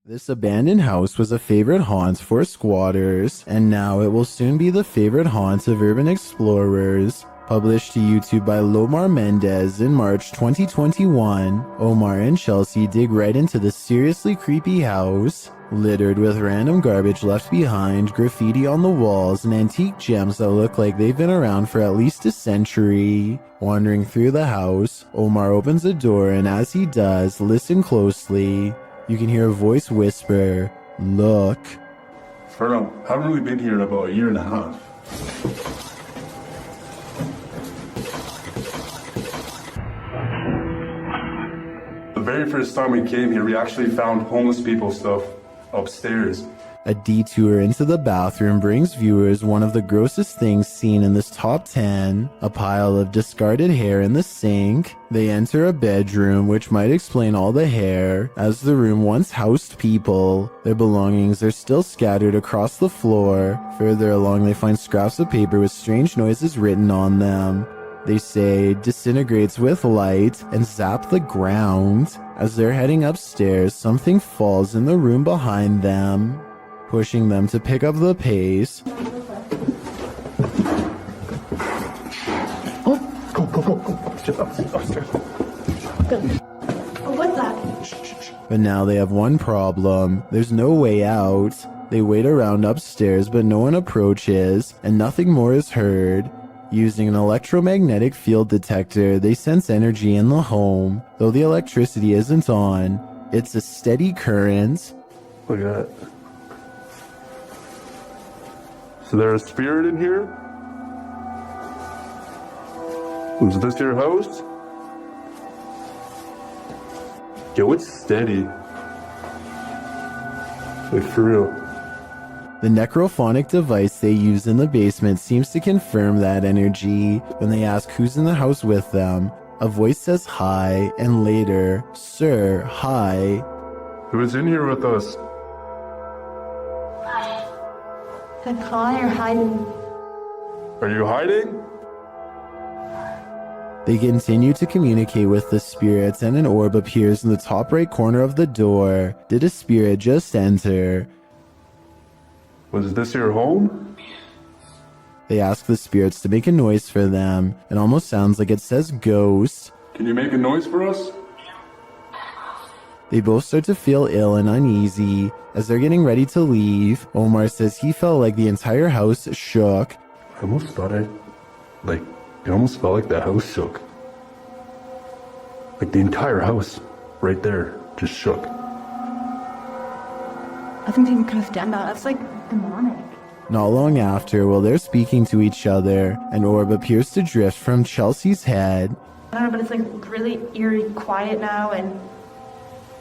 This abandoned house was a favorite haunt for squatters, and now it will soon be the favorite haunt of urban explorers. Published to YouTube by Lomar Mendez in March 2021, Omar and Chelsea dig right into the seriously creepy house, littered with random garbage left behind, graffiti on the walls, and antique gems that look like they've been around for at least a century. Wandering through the house, Omar opens a door, and as he does, listen closely. You can hear a voice whisper, "Look." Ferno, haven't really been here in about a year and a half. The very first time we came here, we actually found homeless people stuff upstairs. A detour into the bathroom brings viewers one of the grossest things seen in this top 10, a pile of discarded hair in the sink. They enter a bedroom, which might explain all the hair, as the room once housed people. Their belongings are still scattered across the floor. Further along, they find scraps of paper with strange noises written on them. They say disintegrates with light and zap the ground. As they're heading upstairs, something falls in the room behind them, pushing them to pick up the pace. Oh, go. Just upstairs. What's that? But now they have one problem. There's no way out. They wait around upstairs, but no one approaches, and nothing more is heard. Using an electromagnetic field detector, they sense energy in the home. Though the electricity isn't on, it's a steady current. Look at that. So there's a spirit in here? Was this your house? Yo, it's steady. Like, for real. The necrophonic device they use in the basement seems to confirm that energy. When they ask who's in the house with them, a voice says hi, and later, "Sir, hi." Who is in here with us? The car you're hiding. Are you hiding? They continue to communicate with the spirits, and an orb appears in the top right corner of the door. Did a spirit just enter? Was this your home? They ask the spirits to make a noise for them. It almost sounds like it says ghost. Can you make a noise for us? They both start to feel ill and uneasy. As they're getting ready to leave, Omar says he felt like the entire house shook. I almost thought it almost felt like the house shook. Like the entire house, right there, just shook. I think they could have done that. That's like demonic. Not long after, while they're speaking to each other, an orb appears to drift from Chelsea's head. I don't know, but it's like really eerie quiet now and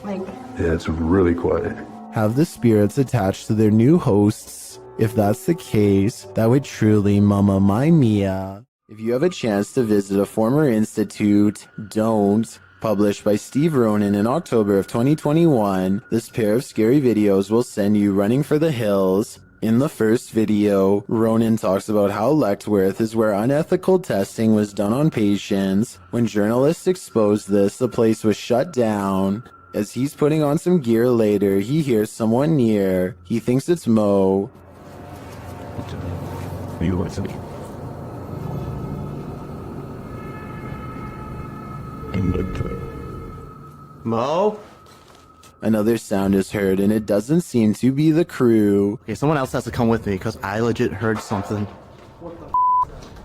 like... Yeah, it's really quiet. Have the spirits attached to their new hosts? If that's the case, that would truly mamma mia. If you have a chance to visit a former institute, don't. Published by Steve Ronan in October of 2021, this pair of scary videos will send you running for the hills. In the first video, Ronan talks about how Lechtworth is where unethical testing was done on patients. When journalists exposed this, the place was shut down. As he's putting on some gear later, he hears someone near. He thinks it's Mo. You want to me? Mo? Another sound is heard, and it doesn't seem to be the crew. Okay, someone else has to come with me, because I legit heard something. What the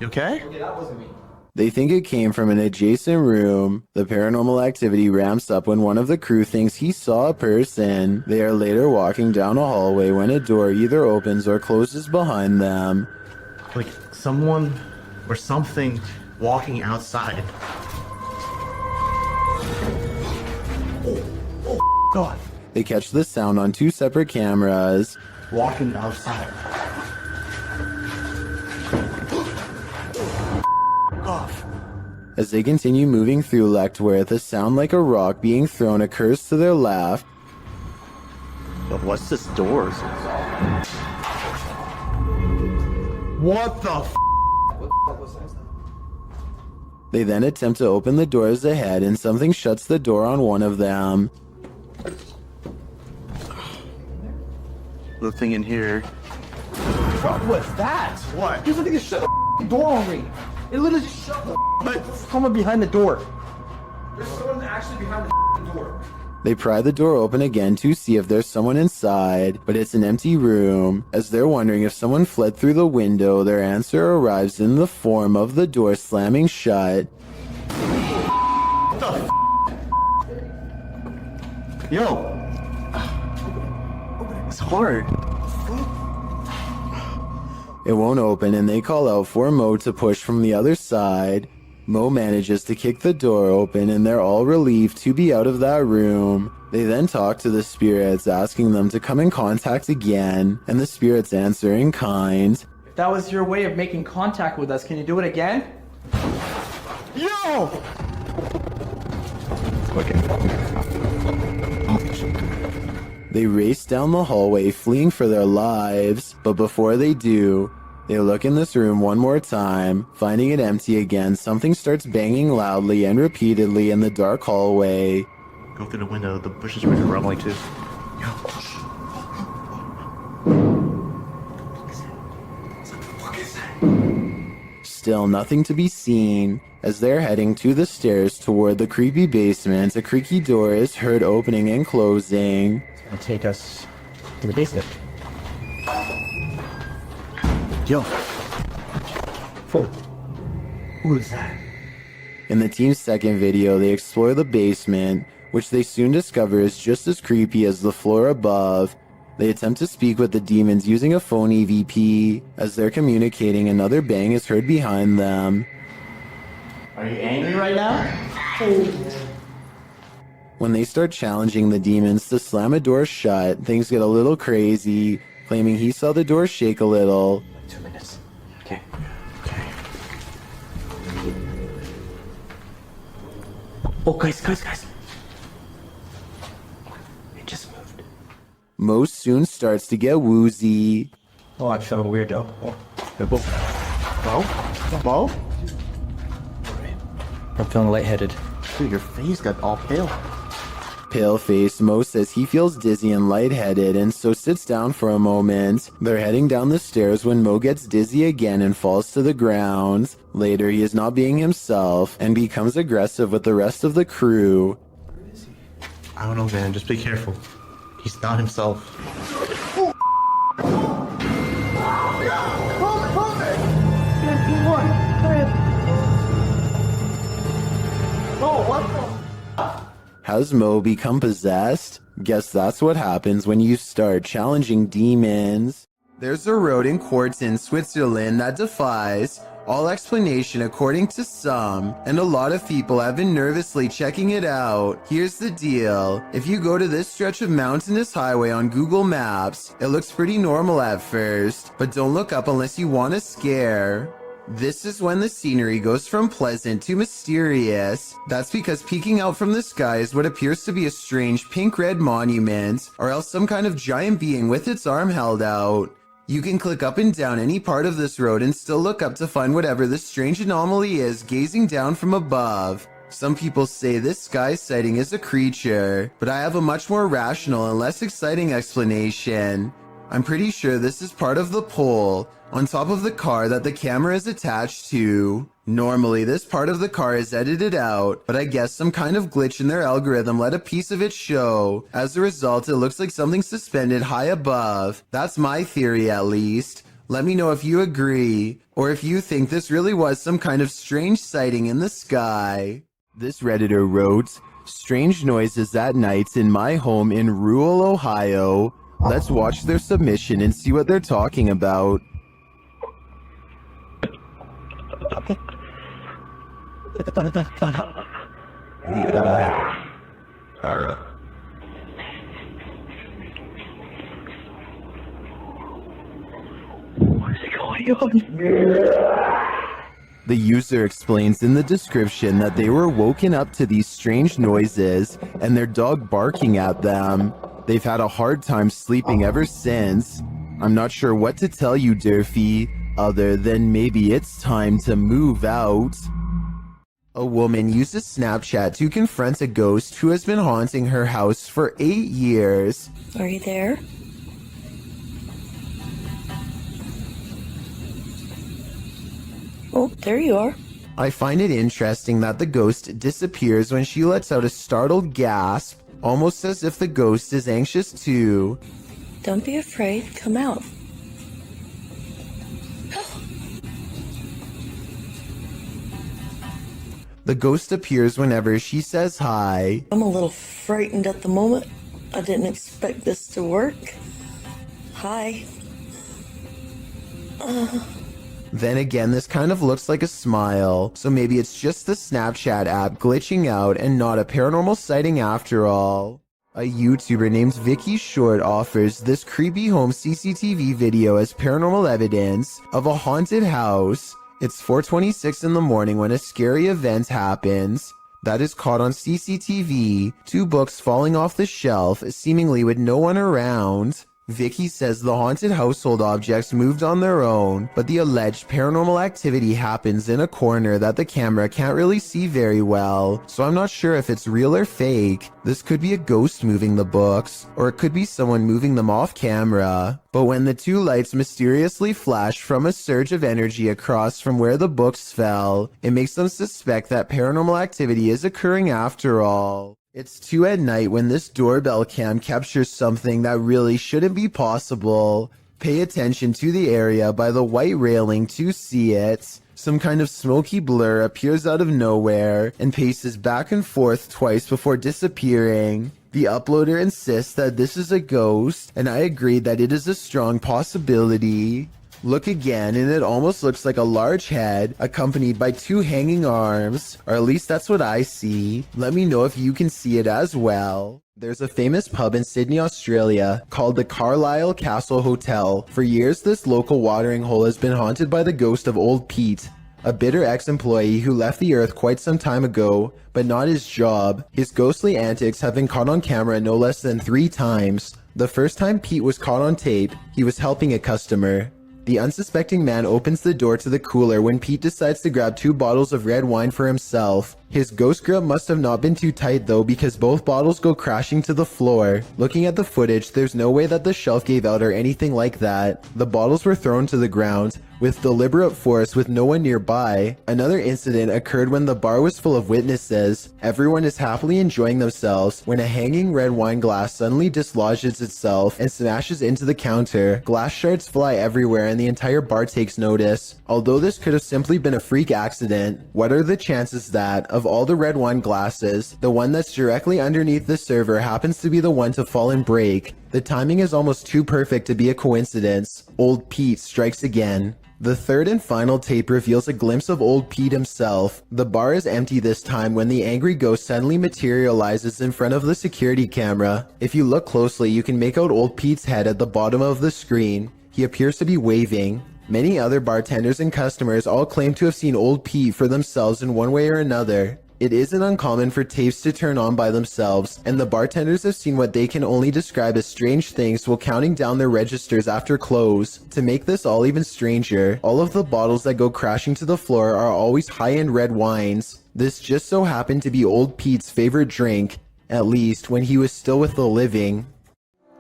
You okay? Okay, that wasn't me. They think it came from an adjacent room. The paranormal activity ramps up when one of the crew thinks he saw a person. They are later walking down a hallway when a door either opens or closes behind them. Like, someone or something walking outside. Oh, God. They catch the sound on two separate cameras. Walking outside. Off. As they continue moving through Lechtworth, a sound like a rock being thrown occurs to their left. But what's this doors? What the f? They then attempt to open the doors ahead, and something shuts the door on one of them. Nothing in here. Bro, what's that? What? You literally just shut the door on me. It literally just shut the someone behind the door. There's someone actually behind the door. They pry the door open again to see if there's someone inside, but it's an empty room. As they're wondering if someone fled through the window, their answer arrives in the form of the door slamming shut. Yo! It's hard. It won't open and they call out for Mo to push from the other side. Mo manages to kick the door open and they're all relieved to be out of that room. They then talk to the spirits, asking them to come in contact again, and the spirits answer in kind. If that was your way of making contact with us, can you do it again? Yo! They race down the hallway, fleeing for their lives, but before they do, they look in this room one more time. Finding it empty again, something starts banging loudly and repeatedly in the dark hallway. Go through the window. The bushes were rumbling too. Still nothing to be seen. As they're heading to the stairs toward the creepy basement, a creaky door is heard opening and closing. It'll take us to the basement. Yo! Who is that? In the team's second video, they explore the basement, which they soon discover is just as creepy as the floor above. They attempt to speak with the demons using a phone EVP. As they're communicating, another bang is heard behind them. Are you angry right now? When they start challenging the demons to slam a door shut, things get a little crazy, claiming he saw the door shake a little. 2 minutes. Okay. Oh, guys. It just moved. Mo soon starts to get woozy. Oh, I feel weird though. Bo? I'm feeling lightheaded. Dude, your face got all pale. Pale-faced, Mo says he feels dizzy and lightheaded and so sits down for a moment. They're heading down the stairs when Mo gets dizzy again and falls to the ground. Later, he is not being himself and becomes aggressive with the rest of the crew. I don't know, man. Just be careful. He's not himself. Has Mo become possessed? Guess that's what happens when you start challenging demons. There's a road in Quarton, Switzerland that defies all explanation according to some, and a lot of people have been nervously checking it out. Here's the deal. If you go to this stretch of mountainous highway on Google Maps, it looks pretty normal at first, but don't look up unless you want a scare. This is when the scenery goes from pleasant to mysterious. That's because peeking out from the sky is what appears to be a strange pink-red monument, or else some kind of giant being with its arm held out. You can click up and down any part of this road and still look up to find whatever this strange anomaly is gazing down from above. Some people say this sky sighting is a creature, but I have a much more rational and less exciting explanation. I'm pretty sure this is part of the pole on top of the car that the camera is attached to. Normally, this part of the car is edited out, but I guess some kind of glitch in their algorithm let a piece of it show. As a result, it looks like something suspended high above. That's my theory, at least. Let me know if you agree, or if you think this really was some kind of strange sighting in the sky. This Redditor wrote, "Strange noises at night in my home in rural Ohio." Let's watch their submission and see what they're talking about. The user explains in the description that they were woken up to these strange noises and their dog barking at them. They've had a hard time sleeping ever since. I'm not sure what to tell you, Durfee, other than maybe it's time to move out. A woman uses Snapchat to confront a ghost who has been haunting her house for 8 years. Are you there? Oh, there you are. I find it interesting that the ghost disappears when she lets out a startled gasp, almost as if the ghost is anxious too. Don't be afraid. Come out. The ghost appears whenever she says hi. I'm a little frightened at the moment. I didn't expect this to work. Hi. Then again, this kind of looks like a smile, so maybe it's just the Snapchat app glitching out and not a paranormal sighting after all. A YouTuber named Vicky Short offers this creepy home CCTV video as paranormal evidence of a haunted house. It's 4:26 in the morning when a scary event happens that is caught on CCTV, 2 books falling off the shelf, seemingly with no one around. Vicky says the haunted household objects moved on their own, but the alleged paranormal activity happens in a corner that the camera can't really see very well, so I'm not sure if it's real or fake. This could be a ghost moving the books, or it could be someone moving them off camera. But when the 2 lights mysteriously flash from a surge of energy across from where the books fell, it makes them suspect that paranormal activity is occurring after all. It's 2 at night when this doorbell cam captures something that really shouldn't be possible. Pay attention to the area by the white railing to see it. Some kind of smoky blur appears out of nowhere and paces back and forth twice before disappearing. The uploader insists that this is a ghost, and I agree that it is a strong possibility. Look again, and it almost looks like a large head accompanied by 2 hanging arms, or at least that's what I see. Let me know if you can see it as well. There's a famous pub in Sydney, Australia called the Carlisle Castle Hotel. For years, this local watering hole has been haunted by the ghost of Old Pete, a bitter ex-employee who left the earth quite some time ago, but not his job. His ghostly antics have been caught on camera no less than 3 times. The first time Pete was caught on tape, he was helping a customer. The unsuspecting man opens the door to the cooler when Pete decides to grab 2 bottles of red wine for himself. His ghost grip must have not been too tight though, because both bottles go crashing to the floor. Looking at the footage, there's no way that the shelf gave out or anything like that. The bottles were thrown to the ground with deliberate force with no one nearby. Another incident occurred when the bar was full of witnesses. Everyone is happily enjoying themselves when a hanging red wine glass suddenly dislodges itself and smashes into the counter. Glass shards fly everywhere and the entire bar takes notice. Although this could have simply been a freak accident, what are the chances that, of all the red wine glasses, the one that's directly underneath the server happens to be the one to fall and break? The timing is almost too perfect to be a coincidence. Old Pete strikes again. The third and final tape reveals a glimpse of Old Pete himself. The bar is empty this time when the angry ghost suddenly materializes in front of the security camera. If you look closely, you can make out Old Pete's head at the bottom of the screen. He appears to be waving. Many other bartenders and customers all claim to have seen Old Pete for themselves in one way or another. It isn't uncommon for tapes to turn on by themselves, and the bartenders have seen what they can only describe as strange things while counting down their registers after close. To make this all even stranger, all of the bottles that go crashing to the floor are always high-end red wines. This just so happened to be Old Pete's favorite drink, at least when he was still with the living.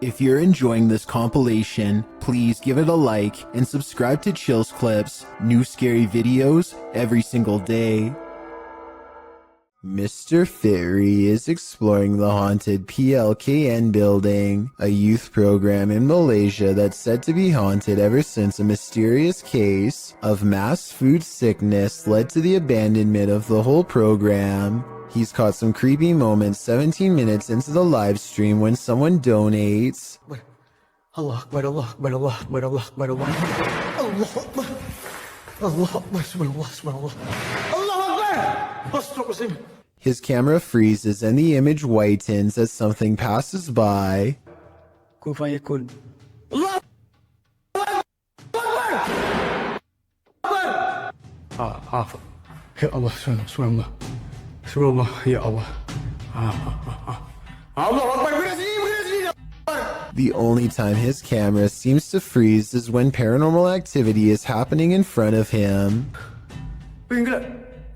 If you're enjoying this compilation, please give it a like and subscribe to Chills Clips, new scary videos every single day. Mr. Fairy is exploring the haunted PLKN building, a youth program in Malaysia that's said to be haunted ever since a mysterious case of mass food sickness led to the abandonment of the whole program. He's caught some creepy moments 17 minutes into the live stream when someone donates. Allah Akbar, Allah Akbar, Allah Akbar, Allah Akbar, Allah Akbar, Allah Akbar, Allah Akbar, Subhanallah, Subhanallah, Allah Akbar. His camera freezes and the image whitens as something passes by. Kun fayakun. Allah Akbar! Akbar! Ya Allah, Subhanallah, Subhanallah, Ya Allah. Allah Akbar, berada sini. The only time his camera seems to freeze is when paranormal activity is happening in front of him. Allah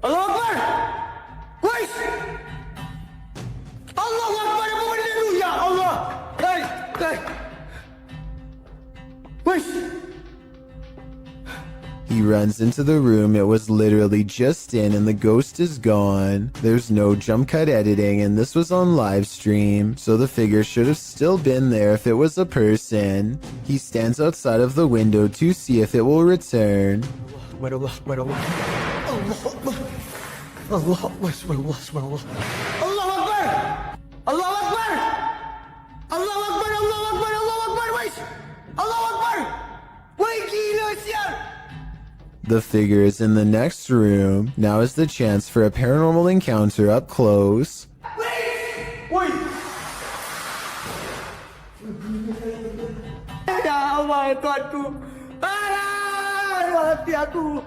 Akbar! Wais! Allah Akbar, apa benda tu? Ya Allah! Wais! He runs into the room it was literally just in and the ghost is gone. There's no jump cut editing and this was on live stream, so the figure should have still been there if it was a person. He stands outside of the window to see if it will return. Allah Akbar, Allah Akbar. Allah Akbar, subhanallah, subhanallah. Allah Akbar! Allah Akbar! Allah Akbar, Allah Akbar, Allah Akbar, wait! Allah Akbar! Wait, gila siya! The figure is in the next room. Now is the chance for a paranormal encounter up close. Wait! Ya Allah, Tuhanku! Mati aku!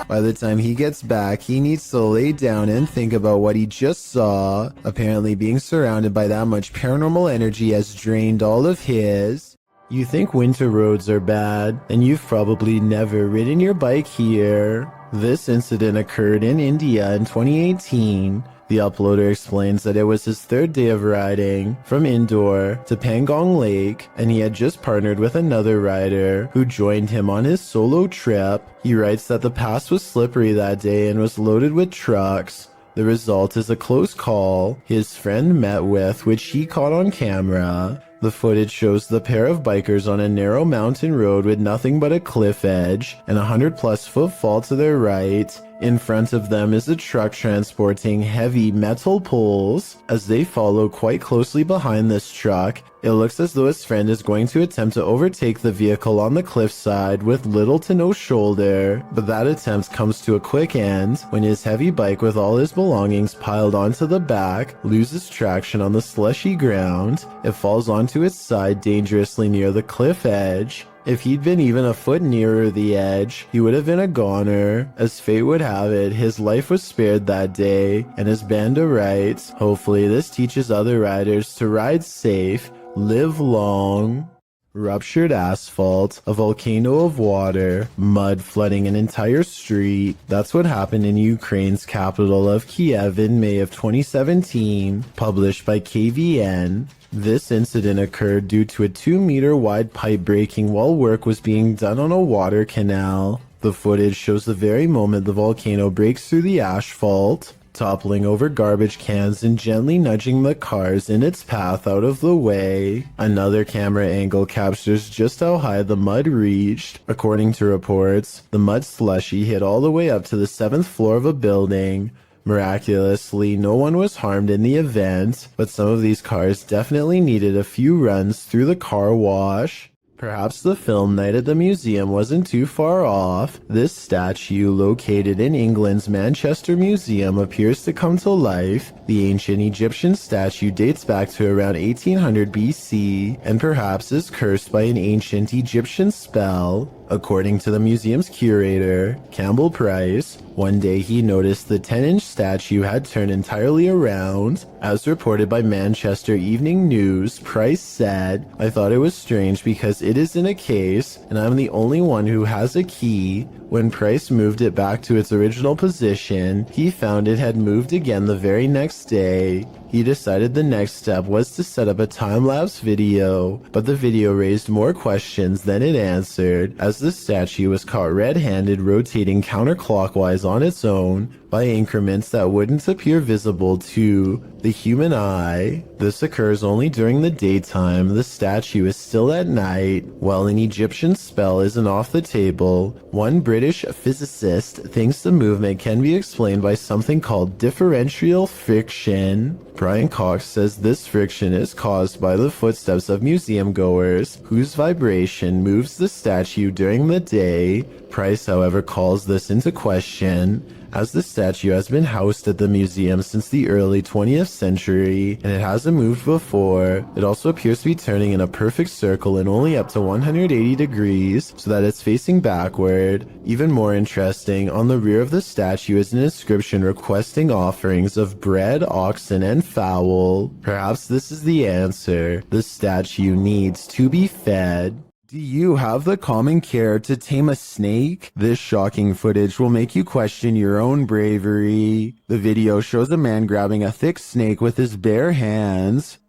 By the time he gets back, he needs to lay down and think about what he just saw. Apparently being surrounded by that much paranormal energy has drained all of his. You think winter roads are bad, and you've probably never ridden your bike here. This incident occurred in India in 2018. The uploader explains that it was his third day of riding from Indore to Pangong Lake, and he had just partnered with another rider who joined him on his solo trip. He writes that the pass was slippery that day and was loaded with trucks. The result is a close call his friend met with, which he caught on camera. The footage shows the pair of bikers on a narrow mountain road with nothing but a cliff edge and 100+ foot fall to their right. In front of them is a truck transporting heavy metal poles. As they follow quite closely behind this truck, it looks as though his friend is going to attempt to overtake the vehicle on the cliffside with little to no shoulder, but that attempt comes to a quick end when his heavy bike with all his belongings piled onto the back loses traction on the slushy ground. It falls onto its side dangerously near the cliff edge. If he'd been even a foot nearer the edge, he would have been a goner. As fate would have it, his life was spared that day, and as Banda writes, hopefully this teaches other riders to ride safe, live long. Ruptured asphalt, a volcano of water, mud flooding an entire street. That's what happened in Ukraine's capital of Kiev in May of 2017, published by KVN. This incident occurred due to a 2-meter wide pipe breaking while work was being done on a water canal. The footage shows the very moment the volcano breaks through the asphalt, toppling over garbage cans and gently nudging the cars in its path out of the way. Another camera angle captures just how high the mud reached. According to reports, the mud slushy hit all the way up to the 7th floor of a building. Miraculously, no one was harmed in the event, but some of these cars definitely needed a few runs through the car wash. Perhaps the film night at the museum wasn't too far off. This statue, located in England's Manchester Museum, appears to come to life. The ancient Egyptian statue dates back to around 1800 BC, and perhaps is cursed by an ancient Egyptian spell. According to the museum's curator, Campbell Price, one day he noticed the 10-inch statue had turned entirely around. As reported by Manchester Evening News, Price said, "I thought it was strange because it is in a case, and I'm the only one who has a key. When Price moved it back to its original position, he found it had moved again the very next day. He decided the next step was to set up a time-lapse video, but the video raised more questions than it answered, as the statue was caught red-handed rotating counterclockwise on its own by increments that wouldn't appear visible to the human eye. This occurs only during the daytime. The statue is still at night. While an Egyptian spell isn't off the table, one British physicist thinks the movement can be explained by something called differential friction. Brian Cox says this friction is caused by the footsteps of museum goers, whose vibration moves the statue during the day. Price, however, calls this into question, as the statue has been housed at the museum since the early 20th century, and it hasn't moved before. It also appears to be turning in a perfect circle and only up to 180 degrees, so that it's facing backward. Even more interesting, on the rear of the statue is an inscription requesting offerings of bread, oxen, and fowl. Perhaps this is the answer. The statue needs to be fed. Do you have the common care to tame a snake? This shocking footage will make you question your own bravery. The video shows a man grabbing a thick snake with his bare hands.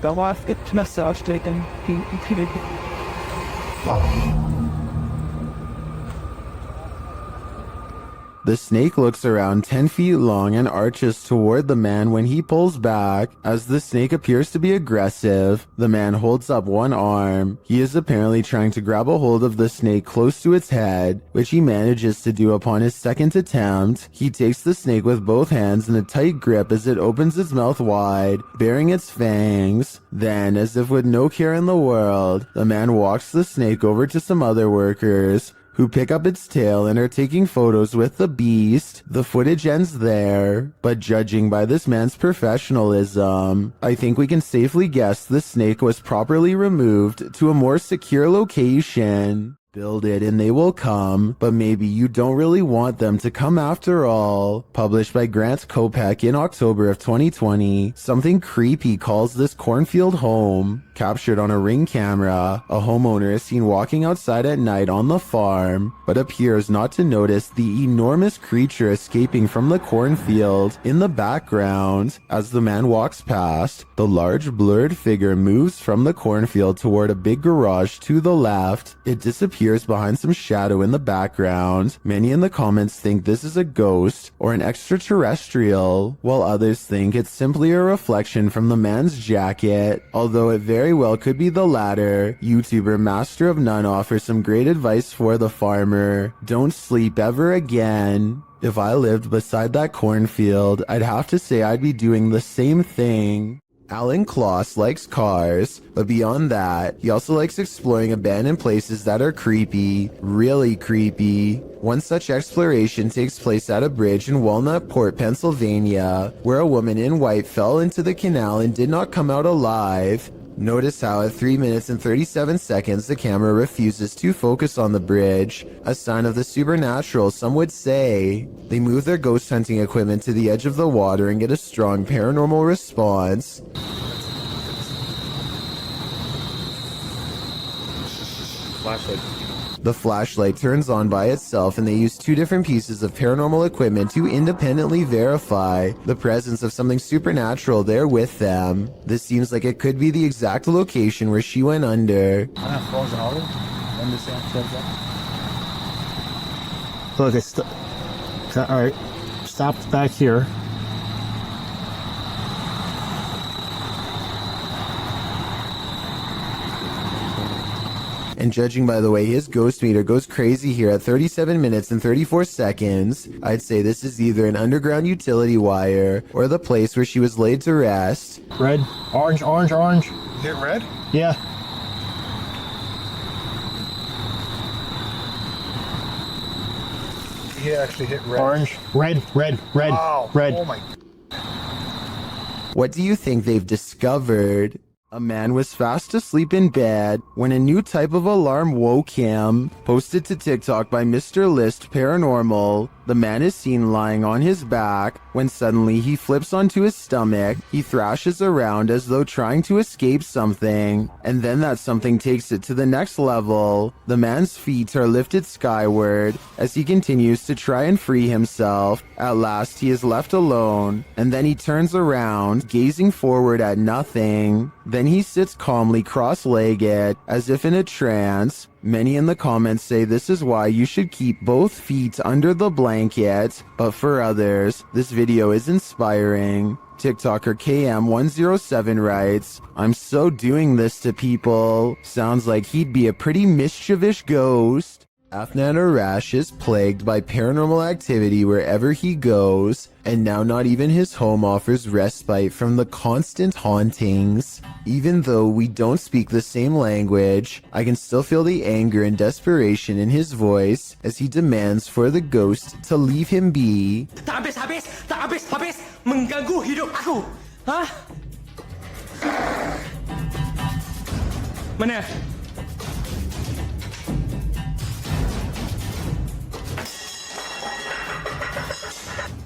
Давай массаж taken. The snake looks around 10 feet long and arches toward the man when he pulls back. As the snake appears to be aggressive, the man holds up one arm. He is apparently trying to grab a hold of the snake close to its head, which he manages to do upon his second attempt. He takes the snake with both hands in a tight grip as it opens its mouth wide, baring its fangs. Then, as if with no care in the world, the man walks the snake over to some other workers, who pick up its tail and are taking photos with the beast. The footage ends there, but judging by this man's professionalism, I think we can safely guess the snake was properly removed to a more secure location. Build it and they will come, but maybe you don't really want them to come after all. Published by Grant Kopek in October of 2020, something creepy calls this cornfield home. Captured on a Ring camera, a homeowner is seen walking outside at night on the farm, but appears not to notice the enormous creature escaping from the cornfield in the background. As the man walks past, the large blurred figure moves from the cornfield toward a big garage to the left. It disappears behind some shadow in the background. Many in the comments think this is a ghost or an extraterrestrial, while others think it's simply a reflection from the man's jacket, although it very well could be the latter. YouTuber Master of None offers some great advice for the farmer. Don't sleep ever again. If I lived beside that cornfield, I'd have to say I'd be doing the same thing. Alan Kloss likes cars, but beyond that, he also likes exploring abandoned places that are creepy, really creepy. One such exploration takes place at a bridge in Walnut Port, Pennsylvania, where a woman in white fell into the canal and did not come out alive. Notice how at 3 minutes and 37 seconds the camera refuses to focus on the bridge, a sign of the supernatural some would say. They move their ghost hunting equipment to the edge of the water and get a strong paranormal response. Flashlight. The flashlight turns on by itself and they use two different pieces of paranormal equipment to independently verify the presence of something supernatural there with them. This seems like it could be the exact location where she went under. Look, it's alright. Stopped back here. And judging by the way his ghost meter goes crazy here at 37 minutes and 34 seconds, I'd say this is either an underground utility wire or the place where she was laid to rest. Red, orange, orange, orange. Hit red? Yeah. He actually hit red. Orange, red, red, red, Wow. red. Oh my. What do you think they've discovered? A man was fast asleep in bed when a new type of alarm woke him. Posted to TikTok by Mr. List Paranormal, the man is seen lying on his back when suddenly he flips onto his stomach. He thrashes around as though trying to escape something, and then that something takes it to the next level. The man's feet are lifted skyward as he continues to try and free himself. At last he is left alone, and then he turns around, gazing forward at nothing. Then he sits calmly cross-legged, as if in a trance. Many in the comments say this is why you should keep both feet under the blanket, but for others, this video is inspiring. TikToker KM107 writes, "I'm so doing this to people. Sounds like he'd be a pretty mischievous ghost." Afnan Arash is plagued by paranormal activity wherever he goes, and now not even his home offers respite from the constant hauntings. Even though we don't speak the same language, I can still feel the anger and desperation in his voice as he demands for the ghost to leave him be. Tak habis mengganggu hidup aku. Hah? Mana?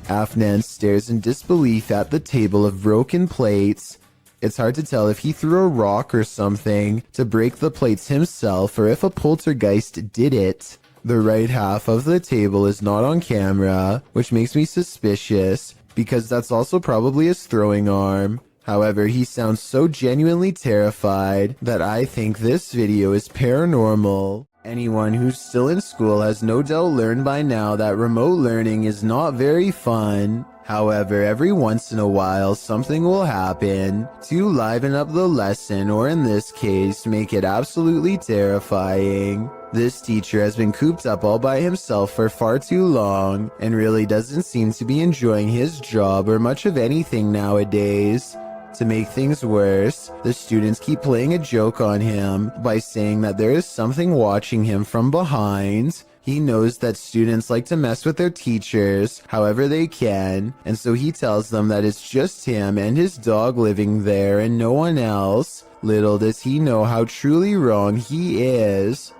Afnan stares in disbelief at the table of broken plates. It's hard to tell if he threw a rock or something to break the plates himself or if a poltergeist did it. The right half of the table is not on camera, which makes me suspicious because that's also probably his throwing arm. However, he sounds so genuinely terrified that I think this video is paranormal. Anyone who's still in school has no doubt learned by now that remote learning is not very fun. However, every once in a while, something will happen to liven up the lesson, or in this case, make it absolutely terrifying. This teacher has been cooped up all by himself for far too long, and really doesn't seem to be enjoying his job or much of anything nowadays. To make things worse, the students keep playing a joke on him by saying that there is something watching him from behind. He knows that students like to mess with their teachers however they can, and so he tells them that it's just him and his dog living there and no one else. Little does he know how truly wrong he is.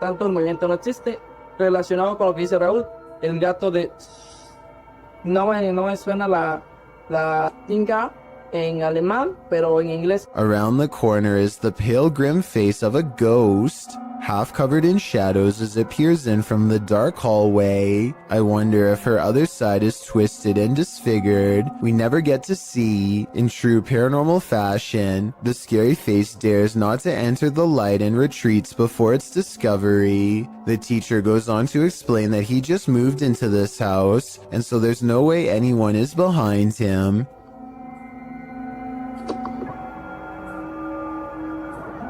Tanto el movimiento no existe. Relacionado con lo que dice Raúl, el gato de... No me suena la tinga en alemán, pero en inglés. Around the corner is the pale grim face of a ghost, half covered in shadows as it peers in from the dark hallway. I wonder if her other side is twisted and disfigured. We never get to see. In true paranormal fashion, the scary face dares not to enter the light and retreats before its discovery. The teacher goes on to explain that he just moved into this house, and so there's no way anyone is behind him.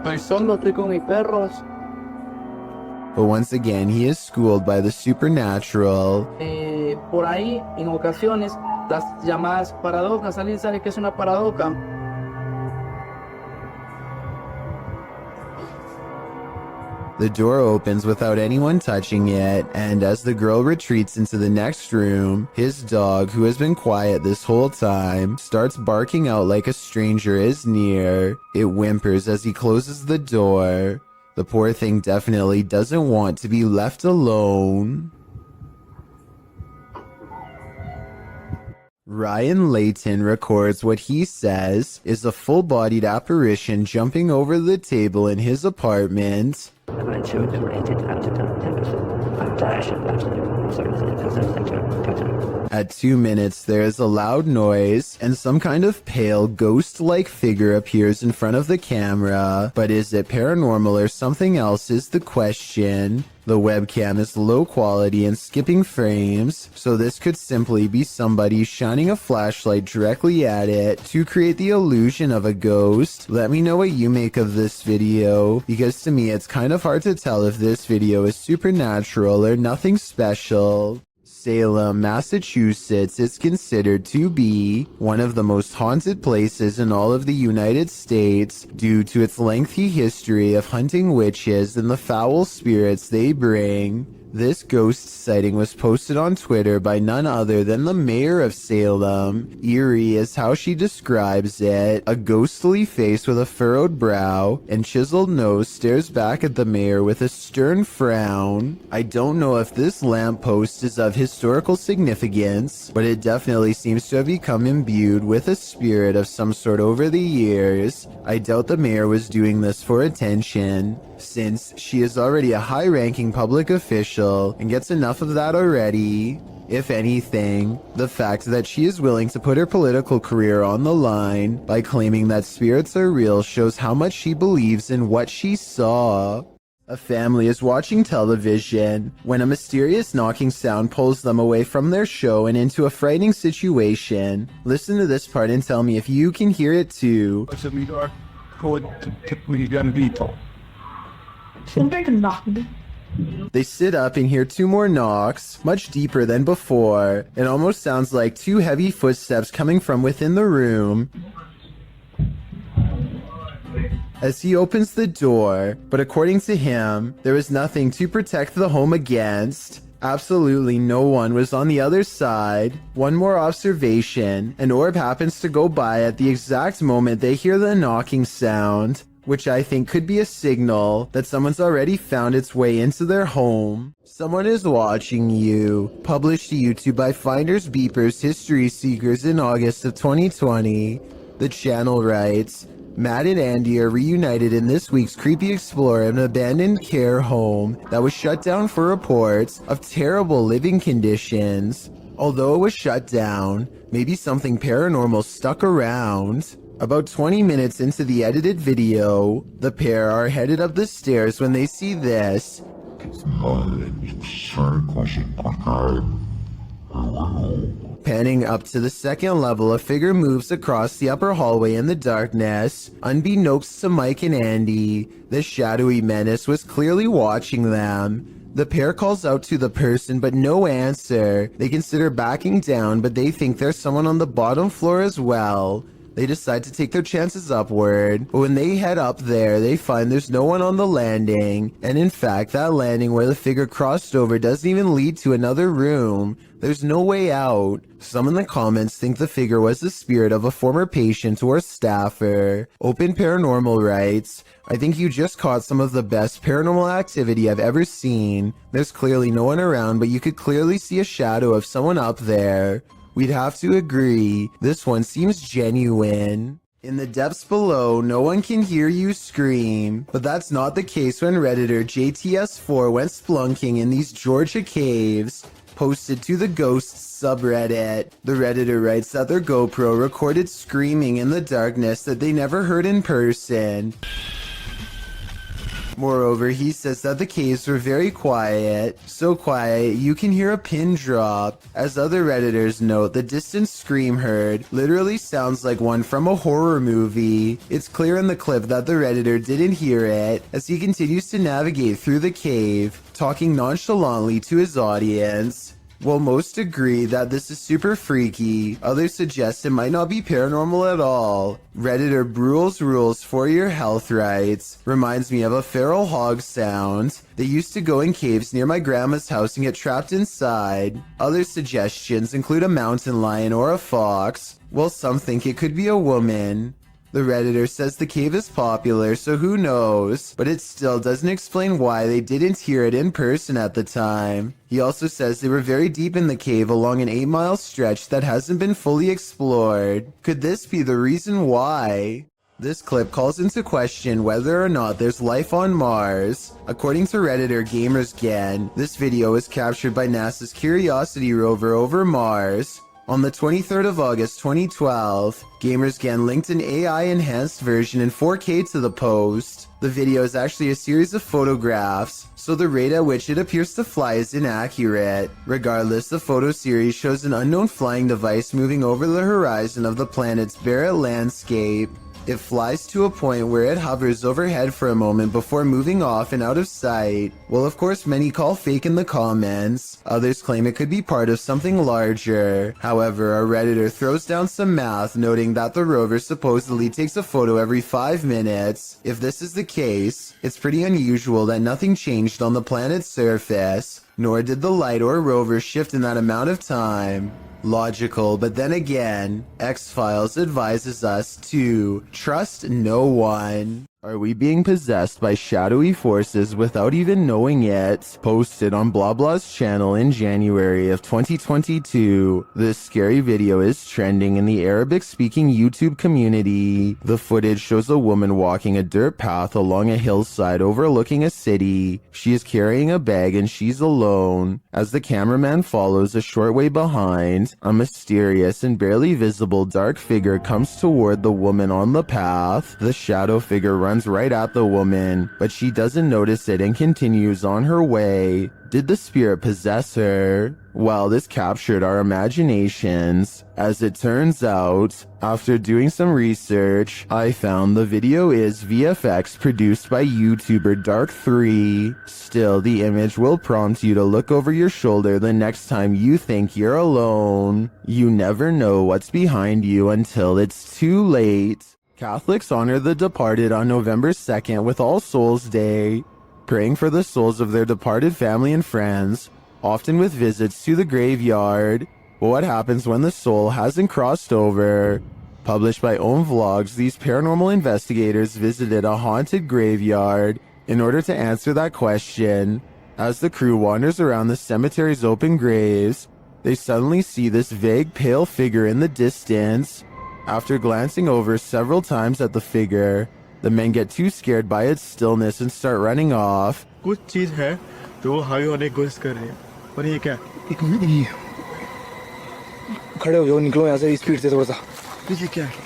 Estoy con mis perros. But once again, he is schooled by the supernatural. Por ahí, en ocasiones, las llamadas paradojas. ¿Alguien sabe qué es una paradoja? The door opens without anyone touching it, and as the girl retreats into the next room, his dog, who has been quiet this whole time, starts barking out like a stranger is near. It whimpers as he closes the door. The poor thing definitely doesn't want to be left alone. Ryan Layton records what he says is a full-bodied apparition jumping over the table in his apartment. At 2 minutes, there is a loud noise, and some kind of pale, ghost-like figure appears in front of the camera. But is it paranormal or something else is the question. The webcam is low quality and skipping frames, so this could simply be somebody shining a flashlight directly at it to create the illusion of a ghost. Let me know what you make of this video, because to me it's kind of hard to tell if this video is supernatural or nothing special. Salem, Massachusetts is considered to be one of the most haunted places in all of the United States due to its lengthy history of hunting witches and the foul spirits they bring. This ghost sighting was posted on Twitter by none other than the mayor of Salem. Eerie is how she describes it. A ghostly face with a furrowed brow and chiseled nose stares back at the mayor with a stern frown. I don't know if this lamppost is of historical significance, but it definitely seems to have become imbued with a spirit of some sort over the years. I doubt the mayor was doing this for attention, since she is already a high-ranking public official and gets enough of that already. If anything, the fact that she is willing to put her political career on the line by claiming that spirits are real shows how much she believes in what she saw. A family is watching television when a mysterious knocking sound pulls them away from their show and into a frightening situation. Listen to this part and tell me if you can hear it too. They sit up and hear 2 more knocks, much deeper than before. It almost sounds like 2 heavy footsteps coming from within the room. As he opens the door, but according to him, there was nothing to protect the home against. Absolutely no one was on the other side. One more observation, an orb happens to go by at the exact moment they hear the knocking sound, which I think could be a signal that someone's already found its way into their home. Someone is watching you. Published to YouTube by Finders Beepers History Seekers in August of 2020. The channel writes, Matt and Andy are reunited in this week's creepy explore of an abandoned care home that was shut down for reports of terrible living conditions. Although it was shut down, maybe something paranormal stuck around. About 20 minutes into the edited video, the pair are headed up the stairs when they see this. Panning up to the second level, a figure moves across the upper hallway in the darkness. Unbeknownst to Mike and Andy, the shadowy menace was clearly watching them. The pair calls out to the person, but no answer. They consider backing down, but they think there's someone on the bottom floor as well. They decide to take their chances upward, but when they head up there, they find there's no one on the landing. And in fact, that landing where the figure crossed over doesn't even lead to another room. There's no way out. Some in the comments think the figure was the spirit of a former patient or staffer. Open Paranormal writes, I think you just caught some of the best paranormal activity I've ever seen. There's clearly no one around, but you could clearly see a shadow of someone up there. We'd have to agree, this one seems genuine. In the depths below, no one can hear you scream, but that's not the case when Redditor JTS4 went splunking in these Georgia caves. Posted to the Ghosts subreddit. The Redditor writes that their GoPro recorded screaming in the darkness that they never heard in person. Moreover, he says that the caves were very quiet, so quiet you can hear a pin drop. As other Redditors note, the distant scream heard literally sounds like one from a horror movie. It's clear in the clip that the Redditor didn't hear it, as he continues to navigate through the cave, talking nonchalantly to his audience. While most agree that this is super freaky, others suggest it might not be paranormal at all. Redditor Brule's Rules for Your Health writes, reminds me of a feral hog sound. They used to go in caves near my grandma's house and get trapped inside. Other suggestions include a mountain lion or a fox, while some think it could be a woman. The Redditor says the cave is popular, so who knows, but it still doesn't explain why they didn't hear it in person at the time. He also says they were very deep in the cave along an 8-mile stretch that hasn't been fully explored. Could this be the reason why? This clip calls into question whether or not there's life on Mars. According to Redditor GamersGen, this video was captured by NASA's Curiosity rover over Mars. On the 23rd of August 2012, GamersGen linked an AI-enhanced version in 4K to the post. The video is actually a series of photographs, so the rate at which it appears to fly is inaccurate. Regardless, the photo series shows an unknown flying device moving over the horizon of the planet's Barrett landscape. It flies to a point where it hovers overhead for a moment before moving off and out of sight. Well, of course, many call fake in the comments. Others claim it could be part of something larger. However, a Redditor throws down some math, noting that the rover supposedly takes a photo every 5 minutes. If this is the case, it's pretty unusual that nothing changed on the planet's surface, nor did the light or rover shift in that amount of time. Logical, but then again, X-Files advises us to trust no one. Are we being possessed by shadowy forces without even knowing it? Posted on Blah Blah's channel in January of 2022. This scary video is trending in the Arabic-speaking YouTube community. The footage shows a woman walking a dirt path along a hillside overlooking a city. She is carrying a bag and she's alone. As the cameraman follows a short way behind, a mysterious and barely visible dark figure comes toward the woman on the path. The shadow figure runs right at the woman, but she doesn't notice it and continues on her way. Did the spirit possess her? Well, this captured our imaginations. As it turns out, after doing some research, I found the video is VFX produced by YouTuber Dark3. Still, the image will prompt you to look over your shoulder the next time you think you're alone. You never know what's behind you until it's too late. Catholics honor the departed on November 2nd with All Souls Day, praying for the souls of their departed family and friends, often with visits to the graveyard. But what happens when the soul hasn't crossed over? Published by Own Vlogs, these paranormal investigators visited a haunted graveyard in order to answer that question. As the crew wanders around the cemetery's open graves, they suddenly see this vague pale figure in the distance. After glancing over several times at the figure, the men get too scared by its stillness and start running off. कुछ चीज है जो वो हावी होने की कोशिश कर रही है, पर ये क्या? एक मिनट, खड़े हो जाओ निकलो यहाँ से स्पीड से थोड़ा सा पीछे क्या है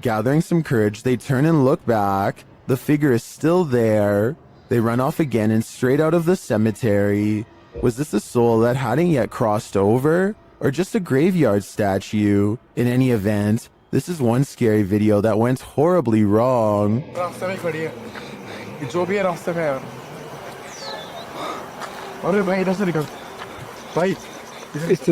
Gathering some courage, they turn and look back. The figure is still there. They run off again and straight out of the cemetery. Was this a soul that hadn't yet crossed over? Or just a graveyard statue? In any event, this is one scary video that went horribly wrong. रास्ते में खड़ी है ये जो भी है रास्ते में है अरे भाई इधर से निकल भाई इस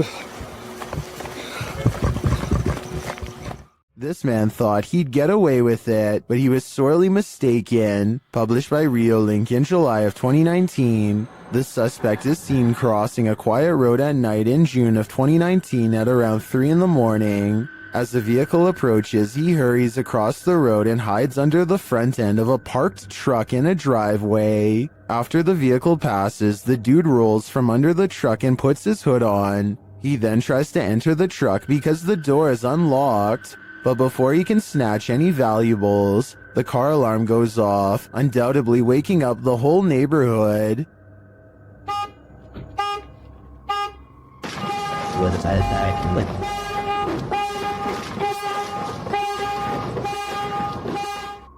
This man thought he'd get away with it, but he was sorely mistaken. Published by Rio Link in July of 2019, the suspect is seen crossing a quiet road at night in June of 2019 at around 3 in the morning. As the vehicle approaches, he hurries across the road and hides under the front end of a parked truck in a driveway. After the vehicle passes, the dude rolls from under the truck and puts his hood on. He then tries to enter the truck because the door is unlocked. But before he can snatch any valuables, the car alarm goes off, undoubtedly waking up the whole neighborhood.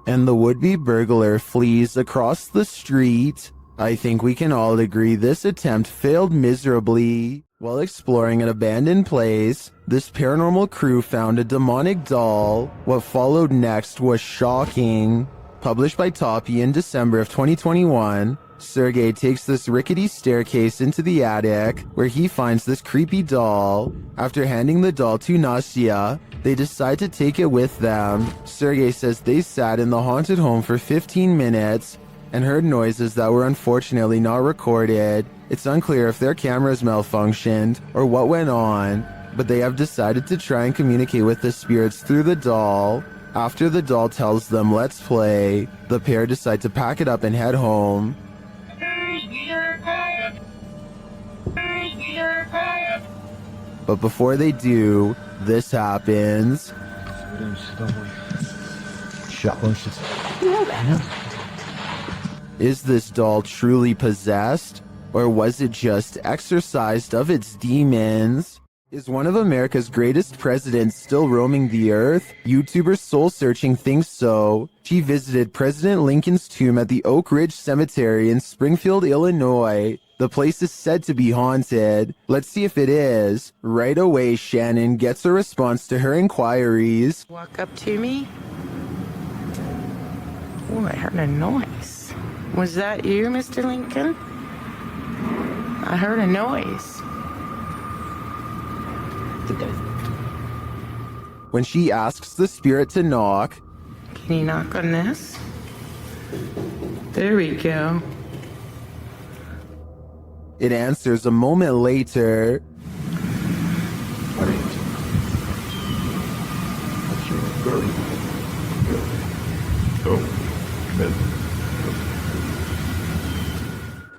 And the would-be burglar flees across the street. I think we can all agree this attempt failed miserably. While exploring an abandoned place, this paranormal crew found a demonic doll. What followed next was shocking. Published by Toppy in December of 2021, Sergey takes this rickety staircase into the attic, where he finds this creepy doll. After handing the doll to Nastya, they decide to take it with them. Sergey says they sat in the haunted home for 15 minutes and heard noises that were unfortunately not recorded. It's unclear if their cameras malfunctioned or what went on, but they have decided to try and communicate with the spirits through the doll. After the doll tells them let's play, the pair decide to pack it up and head home. But before they do, this happens. Is this doll truly possessed? Or was it just exorcised of its demons? Is one of America's greatest presidents still roaming the earth? YouTuber Soul Searching thinks so. She visited President Lincoln's tomb at the Oak Ridge Cemetery in Springfield, Illinois. The place is said to be haunted. Let's see if it is. Right away, Shannon gets a response to her inquiries. Walk up to me. Oh, I heard a noise. Was that you, Mr. Lincoln? I heard a noise. When she asks the spirit to knock, Can you knock on this? There we go. it answers a moment later.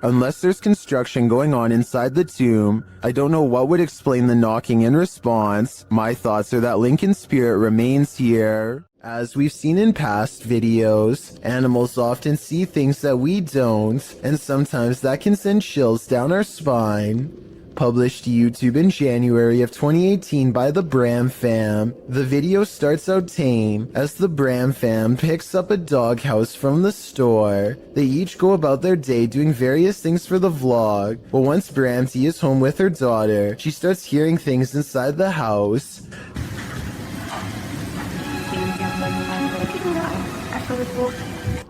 Unless there's construction going on inside the tomb, I don't know what would explain the knocking in response. My thoughts are that Lincoln's spirit remains here. As we've seen in past videos, animals often see things that we don't, and sometimes that can send chills down our spine. Published to YouTube in January of 2018 by the Bram fam. The video starts out tame as the Bram fam picks up a doghouse from the store. They each go about their day doing various things for the vlog, but once Bramty is home with her daughter, she starts hearing things inside the house.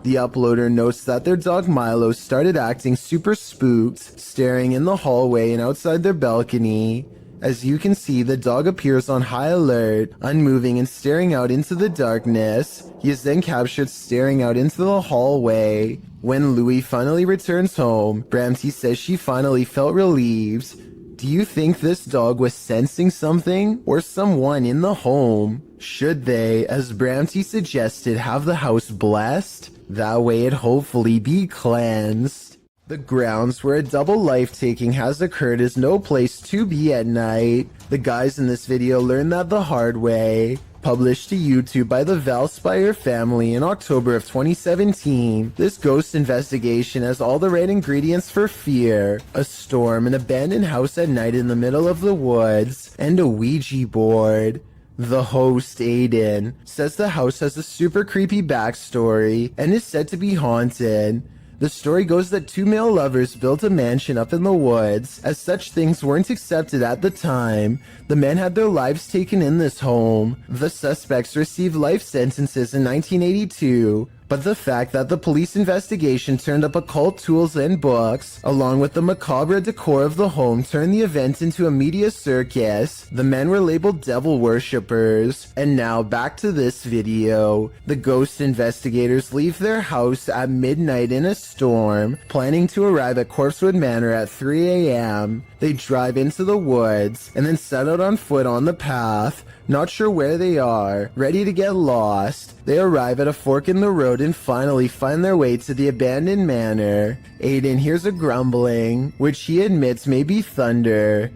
The uploader notes that their dog Milo started acting super spooked, staring in the hallway and outside their balcony. As you can see, the dog appears on high alert, unmoving and staring out into the darkness. He is then captured staring out into the hallway. When Louie finally returns home, Bramty says she finally felt relieved. Do you think this dog was sensing something or someone in the home? Should they, as Bramty suggested, have the house blessed? That way it'd hopefully be cleansed. The grounds where a double life-taking has occurred is no place to be at night. The guys in this video learned that the hard way. Published to YouTube by the Valspire family in October of 2017, this ghost investigation has all the right ingredients for fear. A storm, an abandoned house at night in the middle of the woods, and a Ouija board. The host, Aiden, says the house has a super creepy backstory and is said to be haunted. The story goes that two male lovers built a mansion up in the woods. As such things weren't accepted at the time, the men had their lives taken in this home. The suspects received life sentences in 1982, but the fact that the police investigation turned up occult tools and books, along with the macabre decor of the home, turned the event into a media circus. The men were labeled devil worshippers. And now back to this video. The ghost investigators leave their house at midnight in a storm, planning to arrive at Corpsewood Manor at 3 a.m. They drive into the woods and then set out on foot on the path, not sure where they are, ready to get lost. They arrive at a fork in the road and finally find their way to the abandoned manor. Aiden hears a grumbling, which he admits may be thunder.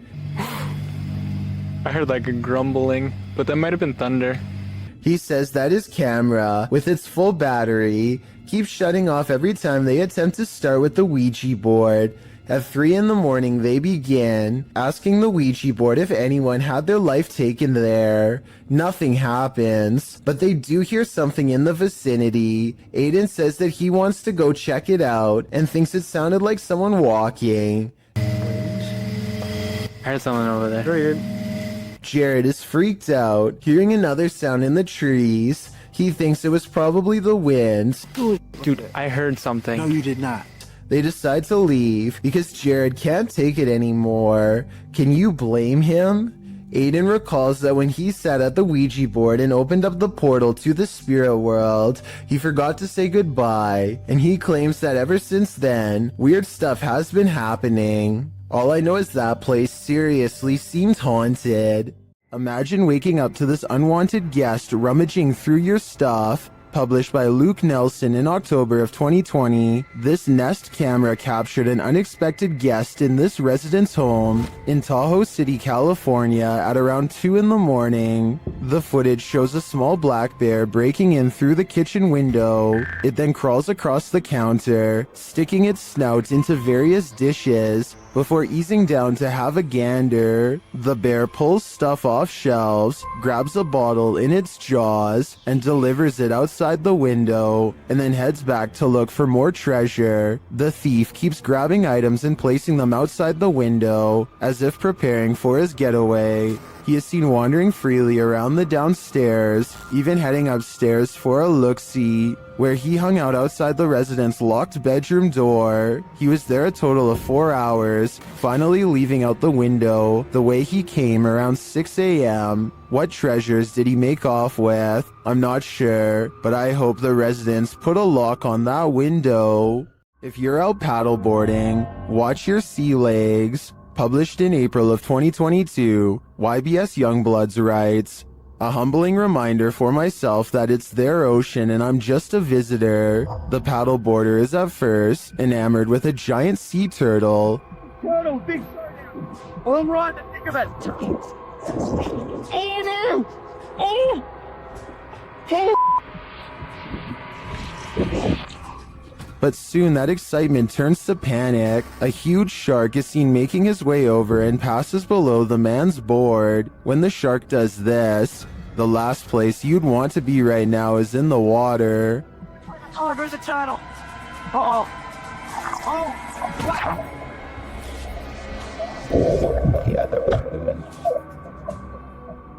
I heard like a grumbling, but that might have been thunder. He says that his camera, with its full battery, keeps shutting off every time they attempt to start with the Ouija board. At 3 in the morning, they begin asking the Ouija board if anyone had their life taken there. Nothing happens, but they do hear something in the vicinity. Aiden says that he wants to go check it out and thinks it sounded like someone walking. I heard someone over there. Jared is freaked out, hearing another sound in the trees. He thinks it was probably the wind. Dude, I heard something. No, you did not. They decide to leave because Jared can't take it anymore. Can you blame him? Aiden recalls that when he sat at the Ouija board and opened up the portal to the spirit world, he forgot to say goodbye, and he claims that ever since then, weird stuff has been happening. All I know is that place seriously seems haunted. Imagine waking up to this unwanted guest rummaging through your stuff. Published by Luke Nelson in October of 2020, this Nest camera captured an unexpected guest in this resident's home in Tahoe City, California at around 2 in the morning. The footage shows a small black bear breaking in through the kitchen window. It then crawls across the counter, sticking its snout into various dishes before easing down to have a gander. The bear pulls stuff off shelves, grabs a bottle in its jaws, and delivers it outside the window, and then heads back to look for more treasure. The thief keeps grabbing items and placing them outside the window, as if preparing for his getaway. He is seen wandering freely around the downstairs, even heading upstairs for a look-see, where he hung out outside the resident's locked bedroom door. He was there a total of 4 hours, finally leaving out the window the way he came around 6 a.m. What treasures did he make off with? I'm not sure, but I hope the residents put a lock on that window. If you're out paddleboarding, watch your sea legs. Published in April of 2022, YBS Youngbloods writes, "A humbling reminder for myself that it's their ocean and I'm just a visitor. The paddleboarder is at first enamored with a giant sea turtle. Turtle, big turtle. All right, think of it. Oh no! Oh! Oh! But soon that excitement turns to panic. A huge shark is seen making his way over and passes below the man's board. When the shark does this, the last place you'd want to be right now is in the water." Oh, there's a turtle. Oh. Oh.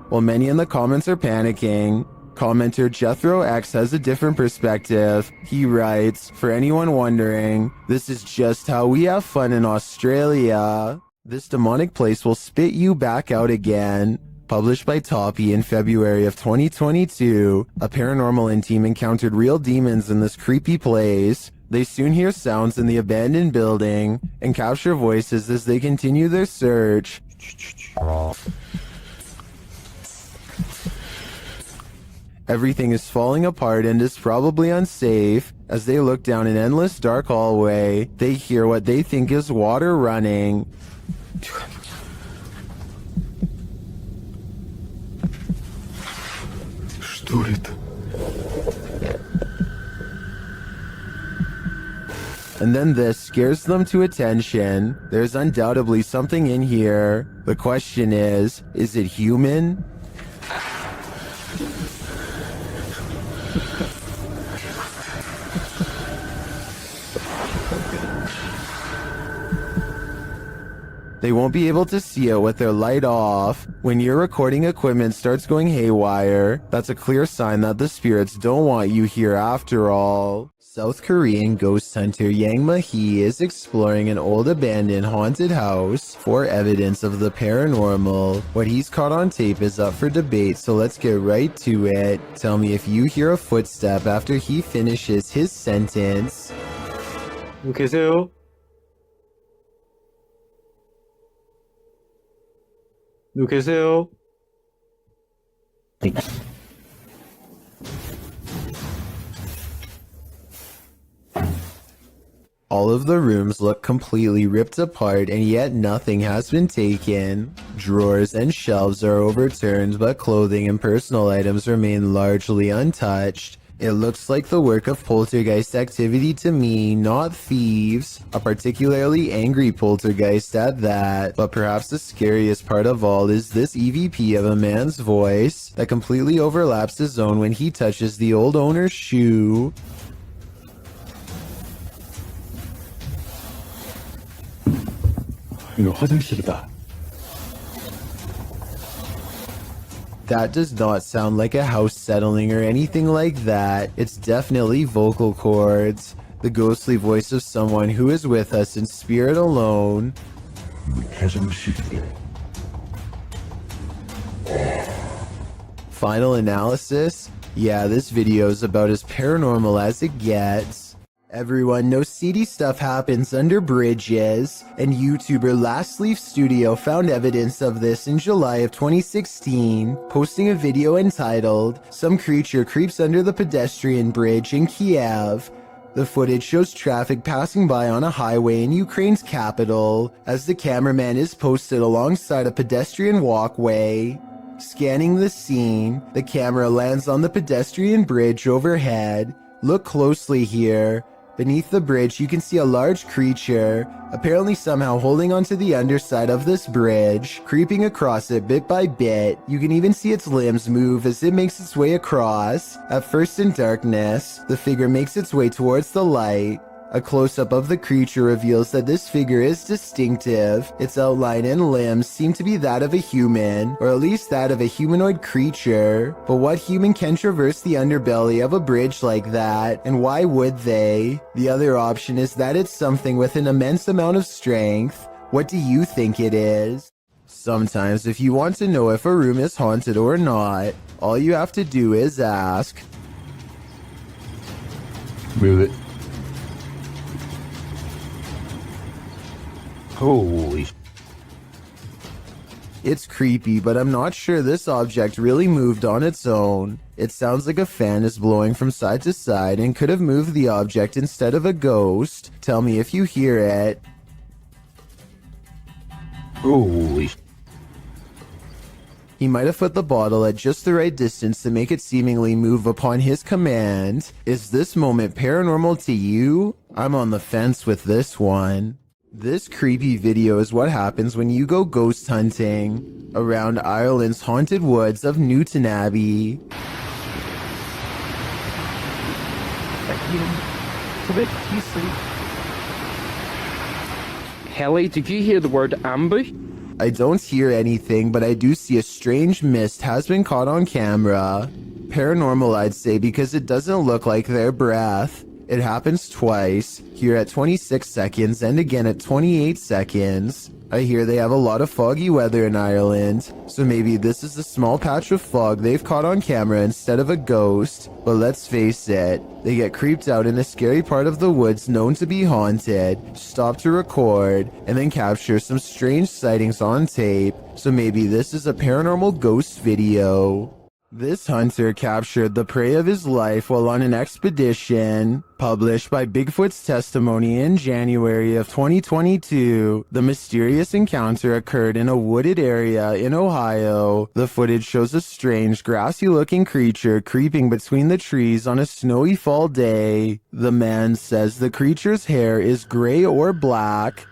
While many in the comments are panicking, commenter Jethro X has a different perspective. He writes, "For anyone wondering, this is just how we have fun in Australia. This demonic place will spit you back out again." Published by Toppy in February of 2022, a paranormal team encountered real demons in this creepy place. They soon hear sounds in the abandoned building and capture voices as they continue their search. Everything is falling apart and is probably unsafe. As they look down an endless dark hallway, they hear what they think is water running. Что это? And then this scares them to attention. There's undoubtedly something in here. The question is it human? They won't be able to see it with their light off. When your recording equipment starts going haywire, that's a clear sign that the spirits don't want you here after all. South Korean ghost hunter Yang Ma-hee is exploring an old abandoned haunted house for evidence of the paranormal. What he's caught on tape is up for debate, so let's get right to it. Tell me if you hear a footstep after he finishes his sentence. 계세요? 누구 계세요? All of the rooms look completely ripped apart, and yet nothing has been taken. Drawers and shelves are overturned, but clothing and personal items remain largely untouched. It looks like the work of poltergeist activity to me, not thieves. A particularly angry poltergeist at that. But perhaps the scariest part of all is this EVP of a man's voice that completely overlaps his own when he touches the old owner's shoe. 이거 화장실이다. That does not sound like a house settling or anything like that. It's definitely vocal cords. The ghostly voice of someone who is with us in spirit alone. Final analysis? Yeah, this video is about as paranormal as it gets. Everyone knows seedy stuff happens under bridges, and YouTuber Last Leaf Studio found evidence of this in July of 2016, posting a video entitled, "Some Creature Creeps Under the Pedestrian Bridge in Kiev." The footage shows traffic passing by on a highway in Ukraine's capital, as the cameraman is posted alongside a pedestrian walkway. Scanning the scene, the camera lands on the pedestrian bridge overhead. Look closely here. Beneath the bridge, you can see a large creature, apparently somehow holding onto the underside of this bridge, creeping across it bit by bit. You can even see its limbs move as it makes its way across. At first in darkness, the figure makes its way towards the light. A close-up of the creature reveals that this figure is distinctive. Its outline and limbs seem to be that of a human, or at least that of a humanoid creature. But what human can traverse the underbelly of a bridge like that, and why would they? The other option is that it's something with an immense amount of strength. What do you think it is? Sometimes if you want to know if a room is haunted or not, all you have to do is ask. Move it. Holy. It's creepy, but I'm not sure this object really moved on its own. It sounds like a fan is blowing from side to side and could have moved the object instead of a ghost. Tell me if you hear it. Holy. He might have put the bottle at just the right distance to make it seemingly move upon his command. Is this moment paranormal to you? I'm on the fence with this one. This creepy video is what happens when you go ghost hunting around Ireland's haunted woods of Newton Abbey. Helly, did you hear the word ambush? I don't hear anything, but I do see a strange mist has been caught on camera. Paranormal, I'd say, because it doesn't look like their breath. It happens twice, here at 26 seconds and again at 28 seconds. I hear they have a lot of foggy weather in Ireland, so maybe this is a small patch of fog they've caught on camera instead of a ghost. But let's face it, they get creeped out in a scary part of the woods known to be haunted, stop to record, and then capture some strange sightings on tape. So maybe this is a paranormal ghost video. This hunter captured the prey of his life while on an expedition. Published by Bigfoot's Testimony in January of 2022, the mysterious encounter occurred in a wooded area in Ohio. The footage shows a strange, grassy-looking creature creeping between the trees on a snowy fall day. The man says the creature's hair is gray or black.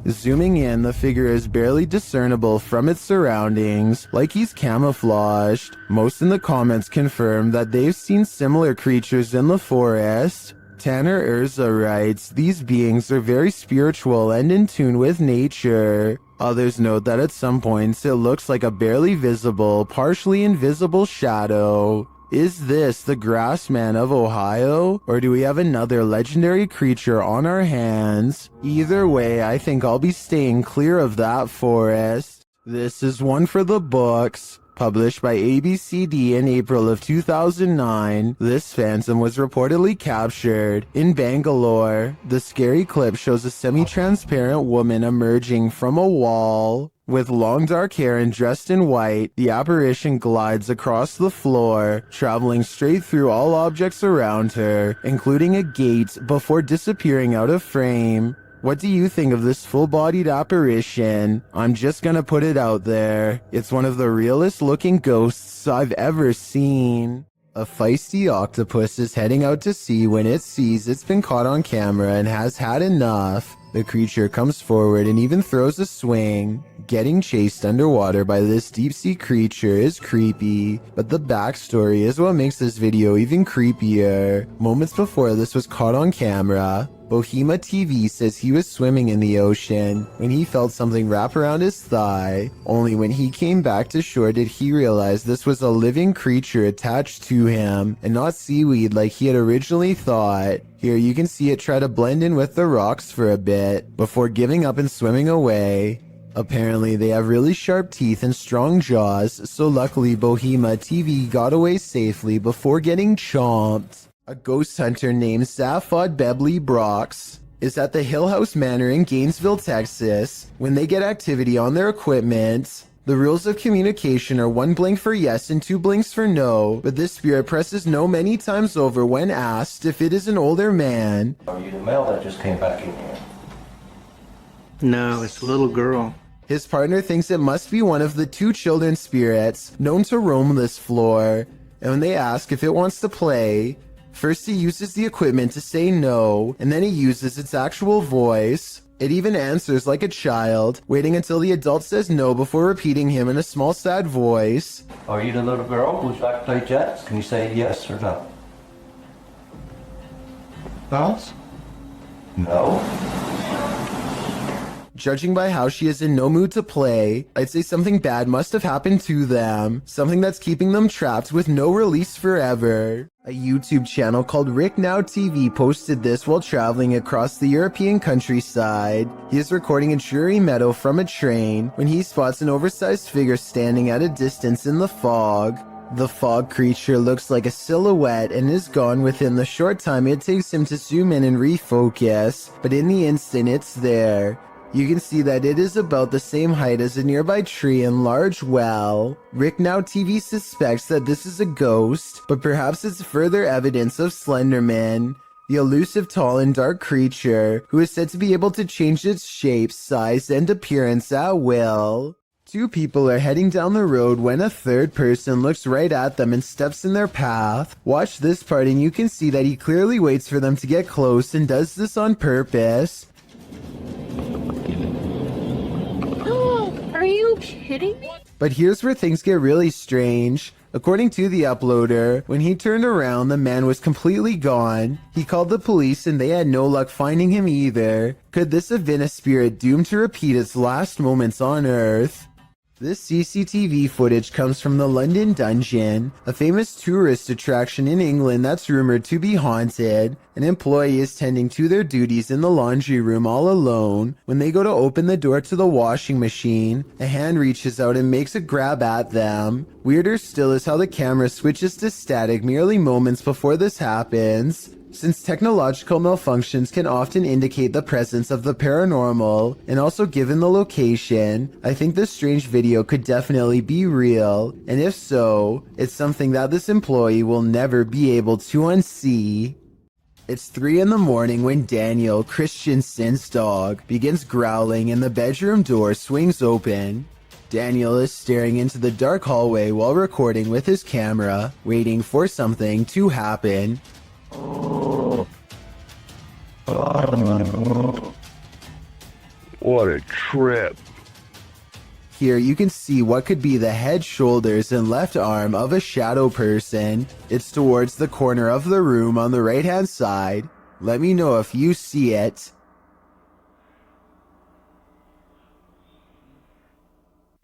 Zooming in, the figure is barely discernible from its surroundings, like he's camouflaged. Most in the comments confirm that they've seen similar creatures in the forest. Tanner Urza writes, "These beings are very spiritual and in tune with nature." Others note that at some points it looks like a barely visible, partially invisible shadow. Is this the Grassman of Ohio, or do we have another legendary creature on our hands? Either way, I think I'll be staying clear of that forest. This is one for the books. Published by ABCD in April of 2009, this phantom was reportedly captured in Bangalore. The scary clip shows a semi-transparent woman emerging from a wall. With long dark hair and dressed in white, the apparition glides across the floor, traveling straight through all objects around her, including a gate, before disappearing out of frame. What do you think of this full-bodied apparition? I'm just gonna put it out there. It's one of the realest looking ghosts I've ever seen. A feisty octopus is heading out to sea when it sees it's been caught on camera and has had enough. The creature comes forward and even throws a swing. Getting chased underwater by this deep-sea creature is creepy, but the backstory is what makes this video even creepier. Moments before this was caught on camera, Bohema TV says he was swimming in the ocean when he felt something wrap around his thigh. Only when he came back to shore did he realize this was a living creature attached to him and not seaweed like he had originally thought. Here you can see it try to blend in with the rocks for a bit before giving up and swimming away. Apparently they have really sharp teeth and strong jaws, so luckily Bohema TV got away safely before getting chomped. A ghost hunter named Zaphod Bebley Brox is at the Hill House Manor in Gainesville, Texas. When they get activity on their equipment, the rules of communication are 1 blink for yes and 2 blinks for no, but this spirit presses no many times over when asked if it is an older man. Are you the male that just came back in here? No, it's a little girl. His partner thinks it must be one of the 2 children spirits known to roam this floor, and when they ask if it wants to play, first he uses the equipment to say no, and then he uses its actual voice. It even answers like a child, waiting until the adult says no before repeating him in a small sad voice. Are you the little girl who's like to play jets? Can you say yes or no? Thoughts? No? Judging by how she is in no mood to play, I'd say something bad must have happened to them. Something that's keeping them trapped with no release forever. A YouTube channel called Rick Now TV posted this while traveling across the European countryside. He is recording a dreary meadow from a train when he spots an oversized figure standing at a distance in the fog. The fog creature looks like a silhouette and is gone within the short time it takes him to zoom in and refocus, but in the instant it's there. You can see that it is about the same height as a nearby tree and large well. Rick Now TV suspects that this is a ghost, but perhaps it's further evidence of Slenderman, the elusive tall and dark creature who is said to be able to change its shape, size, and appearance at will. 2 people are heading down the road when a third person looks right at them and steps in their path. Watch this part and you can see that he clearly waits for them to get close and does this on purpose. Are you kidding me? But here's where things get really strange. According to the uploader, when he turned around, the man was completely gone. He called the police and they had no luck finding him either. Could this have been a spirit doomed to repeat its last moments on Earth? This CCTV footage comes from the London Dungeon, a famous tourist attraction in England that's rumored to be haunted. An employee is tending to their duties in the laundry room all alone. When they go to open the door to the washing machine, a hand reaches out and makes a grab at them. Weirder still is how the camera switches to static merely moments before this happens. Since technological malfunctions can often indicate the presence of the paranormal, and also given the location, I think this strange video could definitely be real, and if so, it's something that this employee will never be able to unsee. It's 3 in the morning when Daniel Christensen's dog begins growling and the bedroom door swings open. Daniel is staring into the dark hallway while recording with his camera, waiting for something to happen. What a trip. Here you can see what could be the head, shoulders, and left arm of a shadow person. It's towards the corner of the room on the right hand side. Let me know if you see it.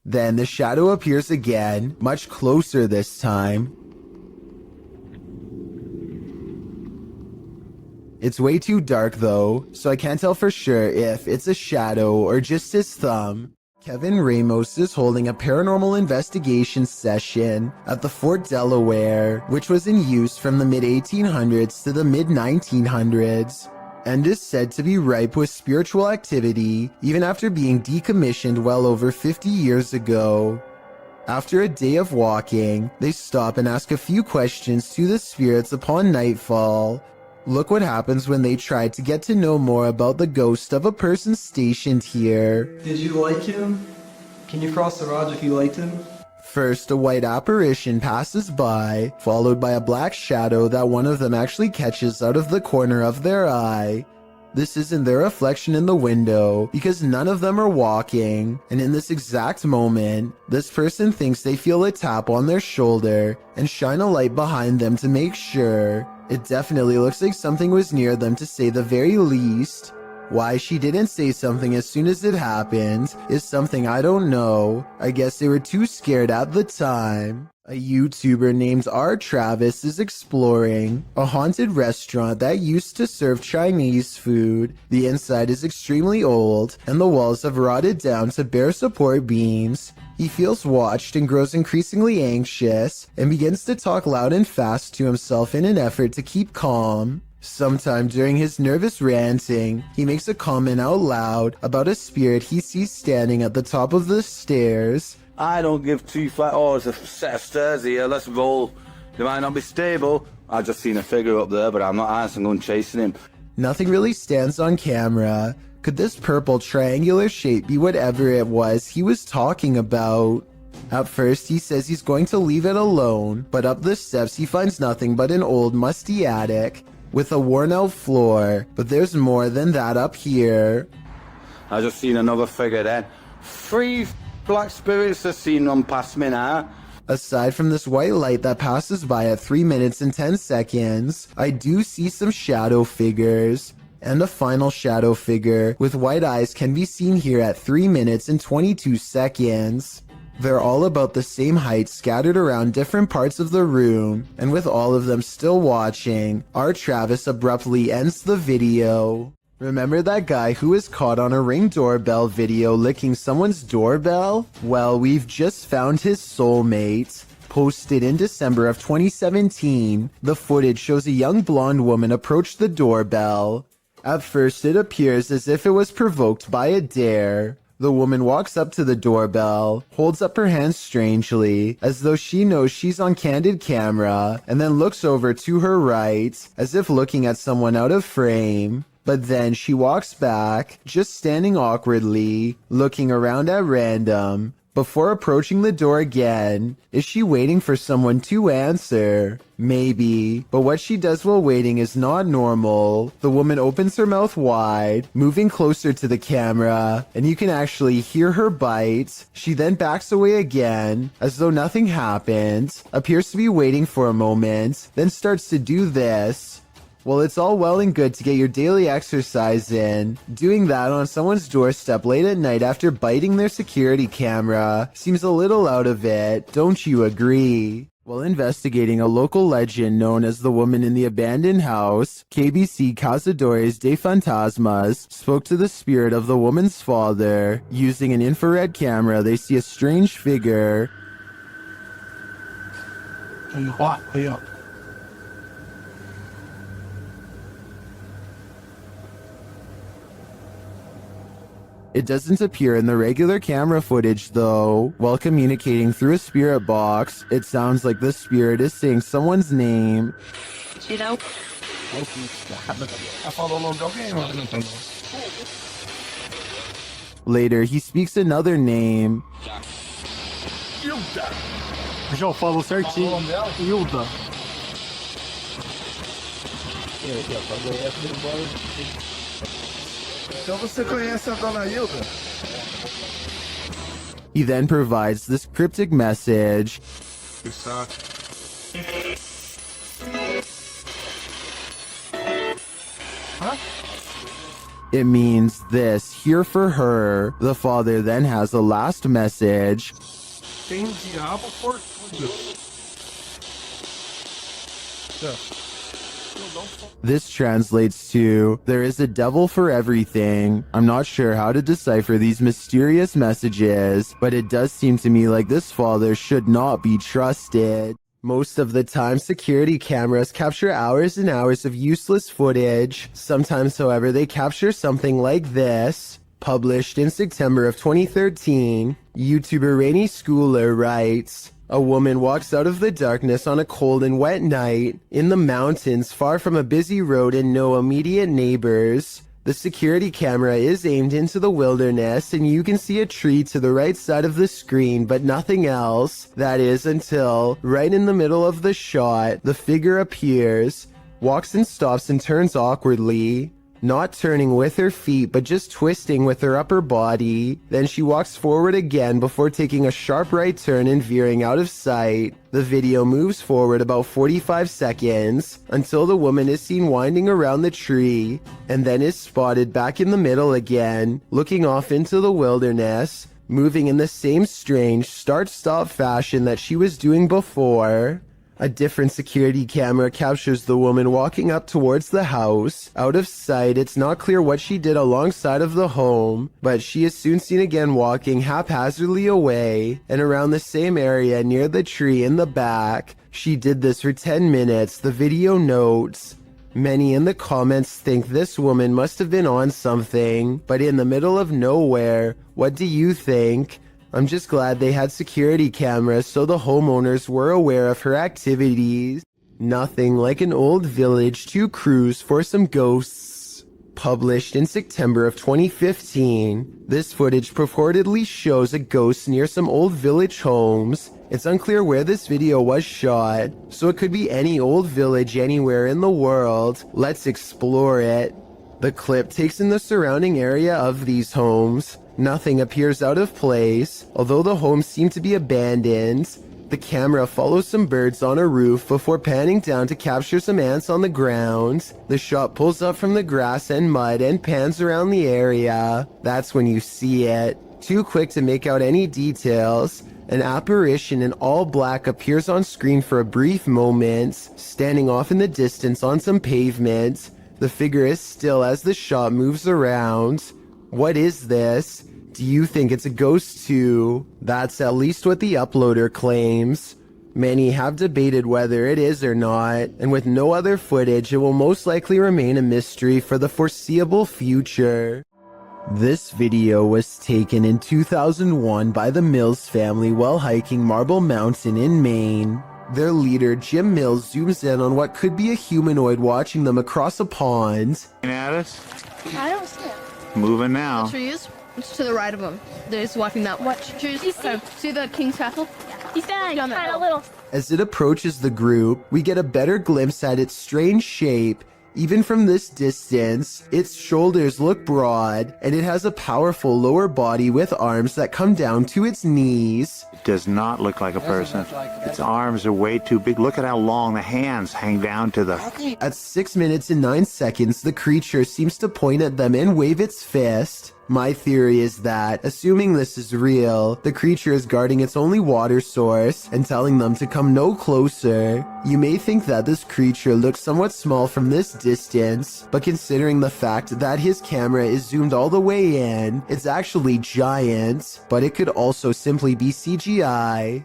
Then the shadow appears again, much closer this time. It's way too dark though, so I can't tell for sure if it's a shadow or just his thumb. Kevin Ramos is holding a paranormal investigation session at the Fort Delaware, which was in use from the mid-1800s to the mid-1900s, and is said to be ripe with spiritual activity even after being decommissioned well over 50 years ago. After a day of walking, they stop and ask a few questions to the spirits upon nightfall. Look what happens when they try to get to know more about the ghost of a person stationed here. Did you like him? Can you cross the rods if you liked him? First, a white apparition passes by, followed by a black shadow that one of them actually catches out of the corner of their eye. This isn't their reflection in the window because none of them are walking, and in this exact moment, this person thinks they feel a tap on their shoulder and shine a light behind them to make sure. It definitely looks like something was near them to say the very least. Why she didn't say something as soon as it happened is something I don't know. I guess they were too scared at the time. A YouTuber named R. Travis is exploring a haunted restaurant that used to serve Chinese food. The inside is extremely old, and the walls have rotted down to bare support beams. He feels watched and grows increasingly anxious, and begins to talk loud and fast to himself in an effort to keep calm. Sometime during his nervous ranting, he makes a comment out loud about a spirit he sees standing at the top of the stairs. I don't give two flat. Oh, there's a set of stairs here. Let's roll. They might not be stable. I just seen a figure up there, but I'm not answering. I'm chasing him. Nothing really stands on camera. Could this purple triangular shape be whatever it was he was talking about? At first, he says he's going to leave it alone, but up the steps he finds nothing but an old musty attic with a worn-out floor. But there's more than that up here. I just seen another figure then. 3 black spirits have seen them past me now. Aside from this white light that passes by at 3 minutes and 10 seconds, I do see some shadow figures. And a final shadow figure with white eyes can be seen here at 3 minutes and 22 seconds. They're all about the same height, scattered around different parts of the room, and with all of them still watching, R. Travis abruptly ends the video. Remember that guy who was caught on a Ring doorbell video licking someone's doorbell? Well, we've just found his soulmate. Posted in December of 2017, the footage shows a young blonde woman approach the doorbell. At first, it appears as if it was provoked by a dare. The woman walks up to the doorbell, holds up her hands strangely, as though she knows she's on candid camera, and then looks over to her right, as if looking at someone out of frame. But then she walks back, just standing awkwardly, looking around at random, before approaching the door again. Is she waiting for someone to answer? Maybe, but what she does while waiting is not normal. The woman opens her mouth wide, moving closer to the camera, and you can actually hear her bite. She then backs away again, as though nothing happened, appears to be waiting for a moment, then starts to do this. Well, it's all well and good to get your daily exercise in. Doing that on someone's doorstep late at night after biting their security camera seems a little out of it, don't you agree? While investigating a local legend known as the woman in the abandoned house, KBC Cazadores de Fantasmas spoke to the spirit of the woman's father. Using an infrared camera, they see a strange figure. It doesn't appear in the regular camera footage though. While communicating through a spirit box, it sounds like the spirit is saying someone's name. You know? Later, he speaks another name. Já falou certinho. Hilda. Então você conhece a dona Hilda? He then provides this cryptic message. It means this, here for her. The father then has a last message. Tem diabo por tudo. This translates to, there is a devil for everything. I'm not sure how to decipher these mysterious messages, but it does seem to me like this father should not be trusted. Most of the time, security cameras capture hours and hours of useless footage. Sometimes, however, they capture something like this. Published in September of 2013, YouTuber Rainy Schooler writes, a woman walks out of the darkness on a cold and wet night in the mountains far from a busy road and no immediate neighbors. The security camera is aimed into the wilderness and you can see a tree to the right side of the screen but nothing else. That is until, right in the middle of the shot, the figure appears, walks and stops and turns awkwardly. Not turning with her feet, but just twisting with her upper body. Then she walks forward again before taking a sharp right turn and veering out of sight. The video moves forward about 45 seconds until the woman is seen winding around the tree and then is spotted back in the middle again, looking off into the wilderness, moving in the same strange start-stop fashion that she was doing before. A different security camera captures the woman walking up towards the house. Out of sight, it's not clear what she did alongside of the home, but she is soon seen again walking haphazardly away and around the same area near the tree in the back. She did this for 10 minutes, the video notes. Many in the comments think this woman must have been on something, but in the middle of nowhere. What do you think? I'm just glad they had security cameras so the homeowners were aware of her activities. Nothing like an old village to cruise for some ghosts. Published in September of 2015, this footage purportedly shows a ghost near some old village homes. It's unclear where this video was shot, so it could be any old village anywhere in the world. Let's explore it. The clip takes in the surrounding area of these homes. Nothing appears out of place, although the homes seem to be abandoned. The camera follows some birds on a roof before panning down to capture some ants on the ground. The shot pulls up from the grass and mud and pans around the area. That's when you see it. Too quick to make out any details. An apparition in all black appears on screen for a brief moment, standing off in the distance on some pavement. The figure is still as the shot moves around. What is this? Do you think it's a ghost too? That's at least what the uploader claims. Many have debated whether it is or not, and with no other footage, it will most likely remain a mystery for the foreseeable future. This video was taken in 2001 by the Mills family while hiking Marble Mountain in Maine. Their leader, Jim Mills, zooms in on what could be a humanoid watching them across a pond. At us? I don't see it. Moving now. The trees? It's to the right of them. They're just walking that way. What trees? See the King's Castle? He's kind of little. As it approaches the group, we get a better glimpse at its strange shape. Even from this distance, its shoulders look broad, and it has a powerful lower body with arms that come down to its knees. It does not look like a person. Its arms are way too big. Look at how long the hands hang down to the... At 6 minutes and 9 seconds, the creature seems to point at them and wave its fist. My theory is that, assuming this is real, the creature is guarding its only water source and telling them to come no closer. You may think that this creature looks somewhat small from this distance, but considering the fact that his camera is zoomed all the way in, it's actually giant, but it could also simply be CGI.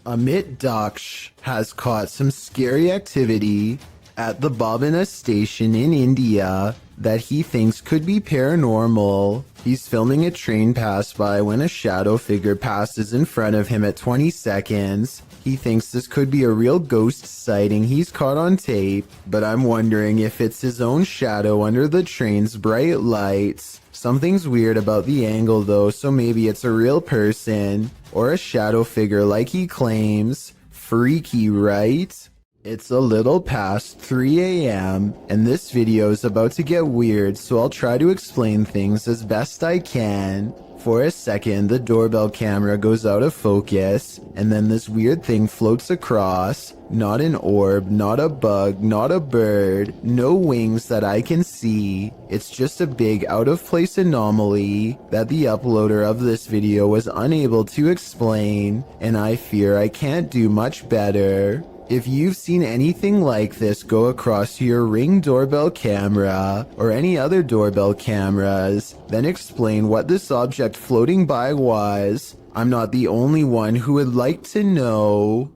Amit Daksh has caught some scary activity at the Bobina station in India that he thinks could be paranormal. He's filming a train pass by when a shadow figure passes in front of him at 20 seconds. He thinks this could be a real ghost sighting he's caught on tape, but I'm wondering if it's his own shadow under the train's bright lights. Something's weird about the angle though, so maybe it's a real person or a shadow figure like he claims. Freaky, right? It's a little past 3 a.m. and this video is about to get weird, so I'll try to explain things as best I can. For a second, the doorbell camera goes out of focus, and then this weird thing floats across. Not an orb, not a bug, not a bird, no wings that I can see. It's just a big out-of-place anomaly that the uploader of this video was unable to explain, and I fear I can't do much better. If you've seen anything like this go across your Ring doorbell camera or any other doorbell cameras, then explain what this object floating by was. I'm not the only one who would like to know.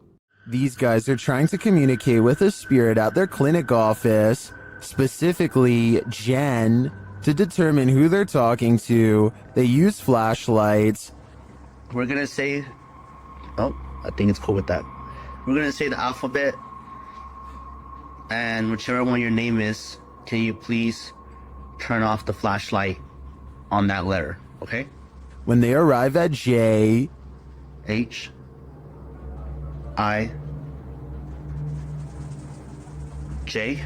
These guys are trying to communicate with a spirit at their clinic office, specifically Jen, to determine who they're talking to. They use flashlights. We're gonna say, oh, I think it's cool with that. We're gonna say the alphabet, and whichever one your name is, can you please turn off the flashlight on that letter, okay? When they arrive at J, H, I, J,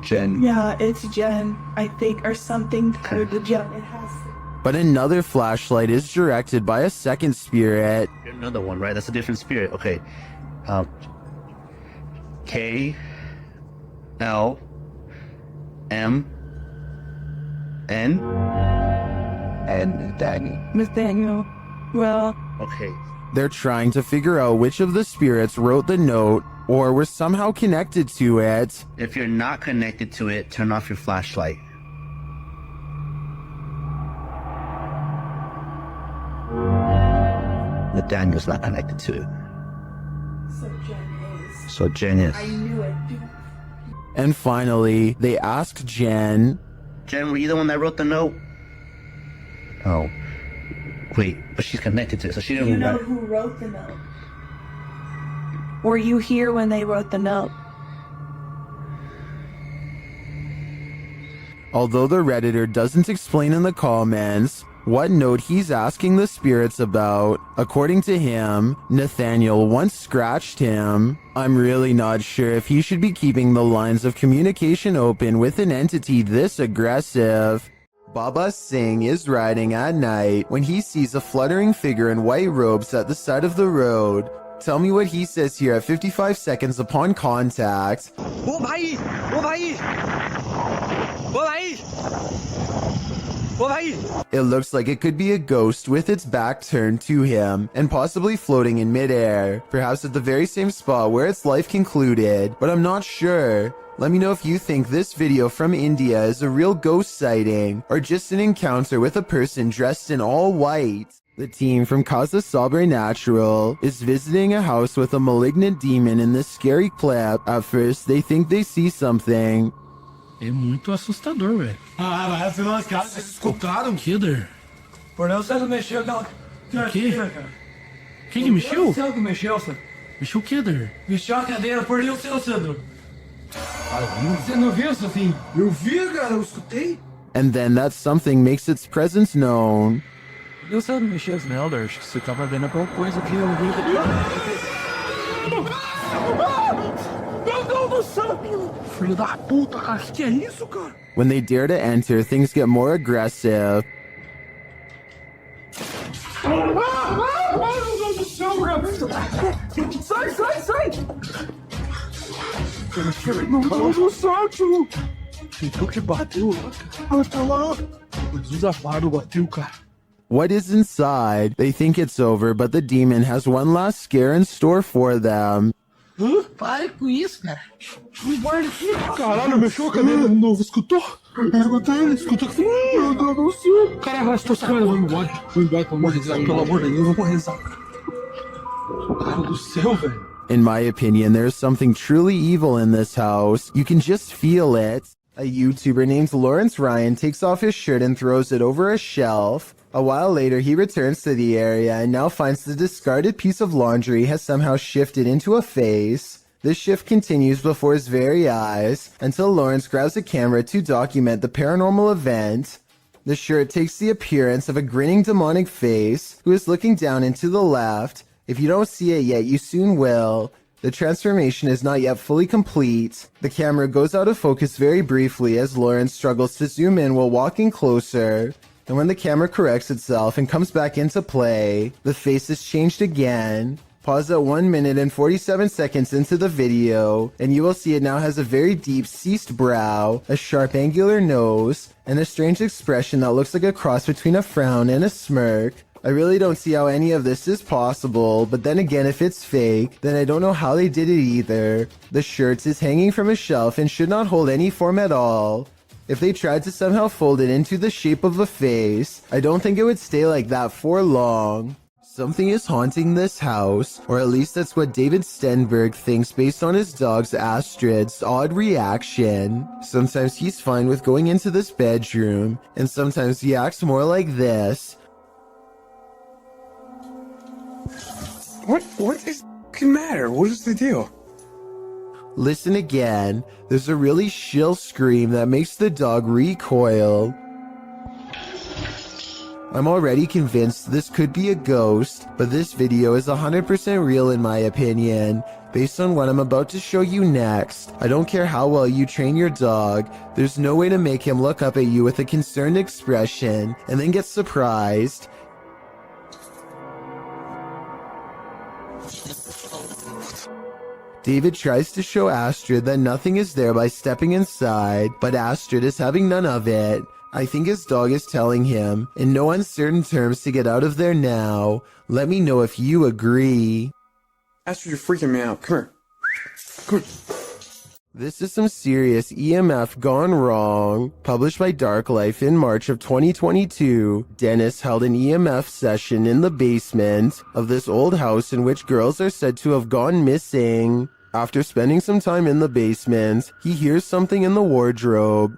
Jen. Yeah, it's Jen, I think, or something code to Jen. It has to. But another flashlight is directed by a second spirit. Another one, right? That's a different spirit. Okay. K, L, M, N, And Nathaniel. Well. Okay. They're trying to figure out which of the spirits wrote the note or were somehow connected to it. If you're not connected to it, turn off your flashlight. Nathaniel's not connected to it. So Jen is. I knew it. And finally, they asked Jen. Jen, were you the one that wrote the note? Oh. Wait, but she's connected to it, so she didn't. You know who wrote the note? Were you here when they wrote the note? Although the Redditor doesn't explain in the comments what note he's asking the spirits about, according to him, Nathaniel once scratched him. I'm really not sure if he should be keeping the lines of communication open with an entity this aggressive. Baba Singh is riding at night when he sees a fluttering figure in white robes at the side of the road. Tell me what he says here at 55 seconds upon contact. Oh bhai! Oh bhai! Oh bhai! Oh bhai! It looks like it could be a ghost with its back turned to him and possibly floating in midair, perhaps at the very same spot where its life concluded, but I'm not sure. Let me know if you think this video from India is a real ghost sighting or just an encounter with a person dressed in all white. The team from Casa Sabre Natural is visiting a house with a malignant demon in this scary clip. At first, they think they see something. É muito assustador, velho. Ah, mas afinal as caras, vocês escutaram? Killer. Por não, você não mexeu, não. O quê? Quem que mexeu? Você que mexeu, Sandro. Mexeu o quê, Der? Mexeu a cadeira, por Deus, seu Sandro. Você não viu, Sofinho? Eu vi, cara, eu escutei. And then that something makes its presence known. Eu sei mexer as Melder, acho que você tava vendo alguma coisa aqui, eu vi. Meu Deus do céu! Filho da puta, cara, que é isso, cara? When they dare to enter, things get more aggressive. Meu Deus do céu, cara! Sai, sai, sai! Meu Deus do céu, tio! Então que bateu lá, cara? Tá lá! Jesus amado, bateu, cara. What is inside? They think it's over, but the demon has one last scare in store for them. Hã? Para com isso, cara. Me guarda aqui. Caralho, mexeu a cadeira de novo, escutou? Eu escutou que meu Deus do céu. Cara, arrastou essa câmera, vamos embora. Vamos embora, pelo amor de Deus, pelo amor de Deus, vamos rezar. Cara do céu, velho. In my opinion, there's something truly evil in this house. You can just feel it. A YouTuber named Lawrence Ryan takes off his shirt and throws it over a shelf. A while later, he returns to the area and now finds the discarded piece of laundry has somehow shifted into a face. This shift continues before his very eyes until Lawrence grabs a camera to document the paranormal event. The shirt takes the appearance of a grinning demonic face who is looking down and to the left. If you don't see it yet, you soon will. The transformation is not yet fully complete. The camera goes out of focus very briefly as Lawrence struggles to zoom in while walking closer. And when the camera corrects itself and comes back into play, the face is changed again. Pause at 1 minute and 47 seconds into the video, and you will see it now has a very deep, ceased brow, a sharp, angular nose, and a strange expression that looks like a cross between a frown and a smirk. I really don't see how any of this is possible, but then again, if it's fake, then I don't know how they did it either. The shirt is hanging from a shelf and should not hold any form at all. If they tried to somehow fold it into the shape of a face, I don't think it would stay like that for long. Something is haunting this house, or at least that's what David Stenberg thinks based on his dog's Astrid's odd reaction. Sometimes he's fine with going into this bedroom, and sometimes he acts more like this. What is the matter? What is the deal? Listen again. There's a really shrill scream that makes the dog recoil. I'm already convinced this could be a ghost, but this video is 100% real in my opinion. Based on what I'm about to show you next, I don't care how well you train your dog, there's no way to make him look up at you with a concerned expression and then get surprised. David tries to show Astrid that nothing is there by stepping inside, but Astrid is having none of it. I think his dog is telling him, in no uncertain terms, to get out of there now. Let me know if you agree. Astrid, you're freaking me out. Come here. Come here. This is some serious EMF gone wrong. Published by Dark Life in March of 2022, Dennis held an EMF session in the basement of this old house in which girls are said to have gone missing. After spending some time in the basement, he hears something in the wardrobe.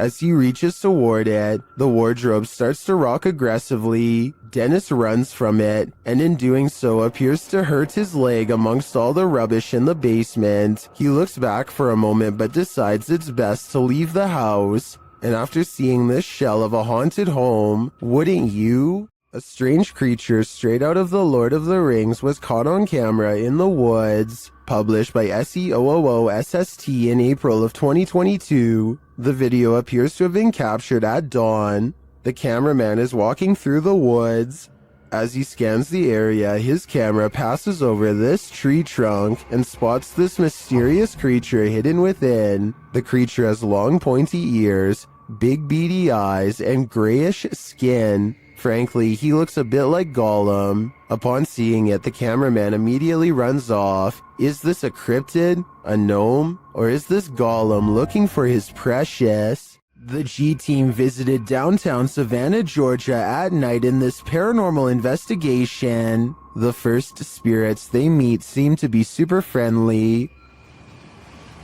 As he reaches toward it, the wardrobe starts to rock aggressively. Dennis runs from it, and in doing so appears to hurt his leg amongst all the rubbish in the basement. He looks back for a moment but decides it's best to leave the house. And after seeing this shell of a haunted home, wouldn't you? A strange creature straight out of The Lord of the Rings was caught on camera in the woods. Published by SEOOOSST in April of 2022, the video appears to have been captured at dawn. The cameraman is walking through the woods. As he scans the area, his camera passes over this tree trunk and spots this mysterious creature hidden within. The creature has long pointy ears, big beady eyes, and grayish skin. Frankly, he looks a bit like Gollum. Upon seeing it, the cameraman immediately runs off. Is this a cryptid, a gnome, or is this Gollum looking for his precious? The G-Team visited downtown Savannah, Georgia at night in this paranormal investigation. The first spirits they meet seem to be super friendly.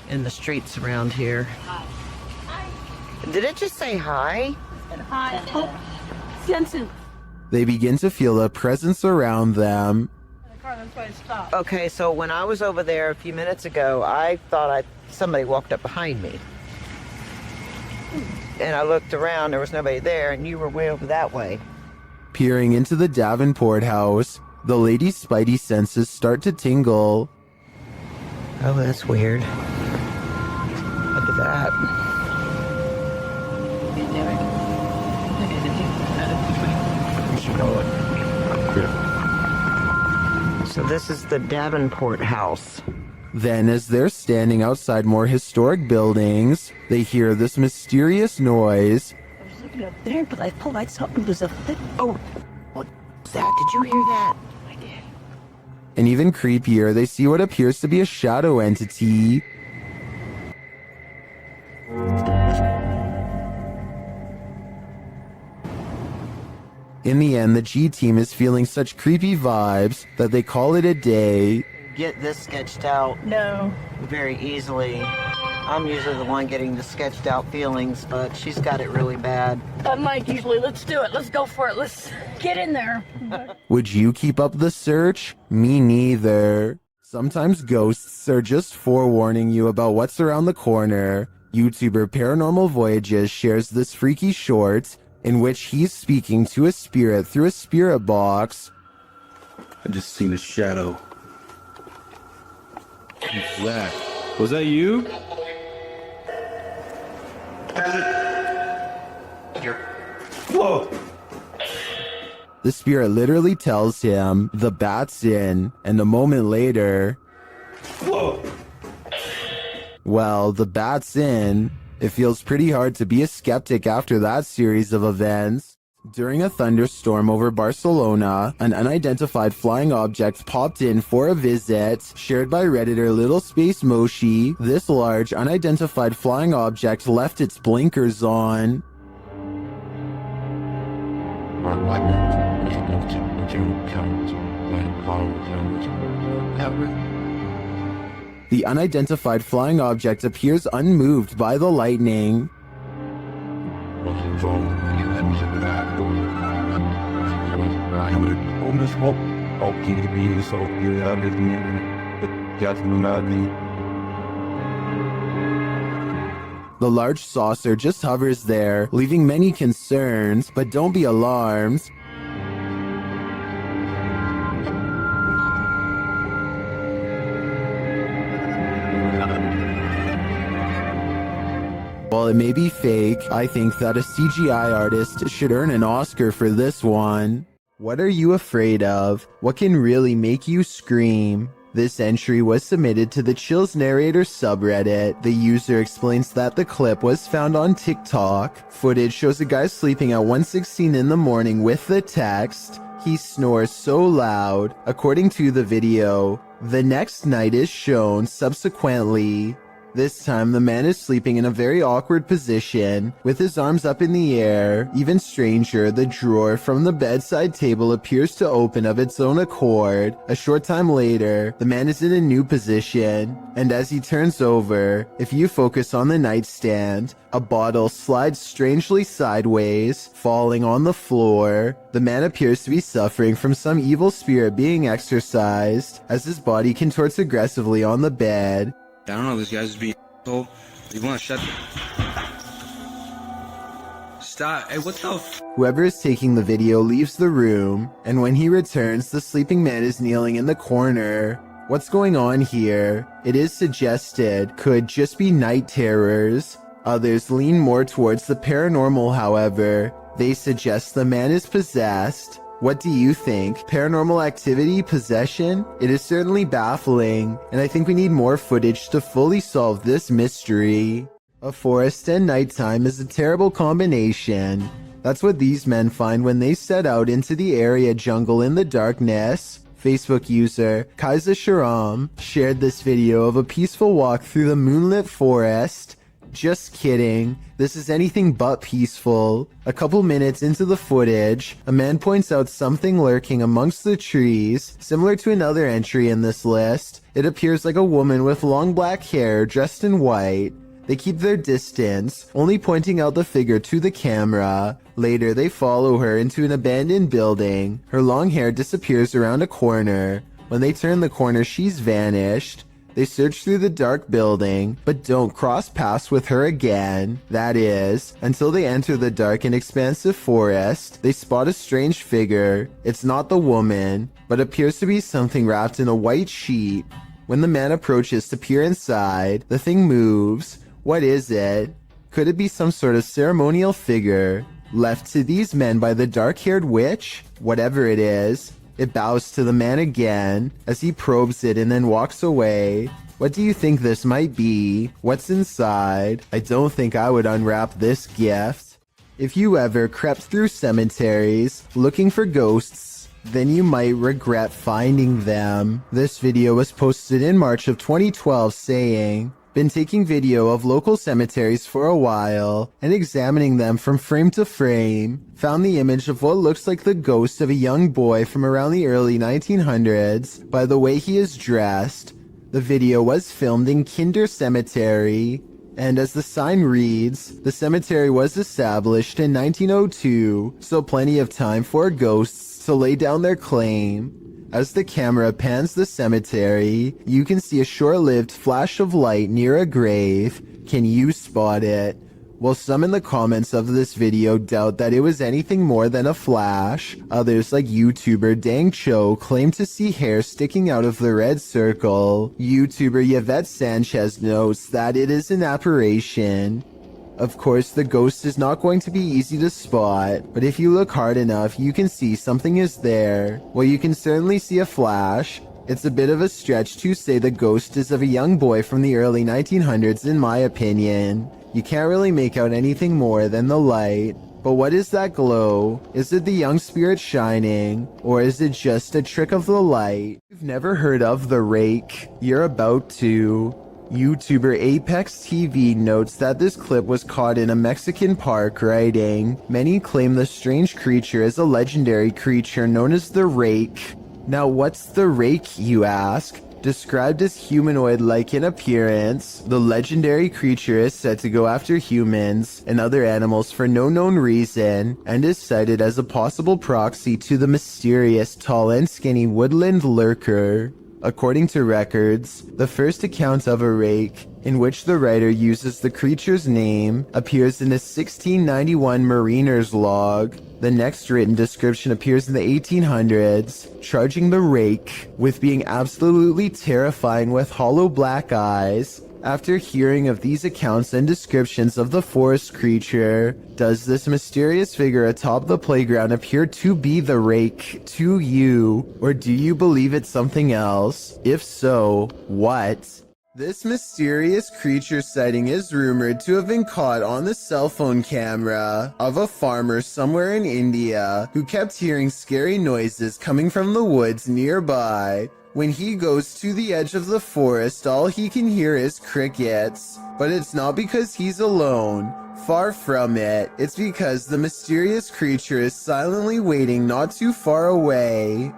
In the streets around here. Did it just say hi? Hi. They begin to feel a presence around them. Okay, so when I was over there a few minutes ago, I thought somebody walked up behind me. And I looked around, there was nobody there, and you were way over that way. Peering into the Davenport house, the lady's spidey senses start to tingle. Oh, that's weird. Look at that. So this is the Davenport house. Then, as they're standing outside more historic buildings, they hear this mysterious noise. I was looking up there, but I thought I something was a thing. Oh, what's that? Did you hear that? I did. And even creepier, they see what appears to be a shadow entity. In the end, the G team is feeling such creepy vibes that they call it a day. Get this sketched out. No. Very easily. I'm usually the one getting the sketched out feelings, but she's got it really bad. Unlike usually. Let's do it. Let's go for it. Let's get in there. Would you keep up the search? Me neither. Sometimes ghosts are just forewarning you about what's around the corner. YouTuber Paranormal Voyages shares this freaky short in which he's speaking to a spirit through a spirit box. I just seen a shadow. Who's that? Was that you? Whoa! The spirit literally tells him the bat's in, and a moment later, whoa! Well, the bat's in. It feels pretty hard to be a skeptic after that series of events. During a thunderstorm over Barcelona, an unidentified flying object popped in for a visit. Shared by Redditor Little Space Moshi, this large unidentified flying object left its blinkers on. The unidentified flying object appears unmoved by the lightning. The large saucer just hovers there, leaving many concerns, but don't be alarmed. While it may be fake, I think that a CGI artist should earn an Oscar for this one. What are you afraid of? What can really make you scream? This entry was submitted to the Chills Narrator subreddit. The user explains that the clip was found on TikTok. Footage shows a guy sleeping at 1:16 in the morning with the text, "He snores so loud." According to the video, the next night is shown subsequently. This time, the man is sleeping in a very awkward position, with his arms up in the air. Even stranger, the drawer from the bedside table appears to open of its own accord. A short time later, the man is in a new position, and as he turns over, if you focus on the nightstand, a bottle slides strangely sideways, falling on the floor. The man appears to be suffering from some evil spirit being exorcised, as his body contorts aggressively on the bed. I don't know, this guy's just being told. You wanna shut... Stop. Hey, what the f... Whoever is taking the video leaves the room, and when he returns, the sleeping man is kneeling in the corner. What's going on here? It is suggested could just be night terrors. Others lean more towards the paranormal, however. They suggest the man is possessed. What do you think? Paranormal activity? Possession? It is certainly baffling, and I think we need more footage to fully solve this mystery. A forest and nighttime is a terrible combination. That's what these men find when they set out into the area jungle in the darkness. Facebook user Kaiser Sharam shared this video of a peaceful walk through the moonlit forest. Just kidding. This is anything but peaceful. A couple minutes into the footage, a man points out something lurking amongst the trees, similar to another entry in this list. It appears like a woman with long black hair dressed in white. They keep their distance, only pointing out the figure to the camera. Later, they follow her into an abandoned building. Her long hair disappears around a corner. When they turn the corner, she's vanished. They search through the dark building, but don't cross paths with her again. That is, until they enter the dark and expansive forest, they spot a strange figure. It's not the woman, but appears to be something wrapped in a white sheet. When the man approaches to peer inside, the thing moves. What is it? Could it be some sort of ceremonial figure left to these men by the dark-haired witch? Whatever it is, it bows to the man again as he probes it and then walks away. What do you think this might be? What's inside? I don't think I would unwrap this gift. If you ever crept through cemeteries looking for ghosts, then you might regret finding them. This video was posted in March of 2012 saying, been taking video of local cemeteries for a while and examining them from frame to frame, found the image of what looks like the ghost of a young boy from around the early 1900s by the way he is dressed. The video was filmed in Kinder Cemetery, and as the sign reads, the cemetery was established in 1902, so plenty of time for ghosts to lay down their claim. As the camera pans the cemetery, you can see a short-lived flash of light near a grave. Can you spot it? Well, some in the comments of this video doubt that it was anything more than a flash. Others, like YouTuber Dang Cho, claim to see hair sticking out of the red circle. YouTuber Yvette Sanchez notes that it is an apparition. Of course, the ghost is not going to be easy to spot, but if you look hard enough, you can see something is there. Well, you can certainly see a flash. It's a bit of a stretch to say the ghost is of a young boy from the early 1900s in my opinion. You can't really make out anything more than the light. But what is that glow? Is it the young spirit shining? Or is it just a trick of the light? If you've never heard of the rake, you're about to. YouTuber Apex TV notes that this clip was caught in a Mexican park, writing, "Many claim the strange creature is a legendary creature known as the rake." Now what's the rake, you ask? Described as humanoid-like in appearance, the legendary creature is said to go after humans and other animals for no known reason, and is cited as a possible proxy to the mysterious tall and skinny woodland lurker. According to records, the first account of a rake, in which the writer uses the creature's name, appears in a 1691 mariner's log. The next written description appears in the 1800s, charging the rake with being absolutely terrifying with hollow black eyes. After hearing of these accounts and descriptions of the forest creature, does this mysterious figure atop the playground appear to be the rake to you, or do you believe it's something else? If so, what? This mysterious creature sighting is rumored to have been caught on the cell phone camera of a farmer somewhere in India who kept hearing scary noises coming from the woods nearby. When he goes to the edge of the forest, all he can hear is crickets. But it's not because he's alone. Far from it. It's because the mysterious creature is silently waiting not too far away.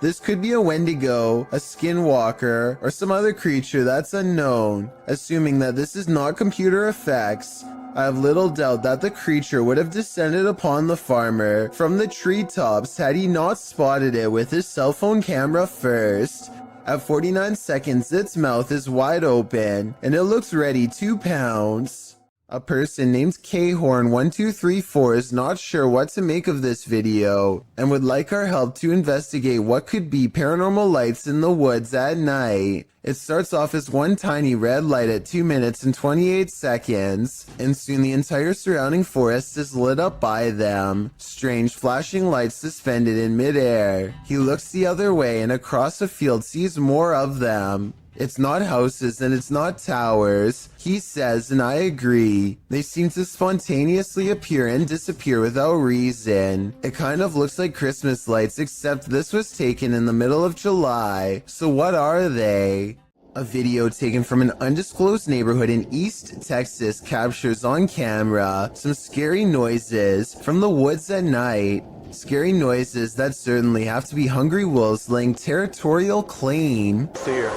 This could be a Wendigo, a skinwalker, or some other creature that's unknown. Assuming that this is not computer effects, I have little doubt that the creature would have descended upon the farmer from the treetops had he not spotted it with his cell phone camera first. At 49 seconds, its mouth is wide open, and it looks ready to pounce. A person named Khorn1234 is not sure what to make of this video, and would like our help to investigate what could be paranormal lights in the woods at night. It starts off as one tiny red light at 2 minutes and 28 seconds, and soon the entire surrounding forest is lit up by them. Strange flashing lights suspended in midair. He looks the other way and across a field sees more of them. It's not houses and it's not towers, he says, and I agree. They seem to spontaneously appear and disappear without reason. It kind of looks like Christmas lights, except this was taken in the middle of July. So what are they? A video taken from an undisclosed neighborhood in East Texas captures on camera some scary noises from the woods at night. Scary noises that certainly have to be hungry wolves laying territorial claim. Here.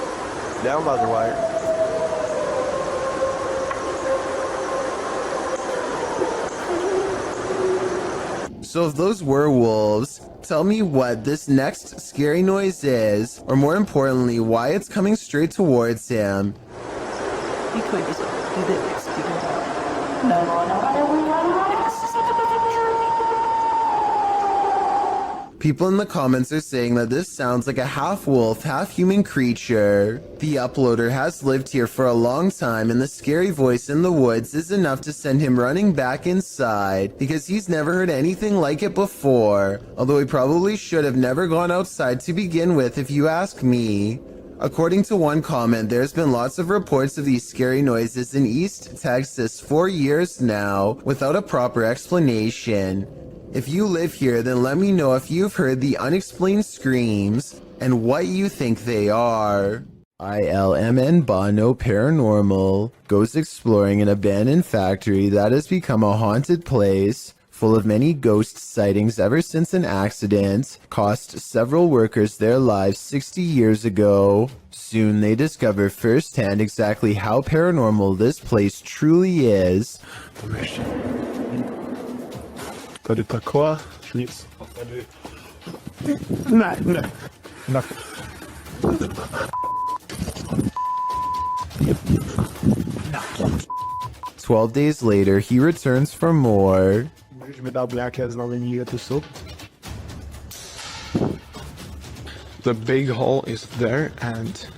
Down by the wire. So if those were wolves, tell me what this next scary noise is, or more importantly, why it's coming straight towards him. People in the comments are saying that this sounds like a half-wolf, half-human creature. The uploader has lived here for a long time, and the scary voice in the woods is enough to send him running back inside, because he's never heard anything like it before, although he probably should have never gone outside to begin with if you ask me. According to one comment, there's been lots of reports of these scary noises in East Texas for years now, without a proper explanation. If you live here, then let me know if you've heard the unexplained screams and what you think they are. ILMN Bono Paranormal goes exploring an abandoned factory that has become a haunted place full of many ghost sightings ever since an accident cost several workers their lives 60 years ago. Soon they discover firsthand exactly how paranormal this place truly is. Tady taková, nic. Tady... Ne. 12 days later, he returns for more. Můžeš mi dát nějaké znamení, kde to jsou? The big hole is there and...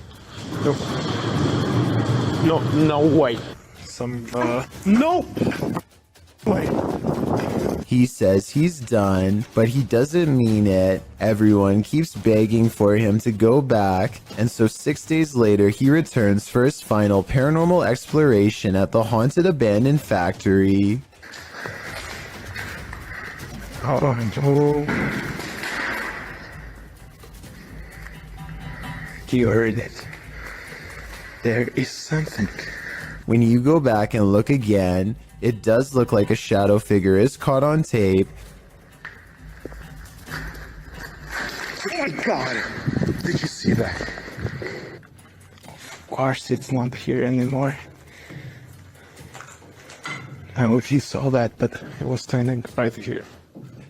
No way. Some, no! Wait. He says he's done, but he doesn't mean it. Everyone keeps begging for him to go back, and so 6 days later he returns for his final paranormal exploration at the haunted abandoned factory. Oh, no. You heard it. There is something. When you go back and look again, it does look like a shadow figure is caught on tape. Oh my god! Did you see that? Of course it's not here anymore. I don't know if you saw that, but it was standing right here.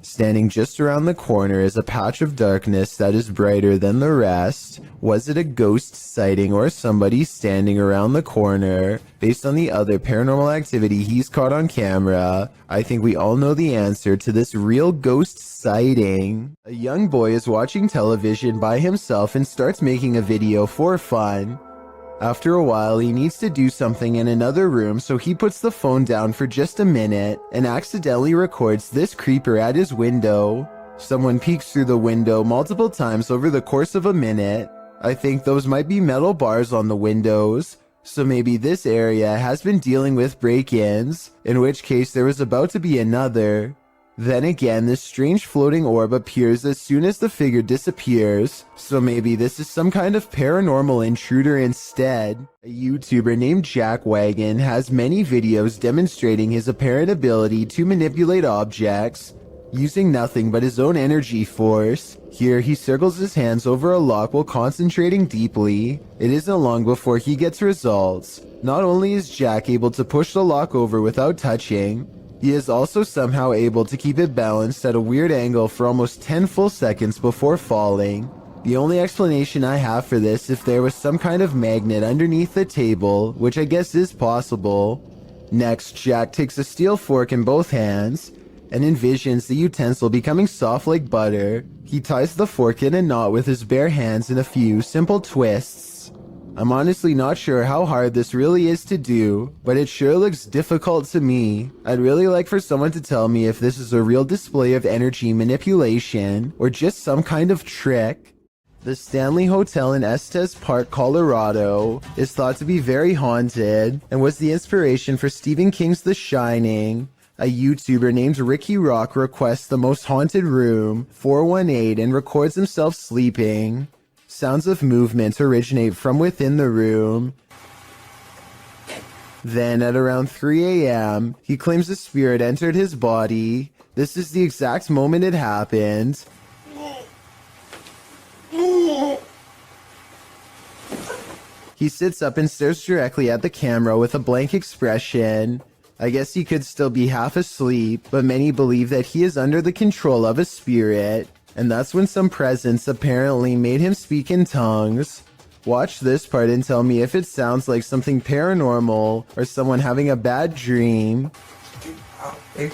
Standing just around the corner is a patch of darkness that is brighter than the rest. Was it a ghost sighting or somebody standing around the corner? Based on the other paranormal activity he's caught on camera, I think we all know the answer to this real ghost sighting. A young boy is watching television by himself and starts making a video for fun. After a while, he needs to do something in another room, so he puts the phone down for just a minute and accidentally records this creeper at his window. Someone peeks through the window multiple times over the course of a minute. I think those might be metal bars on the windows, so maybe this area has been dealing with break-ins, in which case there was about to be another. Then again, this strange floating orb appears as soon as the figure disappears, so maybe this is some kind of paranormal intruder instead. A YouTuber named Jack Wagon has many videos demonstrating his apparent ability to manipulate objects, using nothing but his own energy force. Here he circles his hands over a lock while concentrating deeply. It isn't long before he gets results. Not only is Jack able to push the lock over without touching, he is also somehow able to keep it balanced at a weird angle for almost 10 full seconds before falling. The only explanation I have for this is if there was some kind of magnet underneath the table, which I guess is possible. Next, Jack takes a steel fork in both hands and envisions the utensil becoming soft like butter. He ties the fork in a knot with his bare hands in a few simple twists. I'm honestly not sure how hard this really is to do, but it sure looks difficult to me. I'd really like for someone to tell me if this is a real display of energy manipulation or just some kind of trick. The Stanley Hotel in Estes Park, Colorado is thought to be very haunted and was the inspiration for Stephen King's The Shining. A YouTuber named Ricky Rock requests the most haunted room, 418, and records himself sleeping. Sounds of movement originate from within the room. Then at around 3 a.m., he claims a spirit entered his body. This is the exact moment it happened. He sits up and stares directly at the camera with a blank expression. I guess he could still be half asleep, but many believe that he is under the control of a spirit. And that's when some presence apparently made him speak in tongues. Watch this part and tell me if it sounds like something paranormal or someone having a bad dream. I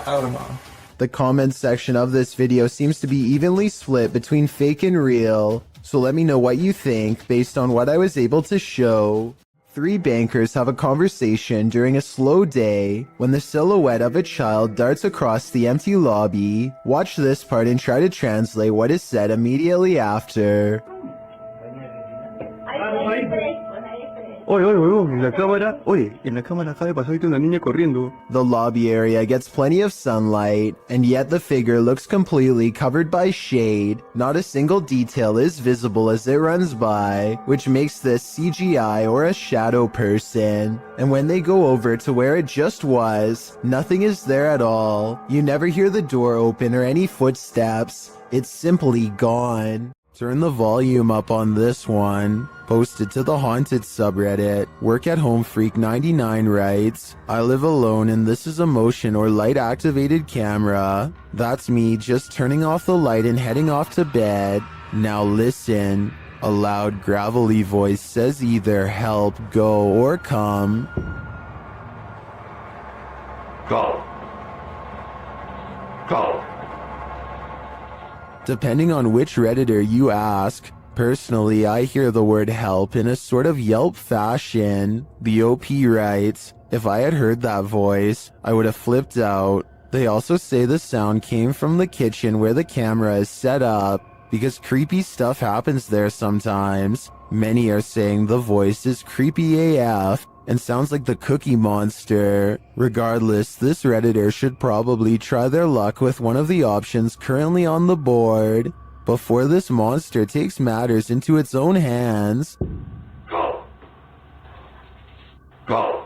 don't know. The comment section of this video seems to be evenly split between fake and real, so let me know what you think based on what I was able to show. 3 bankers have a conversation during a slow day when the silhouette of a child darts across the empty lobby. Watch this part and try to translate what is said immediately after. Oye, oye, oye, en la cámara, oye, en la cámara acaba de pasar ahorita una niña corriendo. The lobby area gets plenty of sunlight, and yet the figure looks completely covered by shade. Not a single detail is visible as it runs by, which makes this CGI or a shadow person. And when they go over to where it just was, nothing is there at all. You never hear the door open or any footsteps. It's simply gone. Turn the volume up on this one. Posted to the Haunted subreddit. Work at Home Freak 99 writes, I live alone and this is a motion or light activated camera. That's me just turning off the light and heading off to bed. Now listen. A loud gravelly voice says either help, go, or come. Go. Go. Depending on which Redditor you ask, personally I hear the word help in a sort of Yelp fashion. The OP writes, if I had heard that voice, I would have flipped out. They also say the sound came from the kitchen where the camera is set up, because creepy stuff happens there sometimes. Many are saying the voice is creepy AF and sounds like the Cookie Monster. Regardless, this Redditor should probably try their luck with one of the options currently on the board before this monster takes matters into its own hands. Go. Go.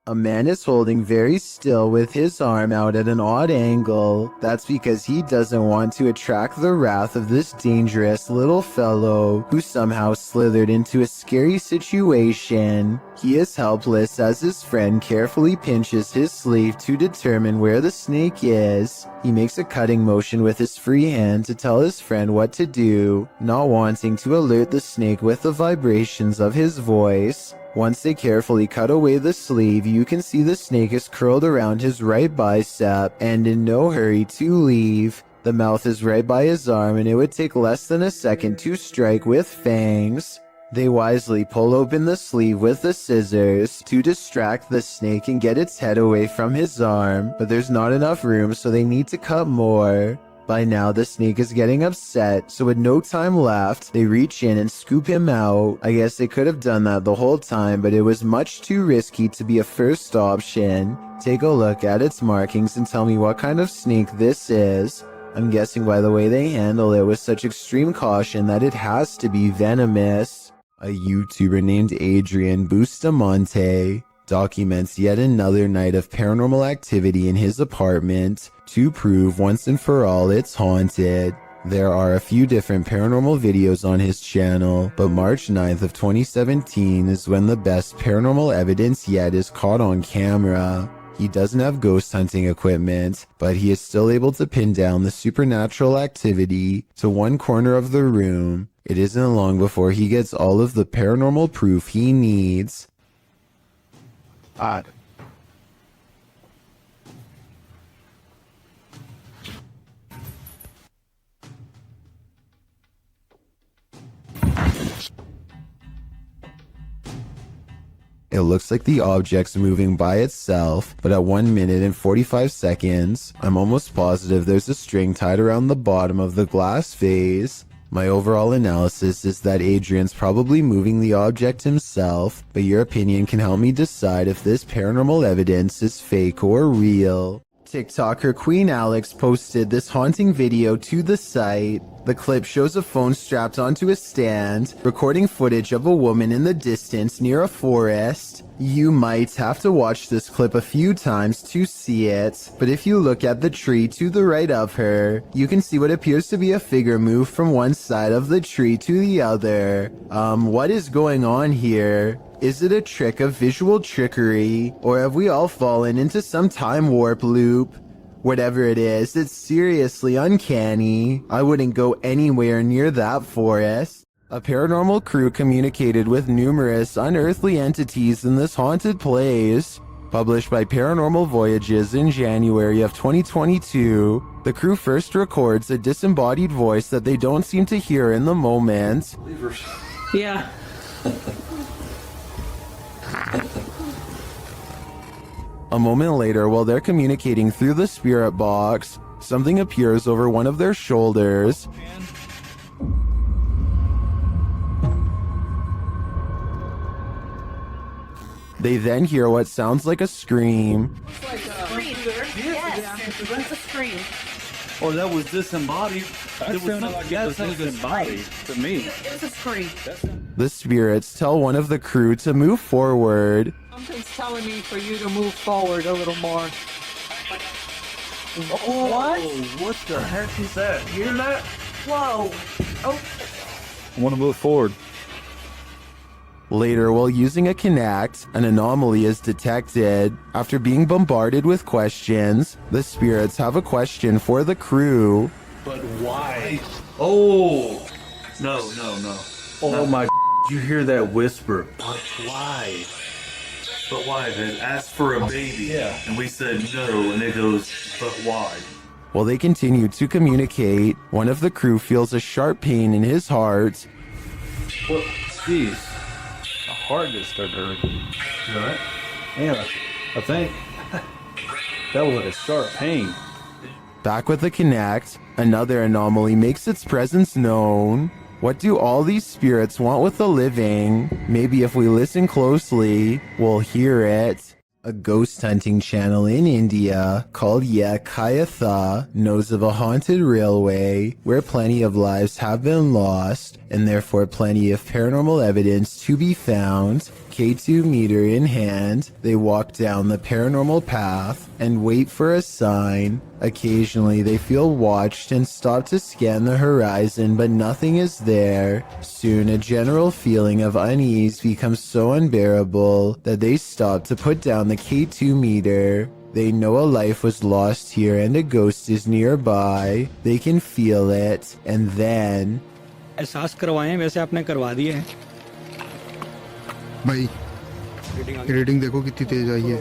A man is holding very still with his arm out at an odd angle. That's because he doesn't want to attract the wrath of this dangerous little fellow who somehow slithered into a scary situation. He is helpless as his friend carefully pinches his sleeve to determine where the snake is. He makes a cutting motion with his free hand to tell his friend what to do, not wanting to alert the snake with the vibrations of his voice. Once they carefully cut away the sleeve, you can see the snake is curled around his right bicep and in no hurry to leave. The mouth is right by his arm and it would take less than a second to strike with fangs. They wisely pull open the sleeve with the scissors to distract the snake and get its head away from his arm, but there's not enough room so they need to cut more. By now, the snake is getting upset, so with no time left, they reach in and scoop him out. I guess they could have done that the whole time, but it was much too risky to be a first option. Take a look at its markings and tell me what kind of snake this is. I'm guessing by the way they handle it with such extreme caution that it has to be venomous. A YouTuber named Adrian Bustamante documents yet another night of paranormal activity in his apartment to prove once and for all it's haunted. There are a few different paranormal videos on his channel, but March 9th of 2017 is when the best paranormal evidence yet is caught on camera. He doesn't have ghost hunting equipment, but he is still able to pin down the supernatural activity to one corner of the room. It isn't long before he gets all of the paranormal proof he needs. Odd. It looks like the object's moving by itself, but at 1 minute and 45 seconds, I'm almost positive there's a string tied around the bottom of the glass vase. My overall analysis is that Adrian's probably moving the object himself, but your opinion can help me decide if this paranormal evidence is fake or real. TikToker Queen Alex posted this haunting video to the site. The clip shows a phone strapped onto a stand, recording footage of a woman in the distance near a forest. You might have to watch this clip a few times to see it, but if you look at the tree to the right of her, you can see what appears to be a figure move from one side of the tree to the other. What is going on here? Is it a trick of visual trickery, or have we all fallen into some time warp loop? Whatever it is, it's seriously uncanny. I wouldn't go anywhere near that forest. A paranormal crew communicated with numerous unearthly entities in this haunted place. Published by Paranormal Voyages in January of 2022, the crew first records a disembodied voice that they don't seem to hear in the moment. Yeah. A moment later, while they're communicating through the spirit box, something appears over one of their shoulders. They then hear what sounds like a scream. Yes, a scream. Oh, that was disembodied. That sounded like disembodied to me. It was a scream. The spirits tell one of the crew to move forward. Something's telling me for you to move forward a little more. What? What the heck is that? You hear that? Whoa. Oh. I want to move forward. Later, while using a Kinect, an anomaly is detected. After being bombarded with questions, the spirits have a question for the crew. But why? Oh! No. Oh my, you hear that whisper? But why? But why? They asked for a baby. Yeah. And we said no, and it goes, but why? While they continue to communicate, one of the crew feels a sharp pain in his heart. What? Jeez. My heart just started hurting. You alright? Yeah, I think that was like a sharp pain. Back with the Kinect, another anomaly makes its presence known. What do all these spirits want with the living? Maybe if we listen closely, we'll hear it. A ghost hunting channel in India called Kayatha knows of a haunted railway where plenty of lives have been lost and therefore plenty of paranormal evidence to be found. K2 meter in hand, they walk down the paranormal path and wait for a sign. Occasionally they feel watched and stop to scan the horizon, but nothing is there. Soon a general feeling of unease becomes so unbearable that they stop to put down the K2 meter. They know a life was lost here and a ghost is nearby. They can feel it, and then... एहसास करवाएं वैसे आपने करवा दिए हैं भाई reading देखो कितनी तेज आई है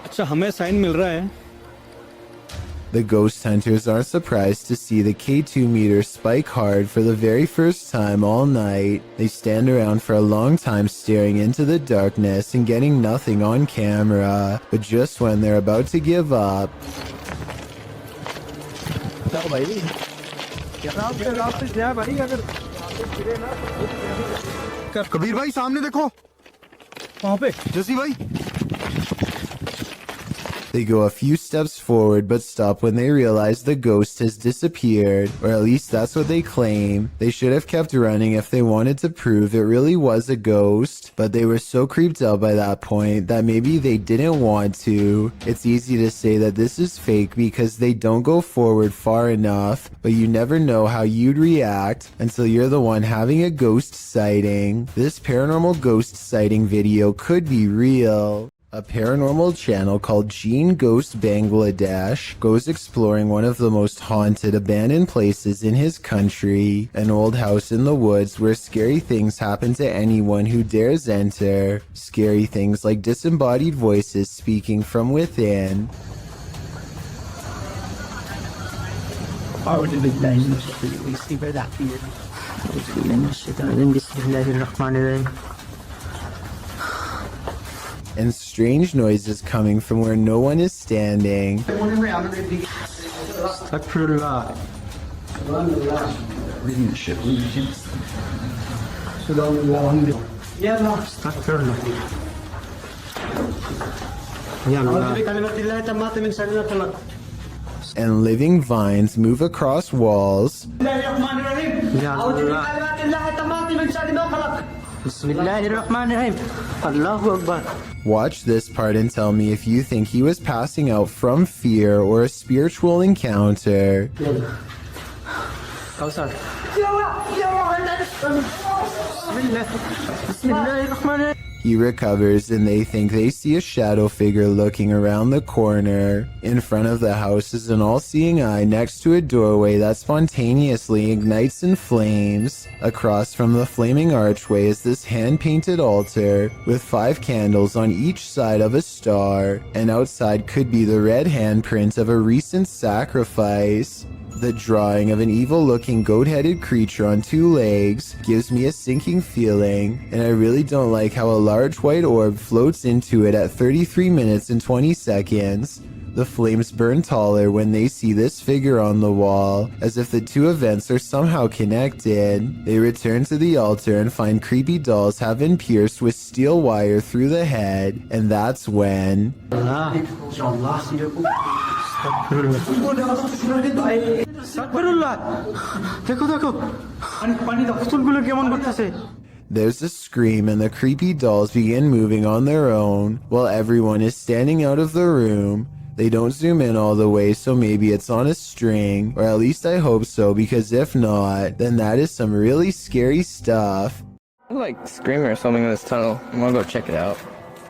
अच्छा हमें साइन मिल रहा है The ghost hunters aren't surprised to see the K2 meter spike hard for the very first time all night. They stand around for a long time staring into the darkness and getting nothing on camera. But just when they're about to give up... Kabir भाई सामने देखो वहां पे जसी भाई They go a few steps forward but stop when they realize the ghost has disappeared, or at least that's what they claim. They should have kept running if they wanted to prove it really was a ghost, but they were so creeped out by that point that maybe they didn't want to. It's easy to say that this is fake because they don't go forward far enough, but you never know how you'd react until you're the one having a ghost sighting. This paranormal ghost sighting video could be real. A paranormal channel called Gene Ghost Bangladesh goes exploring one of the most haunted abandoned places in his country, an old house in the woods where scary things happen to anyone who dares enter. Scary things like disembodied voices speaking from within. And strange noises coming from where no one is standing. And living vines move across walls. Watch this part and tell me if you think he was passing out from fear or a spiritual encounter. He recovers and they think they see a shadow figure looking around the corner. In front of the house is an all-seeing eye next to a doorway that spontaneously ignites in flames. Across from the flaming archway is this hand-painted altar with 5 candles on each side of a star, and outside could be the red handprint of a recent sacrifice. The drawing of an evil-looking goat-headed creature on 2 legs gives me a sinking feeling, and I really don't like how a large white orb floats into it at 33 minutes and 20 seconds. The flames burn taller when they see this figure on the wall, as if the 2 events are somehow connected. They return to the altar and find creepy dolls have been pierced with steel wire through the head, and that's when... There's a scream and the creepy dolls begin moving on their own, while everyone is standing out of the room. They don't zoom in all the way, so maybe it's on a string, or at least I hope so, because if not, then that is some really scary stuff. I'm like screaming or something in this tunnel. I'm gonna go check it out.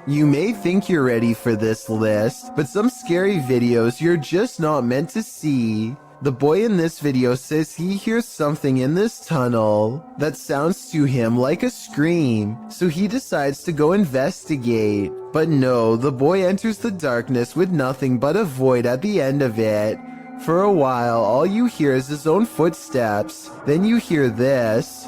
You may think you're ready for this list, but some scary videos you're just not meant to see. The boy in this video says he hears something in this tunnel that sounds to him like a scream, so he decides to go investigate. But no, the boy enters the darkness with nothing but a void at the end of it. For a while, all you hear is his own footsteps. Then you hear this.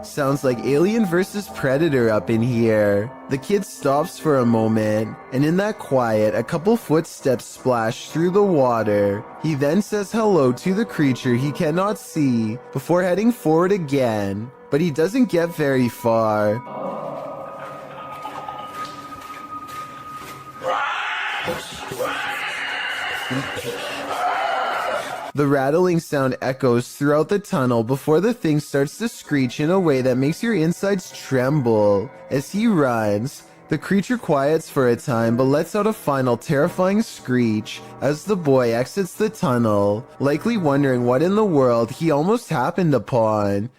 Sounds like Alien vs. Predator up in here. The kid stops for a moment, and in that quiet, a couple footsteps splash through the water. He then says hello to the creature he cannot see, before heading forward again, but he doesn't get very far. The rattling sound echoes throughout the tunnel before the thing starts to screech in a way that makes your insides tremble. As he runs, the creature quiets for a time but lets out a final terrifying screech as the boy exits the tunnel, likely wondering what in the world he almost happened upon.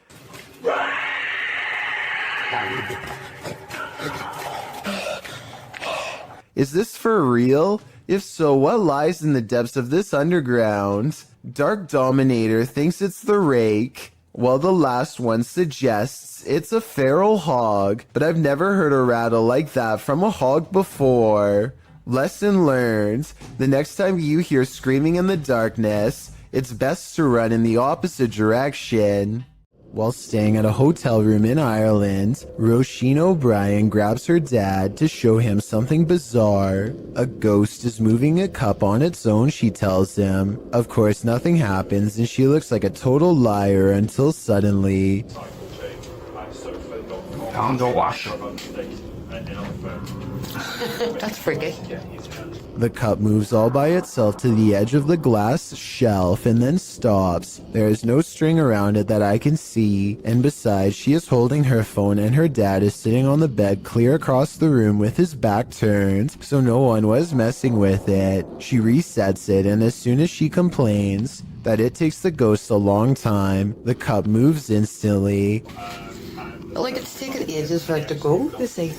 Is this for real? If so, what lies in the depths of this underground? Dark Dominator thinks it's the rake, while the last one suggests it's a feral hog, but I've never heard a rattle like that from a hog before. Lesson learned: the next time you hear screaming in the darkness, it's best to run in the opposite direction. While staying at a hotel room in Ireland, Roisin O'Brien grabs her dad to show him something bizarre. A ghost is moving a cup on its own, she tells him. Of course, nothing happens, and she looks like a total liar until suddenly... Found the washer. That's freaky. The cup moves all by itself to the edge of the glass shelf and then stops. There is no string around it that I can see, and besides, she is holding her phone and her dad is sitting on the bed clear across the room with his back turned, so no one was messing with it. She resets it, and as soon as she complains that it takes the ghost a long time, the cup moves instantly. Like it's taken ages for it to go. This is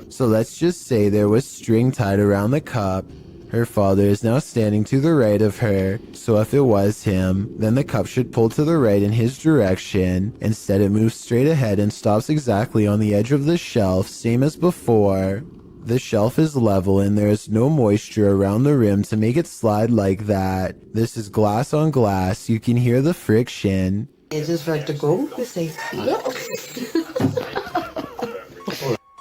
So let's just say there was string tied around the cup. Her father is now standing to the right of her, so if it was him, then the cup should pull to the right in his direction. Instead, it moves straight ahead and stops exactly on the edge of the shelf, same as before. The shelf is level and there is no moisture around the rim to make it slide like that. This is glass on glass, you can hear the friction. ages for it to go. This is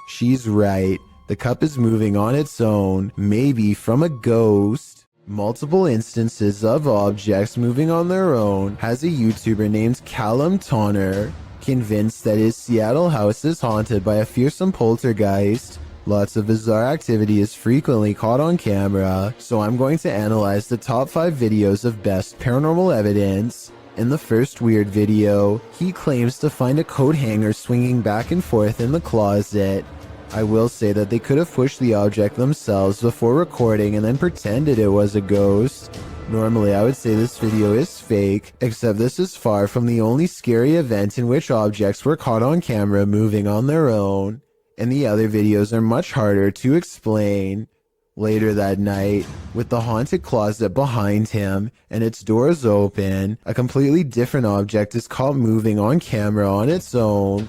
She's right. The cup is moving on its own, maybe from a ghost. Multiple instances of objects moving on their own has a YouTuber named Callum Tonner, convinced that his Seattle house is haunted by a fearsome poltergeist. Lots of bizarre activity is frequently caught on camera, so I'm going to analyze the top 5 videos of best paranormal evidence. In the first weird video, he claims to find a coat hanger swinging back and forth in the closet. I will say that they could have pushed the object themselves before recording and then pretended it was a ghost. Normally I would say this video is fake, except this is far from the only scary event in which objects were caught on camera moving on their own, and the other videos are much harder to explain. Later that night, with the haunted closet behind him and its doors open, a completely different object is caught moving on camera on its own.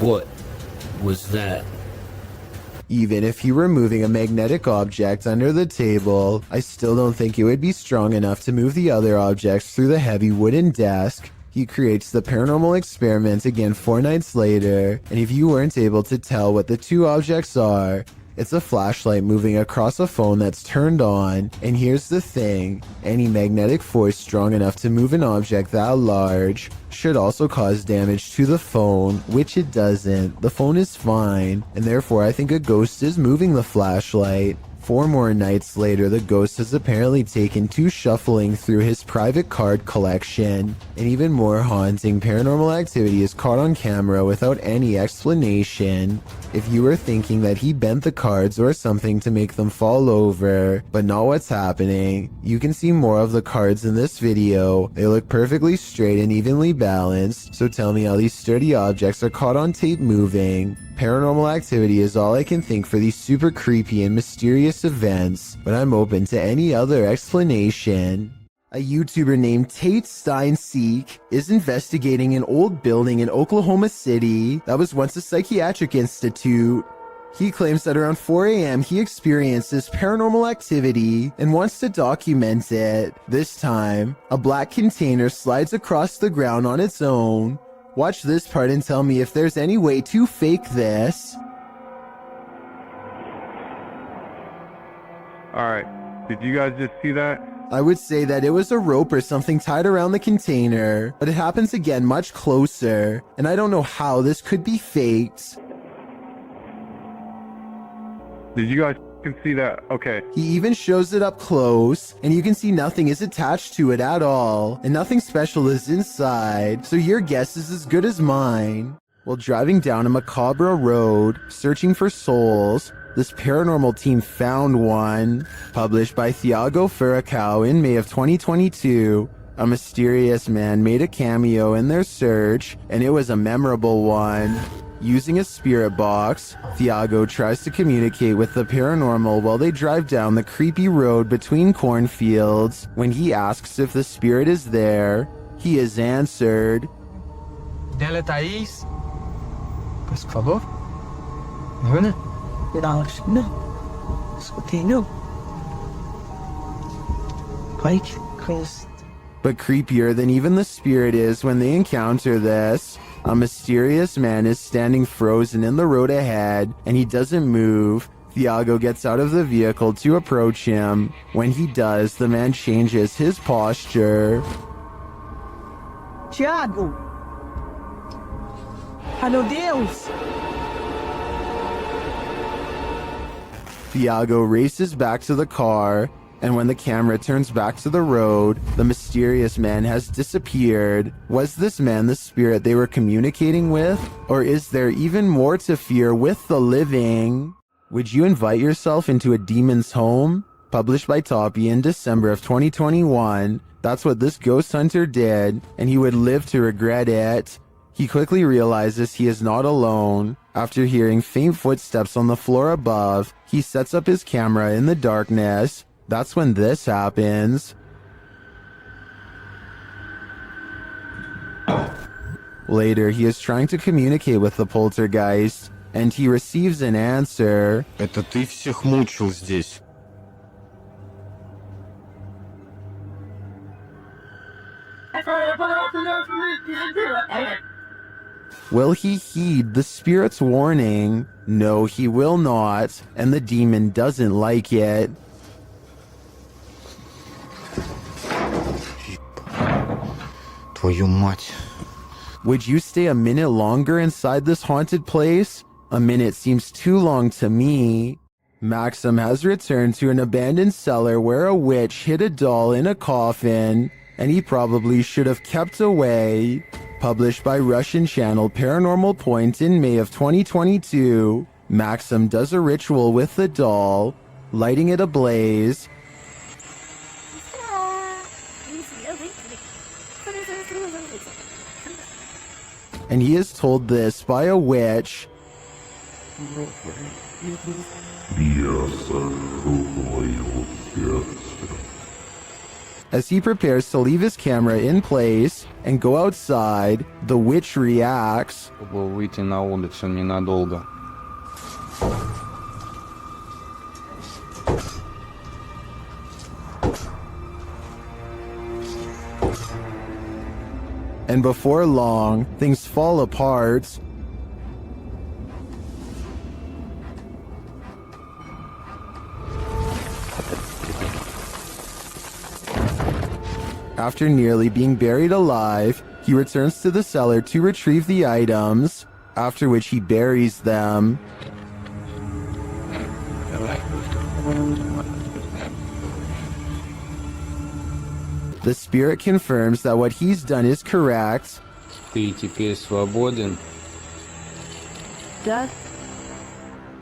What was that? Even if he were moving a magnetic object under the table, I still don't think it would be strong enough to move the other objects through the heavy wooden desk. He creates the paranormal experiment again 4 nights later, and if you weren't able to tell what the two objects are, it's a flashlight moving across a phone that's turned on. And here's the thing, any magnetic force strong enough to move an object that large should also cause damage to the phone, which it doesn't. The phone is fine, and therefore I think a ghost is moving the flashlight. 4 more nights later, the ghost has apparently taken to shuffling through his private card collection. And even more haunting, paranormal activity is caught on camera without any explanation. If you were thinking that he bent the cards or something to make them fall over, but not what's happening, you can see more of the cards in this video. They look perfectly straight and evenly balanced, so tell me how these sturdy objects are caught on tape moving. Paranormal activity is all I can think for these super creepy and mysterious events, but I'm open to any other explanation. A YouTuber named Tate Steinseek is investigating an old building in Oklahoma City that was once a psychiatric institute. He claims that around 4 a.m. he experiences paranormal activity and wants to document it. This time, a black container slides across the ground on its own. Watch this part and tell me if there's any way to fake this. Alright, did you guys just see that? I would say that it was a rope or something tied around the container, but it happens again much closer, and I don't know how this could be faked. Did you guys can see that? Okay. He even shows it up close, and you can see nothing is attached to it at all, and nothing special is inside, so your guess is as good as mine. While driving down a macabre road, searching for souls, this paranormal team found one. Published by Thiago Furacao in May of 2022, a mysterious man made a cameo in their search, and it was a memorable one. Using a spirit box, Thiago tries to communicate with the paranormal while they drive down the creepy road between cornfields. When he asks if the spirit is there, he is answered. Dele Thaís. Pues, por favor. Bueno. No. Escutei, não. Like, cause... But creepier than even the spirit is when they encounter this, a mysterious man is standing frozen in the road ahead, and he doesn't move. Thiago gets out of the vehicle to approach him. When he does, the man changes his posture. Thiago! Ai, meu Deus! Thiago races back to the car, and when the camera turns back to the road, the mysterious man has disappeared. Was this man the spirit they were communicating with? Or is there even more to fear with the living? Would you invite yourself into a demon's home? Published by Toppy in December of 2021. That's what this ghost hunter did, and he would live to regret it. He quickly realizes he is not alone. After hearing faint footsteps on the floor above, he sets up his camera in the darkness. That's when this happens. Later, he is trying to communicate with the poltergeist, and he receives an answer. Это ты всех мучил здесь. Will he heed the spirit's warning? No, he will not, and the demon doesn't like it. Твою мать. Would you stay a minute longer inside this haunted place? A minute seems too long to me. Maxim has returned to an abandoned cellar where a witch hid a doll in a coffin, and he probably should have kept away. Published by Russian channel Paranormal Point in May of 2022, Maxim does a ritual with the doll, lighting it ablaze. And he is told this by a witch. As he prepares to leave his camera in place and go outside, the witch reacts. Выйти на улицу ненадолго. And before long, things fall apart. After nearly being buried alive, he returns to the cellar to retrieve the items, after which he buries them. The spirit confirms that what he's done is correct. Ты теперь свободен.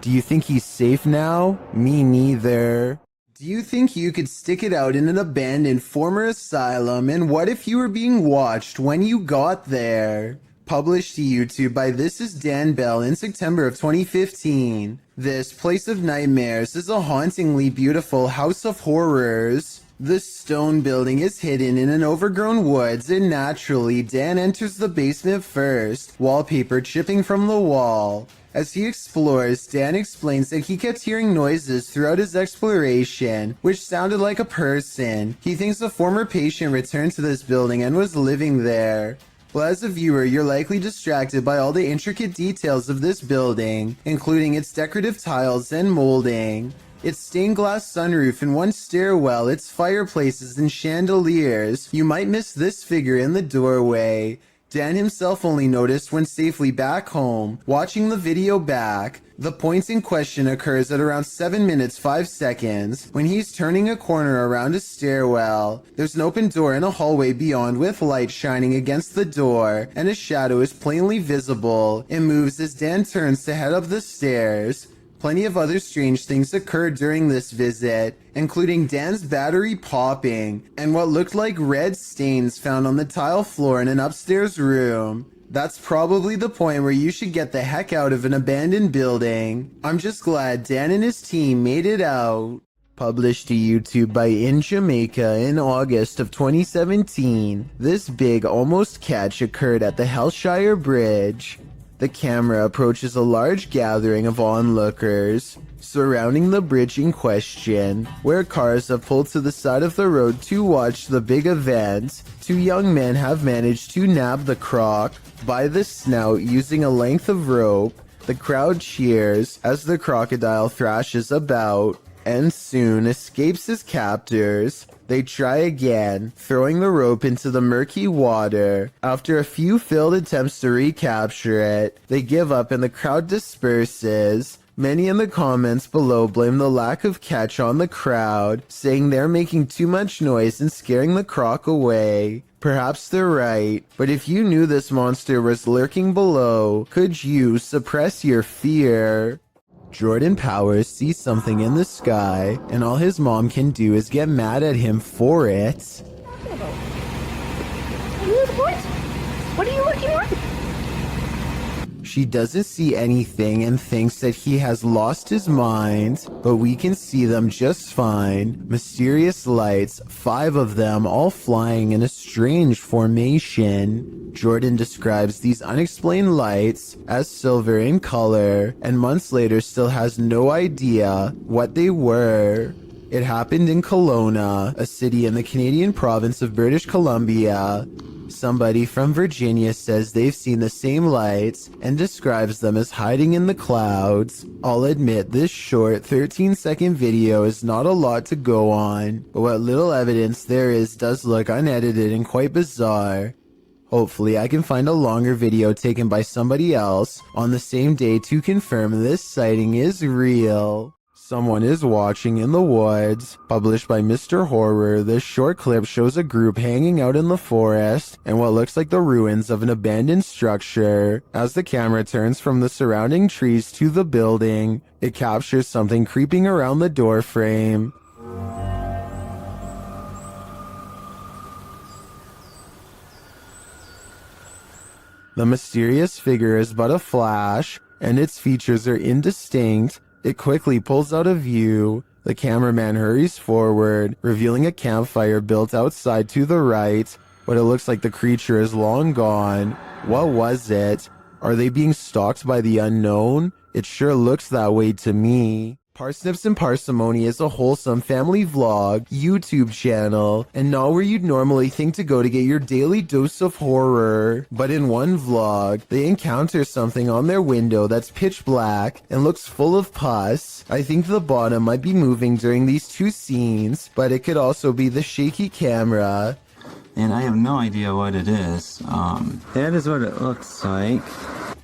Do you think he's safe now? Me neither. Do you think you could stick it out in an abandoned former asylum, and what if you were being watched when you got there? Published to YouTube by This Is Dan Bell in September of 2015. This Place of Nightmares is a hauntingly beautiful house of horrors. The stone building is hidden in an overgrown woods, and naturally, Dan enters the basement first, wallpaper chipping from the wall. As he explores, Dan explains that he kept hearing noises throughout his exploration, which sounded like a person. He thinks a former patient returned to this building and was living there. Well, as a viewer, you're likely distracted by all the intricate details of this building, including its decorative tiles and molding. Its stained glass sunroof and one stairwell, its fireplaces and chandeliers. You might miss this figure in the doorway. Dan himself only noticed when safely back home. Watching the video back, the point in question occurs at around 7 minutes 5 seconds when he's turning a corner around a stairwell. There's an open door in a hallway beyond with light shining against the door, and a shadow is plainly visible. It moves as Dan turns to head up the stairs. Plenty of other strange things occurred during this visit, including Dan's battery popping and what looked like red stains found on the tile floor in an upstairs room. That's probably the point where you should get the heck out of an abandoned building. I'm just glad Dan and his team made it out. Published to YouTube by In Jamaica in August of 2017, this big almost catch occurred at the Hellshire Bridge. The camera approaches a large gathering of onlookers surrounding the bridge in question, where cars have pulled to the side of the road to watch the big event. Two young men have managed to nab the croc by the snout using a length of rope. The crowd cheers as the crocodile thrashes about and soon escapes his captors. They try again, throwing the rope into the murky water. After a few failed attempts to recapture it, they give up and the crowd disperses. Many in the comments below blame the lack of catch on the crowd, saying they're making too much noise and scaring the croc away. Perhaps they're right, but if you knew this monster was lurking below, could you suppress your fear? Jordan Powers sees something in the sky, and all his mom can do is get mad at him for it. What are you looking at? She doesn't see anything and thinks that he has lost his mind, but we can see them just fine. Mysterious lights, 5 of them all flying in a strange formation. Jordan describes these unexplained lights as silver in color, and months later still has no idea what they were. It happened in Kelowna, a city in the Canadian province of British Columbia. Somebody from Virginia says they've seen the same lights and describes them as hiding in the clouds. I'll admit this short 13-second video is not a lot to go on, but what little evidence there is does look unedited and quite bizarre. Hopefully I can find a longer video taken by somebody else on the same day to confirm this sighting is real. Someone is watching in the woods. Published by Mr. Horror, this short clip shows a group hanging out in the forest and what looks like the ruins of an abandoned structure. As the camera turns from the surrounding trees to the building, it captures something creeping around the door frame. The mysterious figure is but a flash, and its features are indistinct. It quickly pulls out of view. The cameraman hurries forward, revealing a campfire built outside to the right, but it looks like the creature is long gone. What was it? Are they being stalked by the unknown? It sure looks that way to me. Parsnips and Parsimony is a wholesome family vlog YouTube channel, and not where you'd normally think to go to get your daily dose of horror. But in one vlog, they encounter something on their window that's pitch black and looks full of pus. I think the bottom might be moving during these two scenes, but it could also be the shaky camera. And I have no idea what it is. That is what it looks like.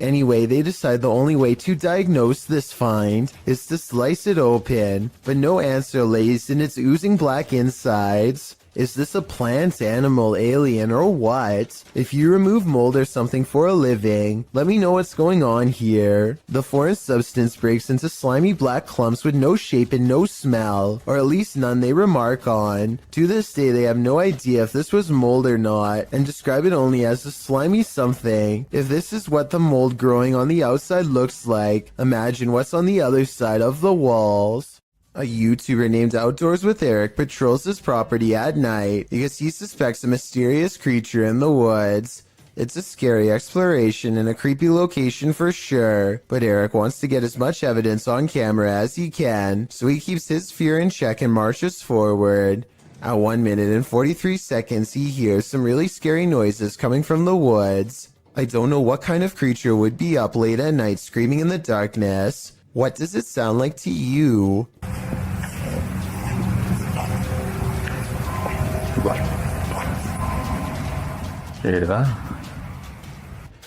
Anyway, they decide the only way to diagnose this find is to slice it open, but no answer lays in its oozing black insides. Is this a plant, animal, alien, or what? If you remove mold or something for a living, let me know what's going on here. The foreign substance breaks into slimy black clumps with no shape and no smell, or at least none they remark on. To this day, they have no idea if this was mold or not, and describe it only as a slimy something. If this is what the mold growing on the outside looks like, imagine what's on the other side of the walls. A YouTuber named Outdoors with Eric patrols his property at night because he suspects a mysterious creature in the woods. It's a scary exploration and a creepy location for sure, but Eric wants to get as much evidence on camera as he can, so he keeps his fear in check and marches forward. At 1 minute and 43 seconds, he hears some really scary noises coming from the woods. I don't know what kind of creature would be up late at night screaming in the darkness. What does it sound like to you?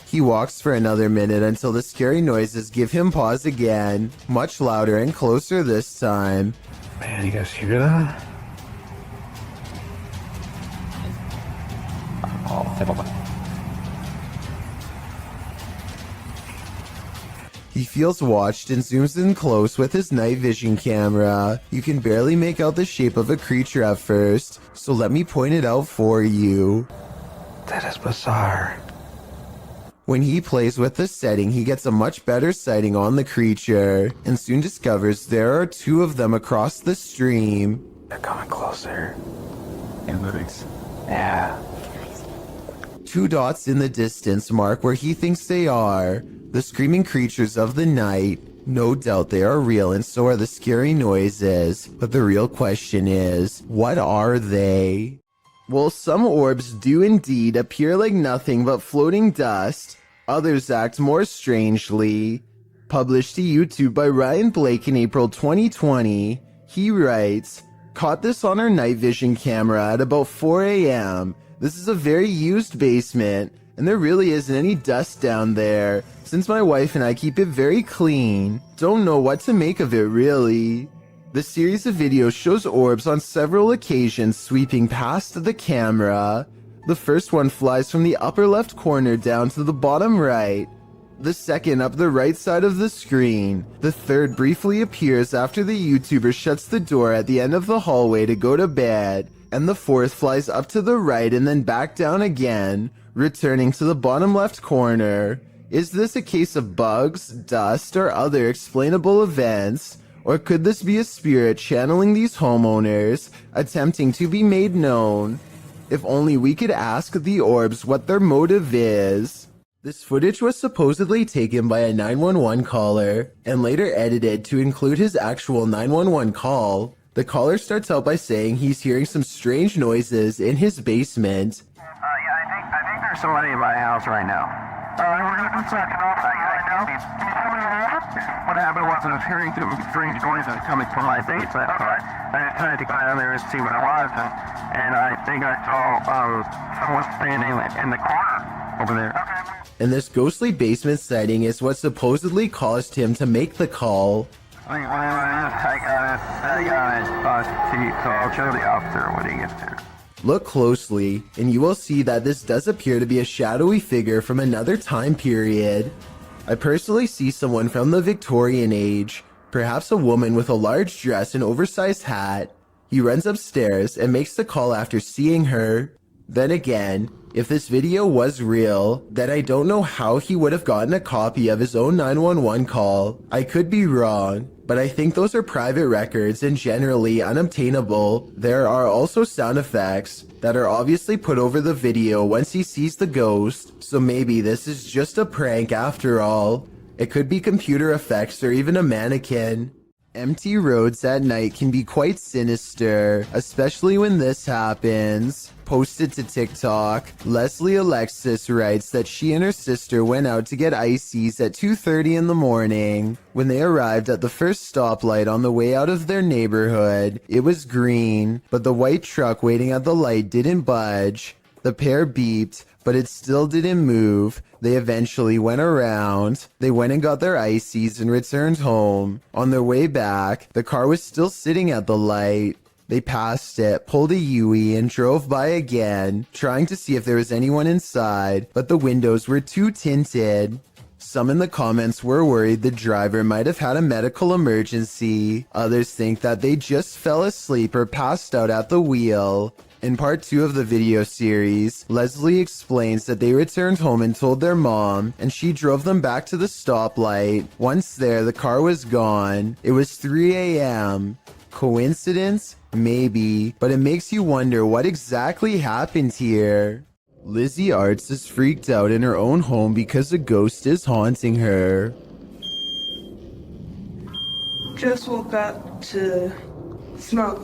He walks for another minute until the scary noises give him pause again, much louder and closer this time. Man, you guys hear that? He feels watched and zooms in close with his night vision camera. You can barely make out the shape of a creature at first, so let me point it out for you. That is bizarre. When he plays with the setting, he gets a much better sighting on the creature, and soon discovers there are two of them across the stream. They're coming closer. And moving. Yeah. Two dots in the distance mark where he thinks they are. The screaming creatures of the night. No doubt they are real, and so are the scary noises. But the real question is, what are they? Well, some orbs do indeed appear like nothing but floating dust. Others act more strangely. Published to YouTube by Ryan Blake in April 2020, he writes, "Caught this on our night vision camera at about 4 a.m. This is a very used basement, and there really isn't any dust down there, since my wife and I keep it very clean. Don't know what to make of it, really." The series of videos shows orbs on several occasions sweeping past the camera. The first one flies from the upper left corner down to the bottom right. The second up the right side of the screen. The third briefly appears after the YouTuber shuts the door at the end of the hallway to go to bed. And the fourth flies up to the right and then back down again, returning to the bottom left corner. Is this a case of bugs, dust, or other explainable events? Or could this be a spirit channeling these homeowners, attempting to be made known? If only we could ask the orbs what their motive is. This footage was supposedly taken by a 911 caller, and later edited to include his actual 911 call. The caller starts out by saying he's hearing some strange noises in his basement. I think there's somebody in my house right now. What happened was I was hearing some strange noises coming from my basement. I tried to go down there and see what it was, and I think I saw someone standing in the corner over there. And this ghostly basement sighting is what supposedly caused him to make the call. I got it. So I'll show the officer when he gets there. Look closely, and you will see that this does appear to be a shadowy figure from another time period. I personally see someone from the Victorian age, perhaps a woman with a large dress and oversized hat. He runs upstairs and makes the call after seeing her. Then again, if this video was real, then I don't know how he would have gotten a copy of his own 911 call. I could be wrong, but I think those are private records and generally unobtainable. There are also sound effects that are obviously put over the video once he sees the ghost, so maybe this is just a prank after all. It could be computer effects or even a mannequin. Empty roads at night can be quite sinister, especially when this happens. Posted to TikTok, Leslie Alexis writes that she and her sister went out to get ices at 2:30 in the morning. When they arrived at the first stoplight on the way out of their neighborhood, it was green, but the white truck waiting at the light didn't budge. The pair beeped, but it still didn't move. They eventually went around. They went and got their ices and returned home. On their way back, the car was still sitting at the light. They passed it, pulled a U-turn, and drove by again, trying to see if there was anyone inside, but the windows were too tinted. Some in the comments were worried the driver might have had a medical emergency. Others think that they just fell asleep or passed out at the wheel. In part 2 of the video series, Leslie explains that they returned home and told their mom, and she drove them back to the stoplight. Once there, the car was gone. It was 3 a.m. Coincidence? Maybe, but it makes you wonder what exactly happened here. Lizzie Arts is freaked out in her own home because a ghost is haunting her. Just woke up to smoke.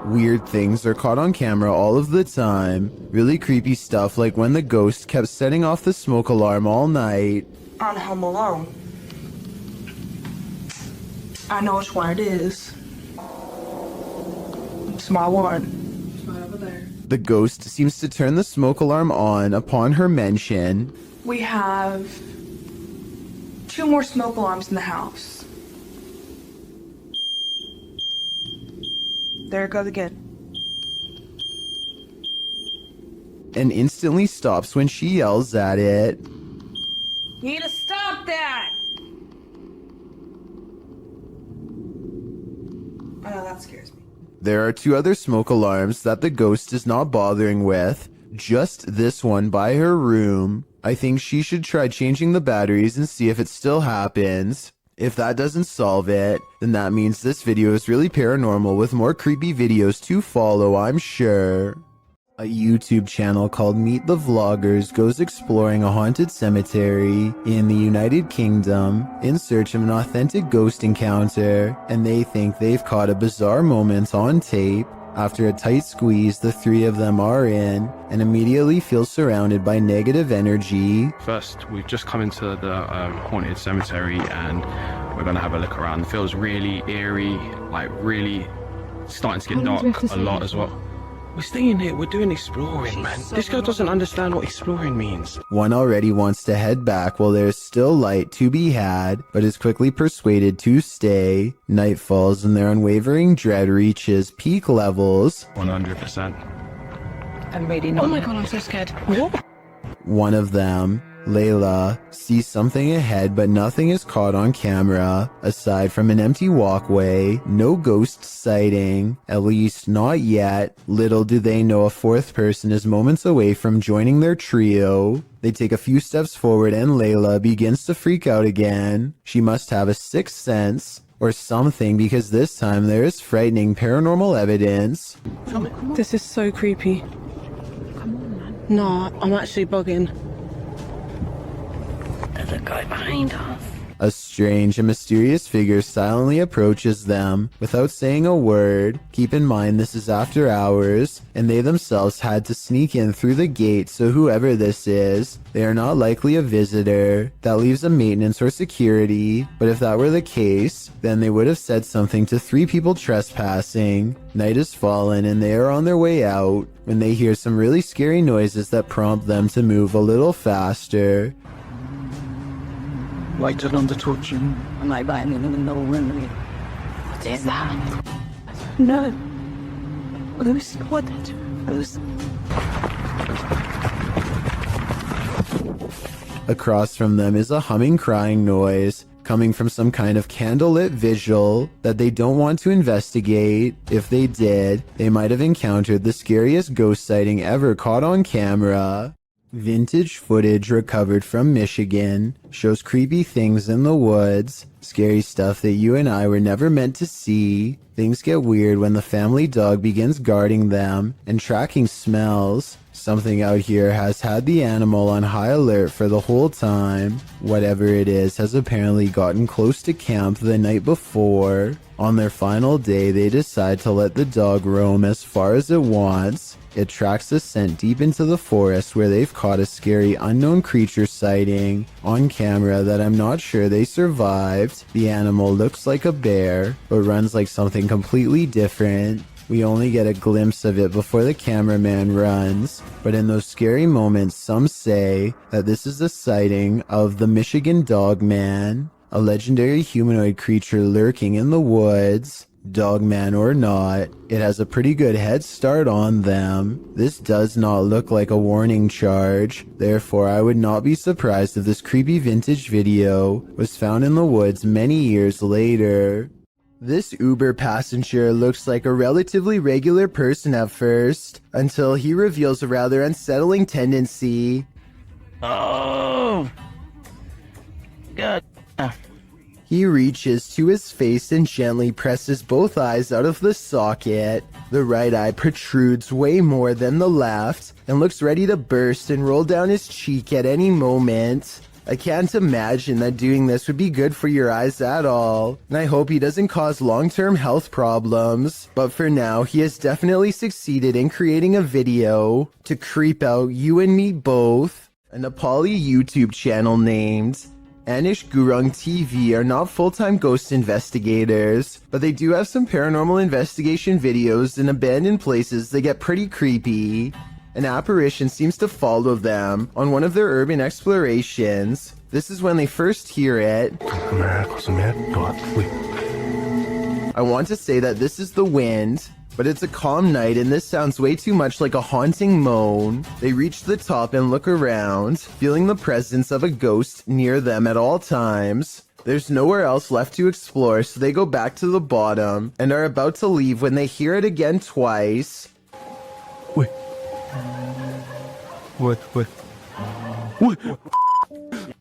Weird things are caught on camera all of the time. Really creepy stuff like when the ghost kept setting off the smoke alarm all night. On Home Alone. I know which one it is. It's my one. It's right over there. The ghost seems to turn the smoke alarm on upon her mention. We have 2 more smoke alarms in the house. There it goes again. And instantly stops when she yells at it. You need to stop that! I know, that scares me. There are 2 other smoke alarms that the ghost is not bothering with. Just this one by her room. I think she should try changing the batteries and see if it still happens. If that doesn't solve it, then that means this video is really paranormal with more creepy videos to follow, I'm sure. A YouTube channel called Meet the Vloggers goes exploring a haunted cemetery in the United Kingdom in search of an authentic ghost encounter, and they think they've caught a bizarre moment on tape. After a tight squeeze, the 3 of them are in and immediately feel surrounded by negative energy. First, we've just come into the haunted cemetery and we're going to have a look around. It feels really eerie, like really starting to get dark a lot as well. We're staying here, we're doing exploring, man. This girl doesn't understand what exploring means. One already wants to head back while there's still light to be had, but is quickly persuaded to stay. Night falls and their unwavering dread reaches peak levels. 100%. I'm ready now. Oh my god, I'm so scared. What? One of them, Layla, sees something ahead, but nothing is caught on camera. Aside from an empty walkway, no ghost sighting, at least not yet. Little do they know a 4th person is moments away from joining their trio. They take a few steps forward and Layla begins to freak out again. She must have a 6th sense or something because this time there is frightening paranormal evidence. This is so creepy. Come on, man. Nah, I'm actually bugging. There's a guy behind us. A strange and mysterious figure silently approaches them without saying a word. Keep in mind this is after hours, and they themselves had to sneak in through the gate, so whoever this is, they are not likely a visitor. That leaves a maintenance or security, but if that were the case, then they would have said something to 3 people trespassing. Night has fallen and they are on their way out when they hear some really scary noises that prompt them to move a little faster. Lighted on the torch. Am I buying in the room? What is that? No. Lucy, what? Lucy. Across from them is a humming, crying noise. coming from some kind of candlelit visual that they don't want to investigate. If they did, they might have encountered the scariest ghost sighting ever caught on camera. Vintage footage recovered from Michigan shows creepy things in the woods, scary stuff that you and I were never meant to see. Things get weird when the family dog begins guarding them and tracking smells. Something out here has had the animal on high alert for the whole time. Whatever it is has apparently gotten close to camp the night before. On their final day, they decide to let the dog roam as far as it wants. It tracks the scent deep into the forest where they've caught a scary unknown creature sighting on camera that I'm not sure they survived. The animal looks like a bear, but runs like something completely different. We only get a glimpse of it before the cameraman runs, but in those scary moments, some say that this is a sighting of the Michigan Dog Man, a legendary humanoid creature lurking in the woods. Dogman or not, it has a pretty good head start on them. This does not look like a warning charge, therefore I would not be surprised if this creepy vintage video was found in the woods many years later. This Uber passenger looks like a relatively regular person at first, until he reveals a rather unsettling tendency. Oh! God. He reaches to his face and gently presses both eyes out of the socket. The right eye protrudes way more than the left and looks ready to burst and roll down his cheek at any moment. I can't imagine that doing this would be good for your eyes at all, and I hope he doesn't cause long-term health problems. But for now, he has definitely succeeded in creating a video to creep out you and me both. A Nepali YouTube channel named Anish Gurung TV are not full-time ghost investigators, but they do have some paranormal investigation videos in abandoned places that get pretty creepy. An apparition seems to follow them on one of their urban explorations. This is when they first hear it. I want to say that this is the wind, but it's a calm night and this sounds way too much like a haunting moan. They reach the top and look around, feeling the presence of a ghost near them at all times. There's nowhere else left to explore, so they go back to the bottom and are about to leave when they hear it again twice. Wait. What?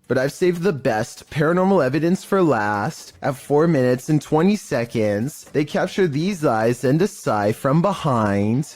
But I've saved the best paranormal evidence for last. At 4 minutes and 20 seconds, they capture these eyes and a sigh from behind.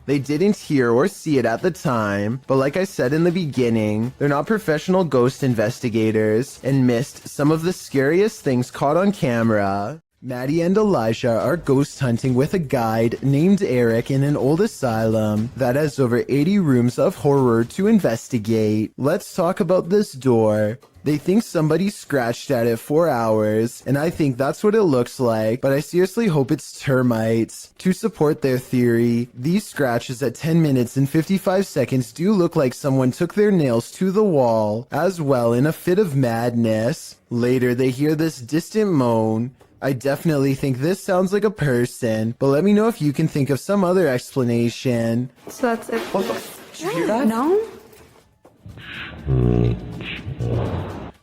They didn't hear or see it at the time, but like I said in the beginning, they're not professional ghost investigators and missed some of the scariest things caught on camera. Maddie and Elijah are ghost hunting with a guide named Eric in an old asylum that has over 80 rooms of horror to investigate. Let's talk about this door. They think somebody scratched at it for hours, and I think that's what it looks like, but I seriously hope it's termites. To support their theory, these scratches at 10 minutes and 55 seconds do look like someone took their nails to the wall, as well in a fit of madness. Later, they hear this distant moan. I definitely think this sounds like a person, but let me know if you can think of some other explanation. So that's it. What the did you hear that? No?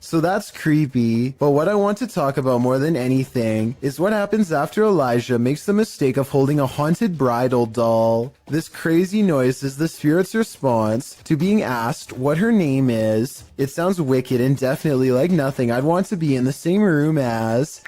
So that's creepy, but what I want to talk about more than anything is what happens after Elijah makes the mistake of holding a haunted bridal doll. This crazy noise is the spirit's response to being asked what her name is. It sounds wicked and definitely like nothing I'd want to be in the same room as.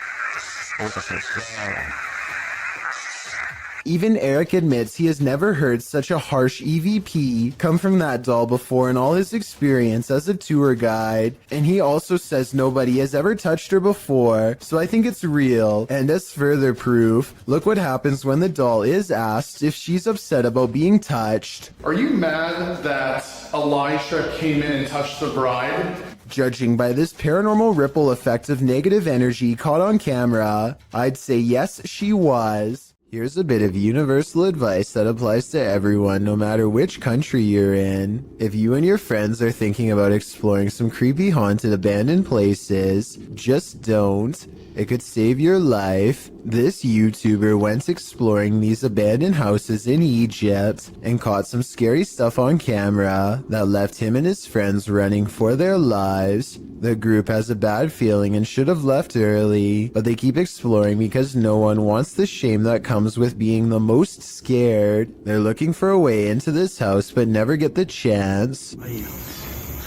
Even Eric admits he has never heard such a harsh EVP come from that doll before in all his experience as a tour guide, and he also says nobody has ever touched her before, so I think it's real. And as further proof, look what happens when the doll is asked if she's upset about being touched. Are you mad that Elijah came in and touched the bride? Judging by this paranormal ripple effect of negative energy caught on camera, I'd say yes, she was. Here's a bit of universal advice that applies to everyone, no matter which country you're in. If you and your friends are thinking about exploring some creepy haunted abandoned places, just don't. It could save your life. This YouTuber went exploring these abandoned houses in Egypt and caught some scary stuff on camera that left him and his friends running for their lives. The group has a bad feeling and should have left early, but they keep exploring because no one wants the shame that comes with being the most scared. They're looking for a way into this house but never get the chance.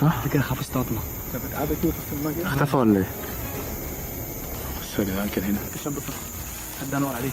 صح كده خاف استطلع قاعدة كده في المكان اختفى ولا ايه؟ بص يا جدعان كده هنا الشاب حد انور عليه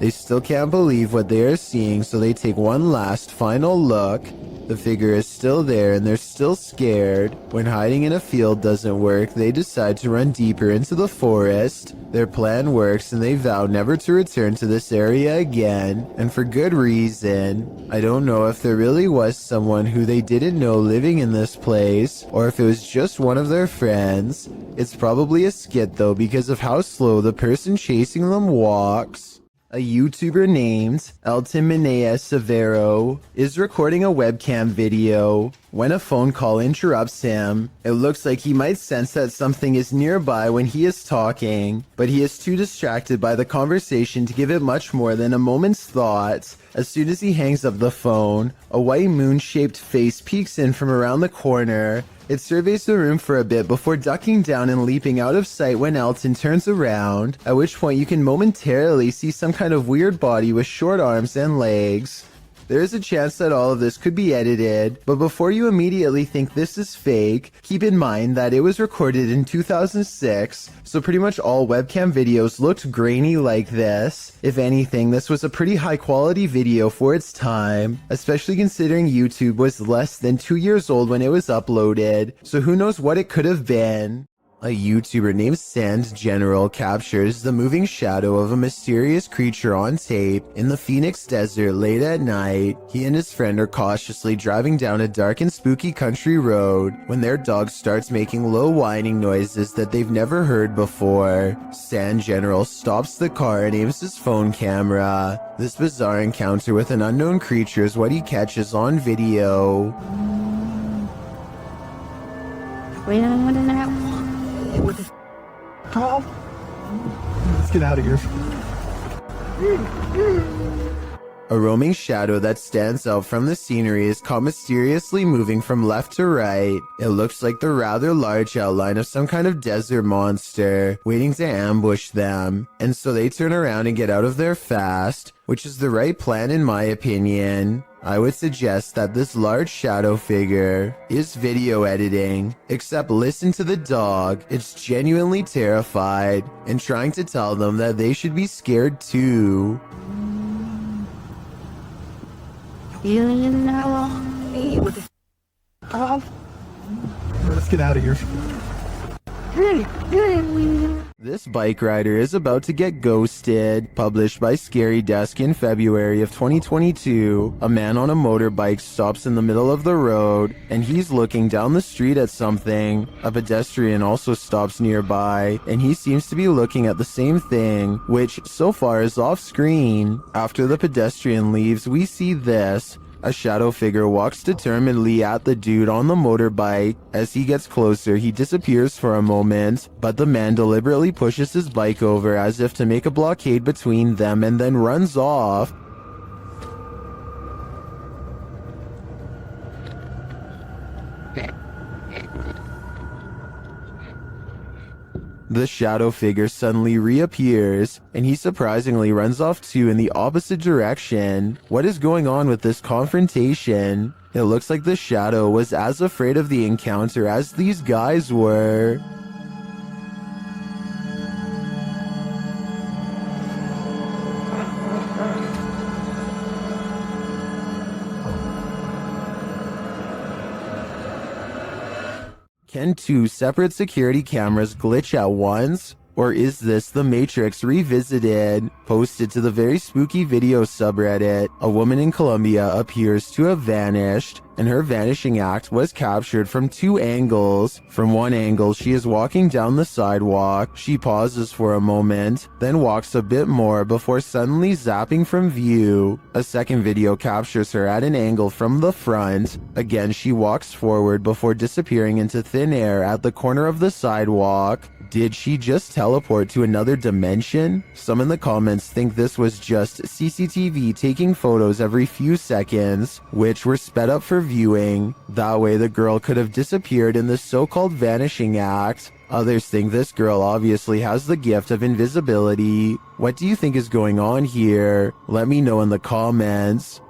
They still can't believe what they are seeing, so they take one last final look. The figure is still there and they're still scared. When hiding in a field doesn't work, they decide to run deeper into the forest. Their plan works and they vow never to return to this area again, and for good reason. I don't know if there really was someone who they didn't know living in this place, or if it was just one of their friends. It's probably a skit though, because of how slow the person chasing them walks. A YouTuber named Elton Minea Severo is recording a webcam video. When a phone call interrupts him, it looks like he might sense that something is nearby when he is talking, but he is too distracted by the conversation to give it much more than a moment's thought. As soon as he hangs up the phone, a white moon-shaped face peeks in from around the corner. It surveys the room for a bit before ducking down and leaping out of sight when Elton turns around, at which point you can momentarily see some kind of weird body with short arms and legs. There is a chance that all of this could be edited, but before you immediately think this is fake, keep in mind that it was recorded in 2006, so pretty much all webcam videos looked grainy like this. If anything, this was a pretty high quality video for its time, especially considering YouTube was less than 2 years old when it was uploaded, so who knows what it could have been. A YouTuber named Sand General captures the moving shadow of a mysterious creature on tape in the Phoenix desert late at night. He and his friend are cautiously driving down a dark and spooky country road when their dog starts making low whining noises that they've never heard before. Sand General stops the car and aims his phone camera. This bizarre encounter with an unknown creature is what he catches on video. Tom, let's get out of here. A roaming shadow that stands out from the scenery is caught mysteriously moving from left to right. It looks like the rather large outline of some kind of desert monster waiting to ambush them, and so they turn around and get out of there fast, which is the right plan in my opinion. I would suggest that this large shadow figure is video editing, except listen to the dog. It's genuinely terrified and trying to tell them that they should be scared too. Let's get out of here. This bike rider is about to get ghosted. Published by Scary Desk in February of 2022, a man on a motorbike stops in the middle of the road and he's looking down the street at something. A pedestrian also stops nearby and he seems to be looking at the same thing, which so far is off screen. After the pedestrian leaves, we see this. A shadow figure walks determinedly at the dude on the motorbike. As he gets closer, he disappears for a moment, but the man deliberately pushes his bike over as if to make a blockade between them and then runs off. The shadow figure suddenly reappears, and he surprisingly runs off too in the opposite direction. What is going on with this confrontation? It looks like the shadow was as afraid of the encounter as these guys were. Can two separate security cameras glitch at once? Or is this the Matrix revisited? Posted to the very spooky video subreddit, a woman in Colombia appears to have vanished, and her vanishing act was captured from two angles. From one angle, she is walking down the sidewalk. She pauses for a moment, then walks a bit more before suddenly zapping from view. A second video captures her at an angle from the front. Again, she walks forward before disappearing into thin air at the corner of the sidewalk. Did she just teleport to another dimension? Some in the comments think this was just CCTV taking photos every few seconds, which were sped up for viewing. That way the girl could have disappeared in the so-called vanishing act. Others think this girl obviously has the gift of invisibility. What do you think is going on here? Let me know in the comments.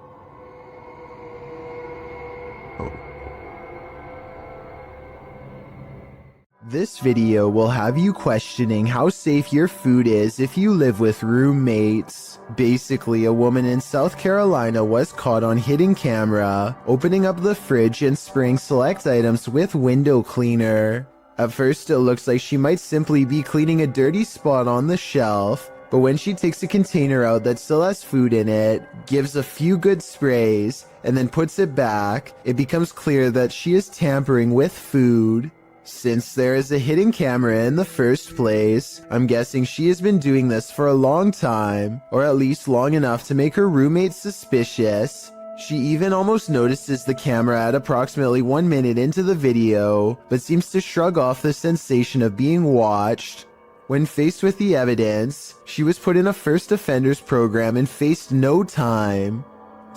This video will have you questioning how safe your food is if you live with roommates. Basically, a woman in South Carolina was caught on hidden camera, opening up the fridge and spraying select items with window cleaner. At first, it looks like she might simply be cleaning a dirty spot on the shelf, but when she takes a container out that still has food in it, gives a few good sprays, and then puts it back, it becomes clear that she is tampering with food. Since there is a hidden camera in the first place, I'm guessing she has been doing this for a long time, or at least long enough to make her roommates suspicious. She even almost notices the camera at approximately 1 minute into the video, but seems to shrug off the sensation of being watched. When faced with the evidence, she was put in a first offenders program and faced no time.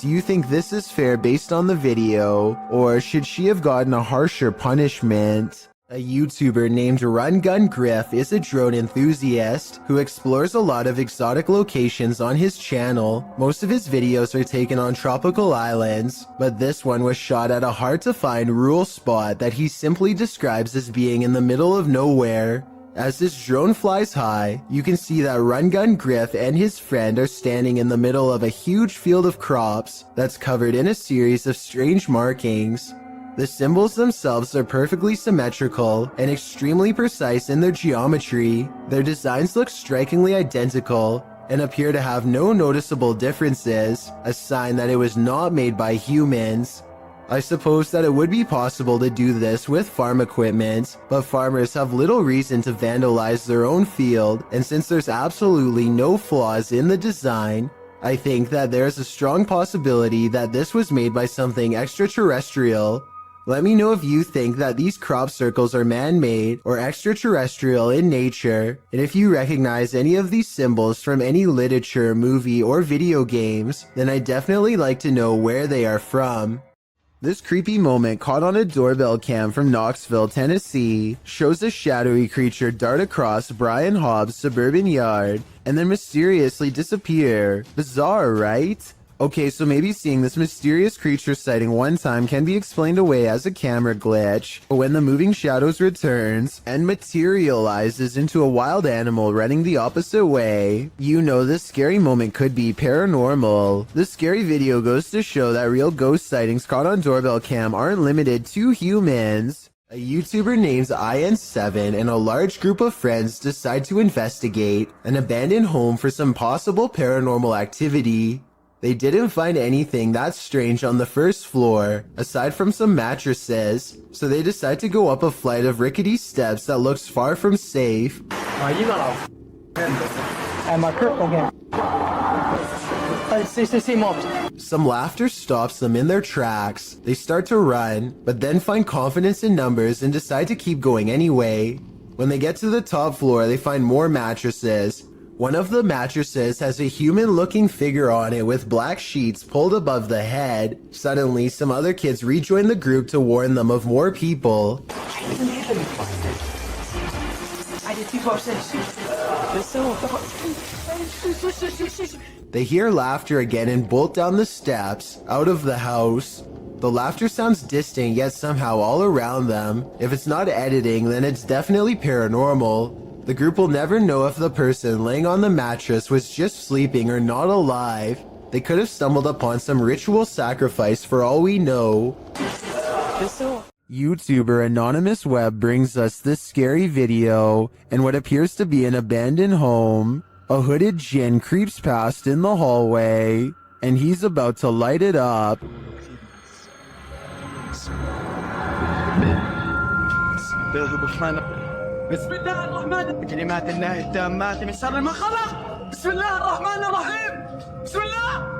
Do you think this is fair based on the video, or should she have gotten a harsher punishment? A YouTuber named Run Gun Griff is a drone enthusiast who explores a lot of exotic locations on his channel. Most of his videos are taken on tropical islands, but this one was shot at a hard-to-find rural spot that he simply describes as being in the middle of nowhere. As this drone flies high, you can see that Run Gun Griff and his friend are standing in the middle of a huge field of crops that's covered in a series of strange markings. The symbols themselves are perfectly symmetrical and extremely precise in their geometry. Their designs look strikingly identical and appear to have no noticeable differences, a sign that it was not made by humans. I suppose that it would be possible to do this with farm equipment, but farmers have little reason to vandalize their own field, and since there's absolutely no flaws in the design, I think that there's a strong possibility that this was made by something extraterrestrial. Let me know if you think that these crop circles are man-made or extraterrestrial in nature, and if you recognize any of these symbols from any literature, movie, or video games, then I'd definitely like to know where they are from. This creepy moment caught on a doorbell cam from Knoxville, Tennessee, shows a shadowy creature dart across Brian Hobbs' suburban yard and then mysteriously disappear. Bizarre, right? Okay, so maybe seeing this mysterious creature sighting one time can be explained away as a camera glitch, but when the moving shadows returns and materializes into a wild animal running the opposite way, you know this scary moment could be paranormal. This scary video goes to show that real ghost sightings caught on doorbell cam aren't limited to humans. A YouTuber named IN7 and a large group of friends decide to investigate an abandoned home for some possible paranormal activity. They didn't find anything that strange on the first floor, aside from some mattresses, so they decide to go up a flight of rickety steps that looks far from safe. Some laughter stops them in their tracks. They start to run, but then find confidence in numbers and decide to keep going anyway. When they get to the top floor, they find more mattresses. One of the mattresses has a human-looking figure on it with black sheets pulled above the head. Suddenly, some other kids rejoin the group to warn them of more people. They hear laughter again and bolt down the steps, out of the house. The laughter sounds distant yet somehow all around them. If it's not editing, then it's definitely paranormal. The group will never know if the person laying on the mattress was just sleeping or not alive. They could have stumbled upon some ritual sacrifice for all we know. YouTuber Anonymous Web brings us this scary video in what appears to be an abandoned home. A hooded djinn creeps past in the hallway, and he's about to light it up. بسم الله الرحمن بكلمات الله التامات من شر ما خلق بسم الله الرحمن الرحيم بسم الله.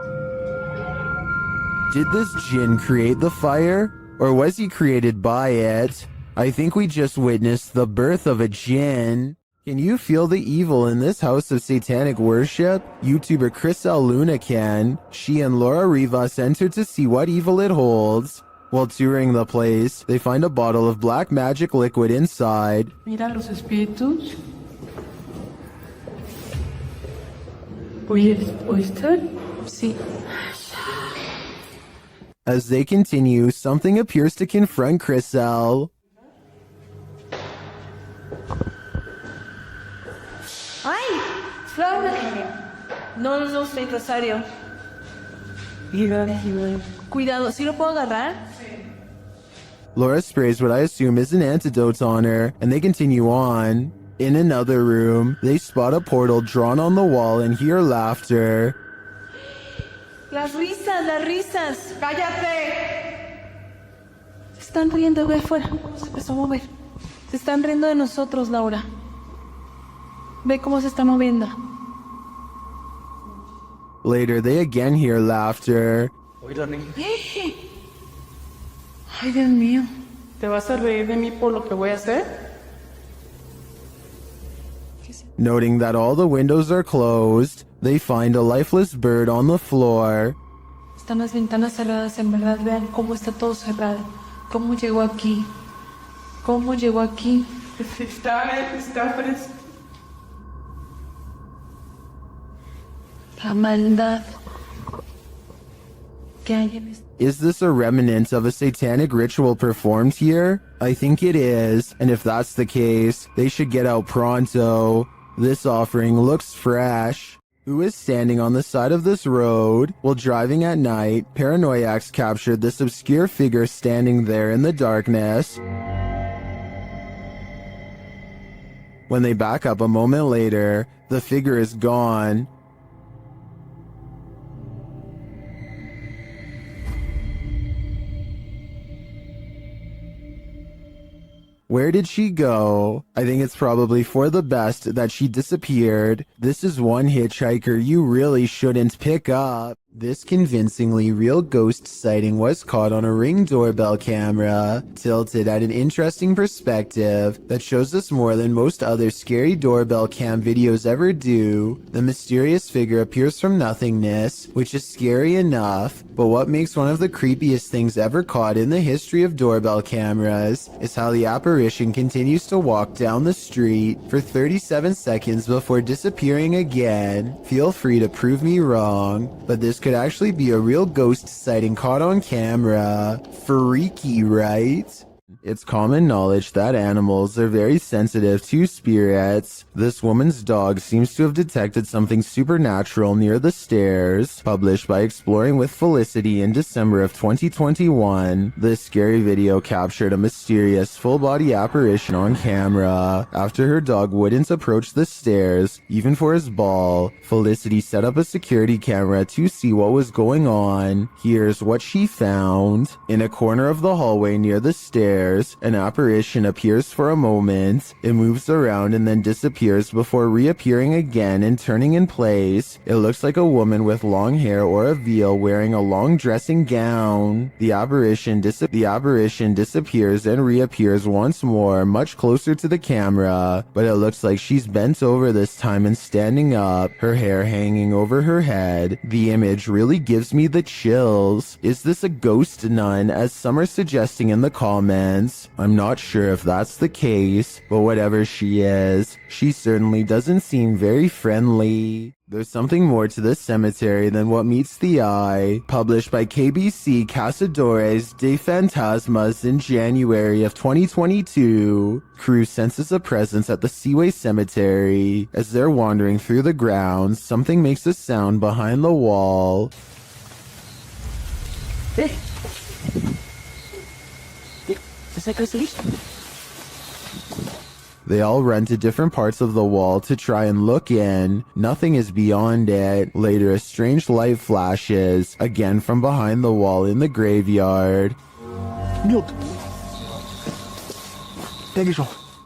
Did this djinn create the fire, or was he created by it? I think we just witnessed the birth of a djinn. Can you feel the evil in this house of satanic worship? YouTuber Chriselle Luna can. She and Laura Rivas enter to see what evil it holds. While touring the place, they find a bottle of black magic liquid inside. Mira los espíritus. ¿Oíste? Sí. As they continue, something appears to confront Chriselle. ¡Ay! ¡Flor! No, soy Rosario. Cuidado, ¿sí lo puedo agarrar? Laura sprays what I assume is an antidote on her, and they continue on. In another room, they spot a portal drawn on the wall and hear laughter. Las risas. ¡Cállate! Se están riendo, ve afuera. Se empezó a mover. Se están riendo de nosotros, Laura. Ve cómo se está moviendo. Later, they again hear laughter. Ay, Dios mío. ¿Te vas a reír de mí por lo que voy a hacer? Noting that all the windows are closed, they find a lifeless bird on the floor. Están las ventanas cerradas, en verdad. Vean cómo está todo cerrado. ¿Cómo llegó aquí? Está fresco. La maldad que hay en este. Is this a remnant of a satanic ritual performed here? I think it is, and if that's the case, they should get out pronto. This offering looks fresh. Who is standing on the side of this road? While driving at night, paranoiacs captured this obscure figure standing there in the darkness. When they back up a moment later, the figure is gone. Where did she go? I think it's probably for the best that she disappeared. This is one hitchhiker you really shouldn't pick up. This convincingly real ghost sighting was caught on a Ring doorbell camera, tilted at an interesting perspective that shows us more than most other scary doorbell cam videos ever do. The mysterious figure appears from nothingness, which is scary enough, but what makes one of the creepiest things ever caught in the history of doorbell cameras is how the apparition continues to walk down the street for 37 seconds before disappearing again. Feel free to prove me wrong, but this could actually be a real ghost sighting caught on camera. Freaky, right? It's common knowledge that animals are very sensitive to spirits. This woman's dog seems to have detected something supernatural near the stairs. Published by Exploring with Felicity in December of 2021, this scary video captured a mysterious full-body apparition on camera. After her dog wouldn't approach the stairs, even for his ball, Felicity set up a security camera to see what was going on. Here's what she found. In a corner of the hallway near the stairs, an apparition appears for a moment. It moves around and then disappears before reappearing again and turning in place. It looks like a woman with long hair or a veil wearing a long dressing gown. The apparition disappears and reappears once more, much closer to the camera, but it looks like she's bent over this time and standing up, her hair hanging over her head. The image really gives me the chills. Is this a ghost nun, as some are suggesting in the comments? I'm not sure if that's the case, but whatever she is, she certainly doesn't seem very friendly. There's something more to this cemetery than what meets the eye. Published by KBC Cazadores de Fantasmas in January of 2022, crew senses a presence at the Seaway Cemetery. As they're wandering through the grounds, something makes a sound behind the wall. They all run to different parts of the wall to try and look in. Nothing is beyond it. Later, a strange light flashes, again from behind the wall in the graveyard.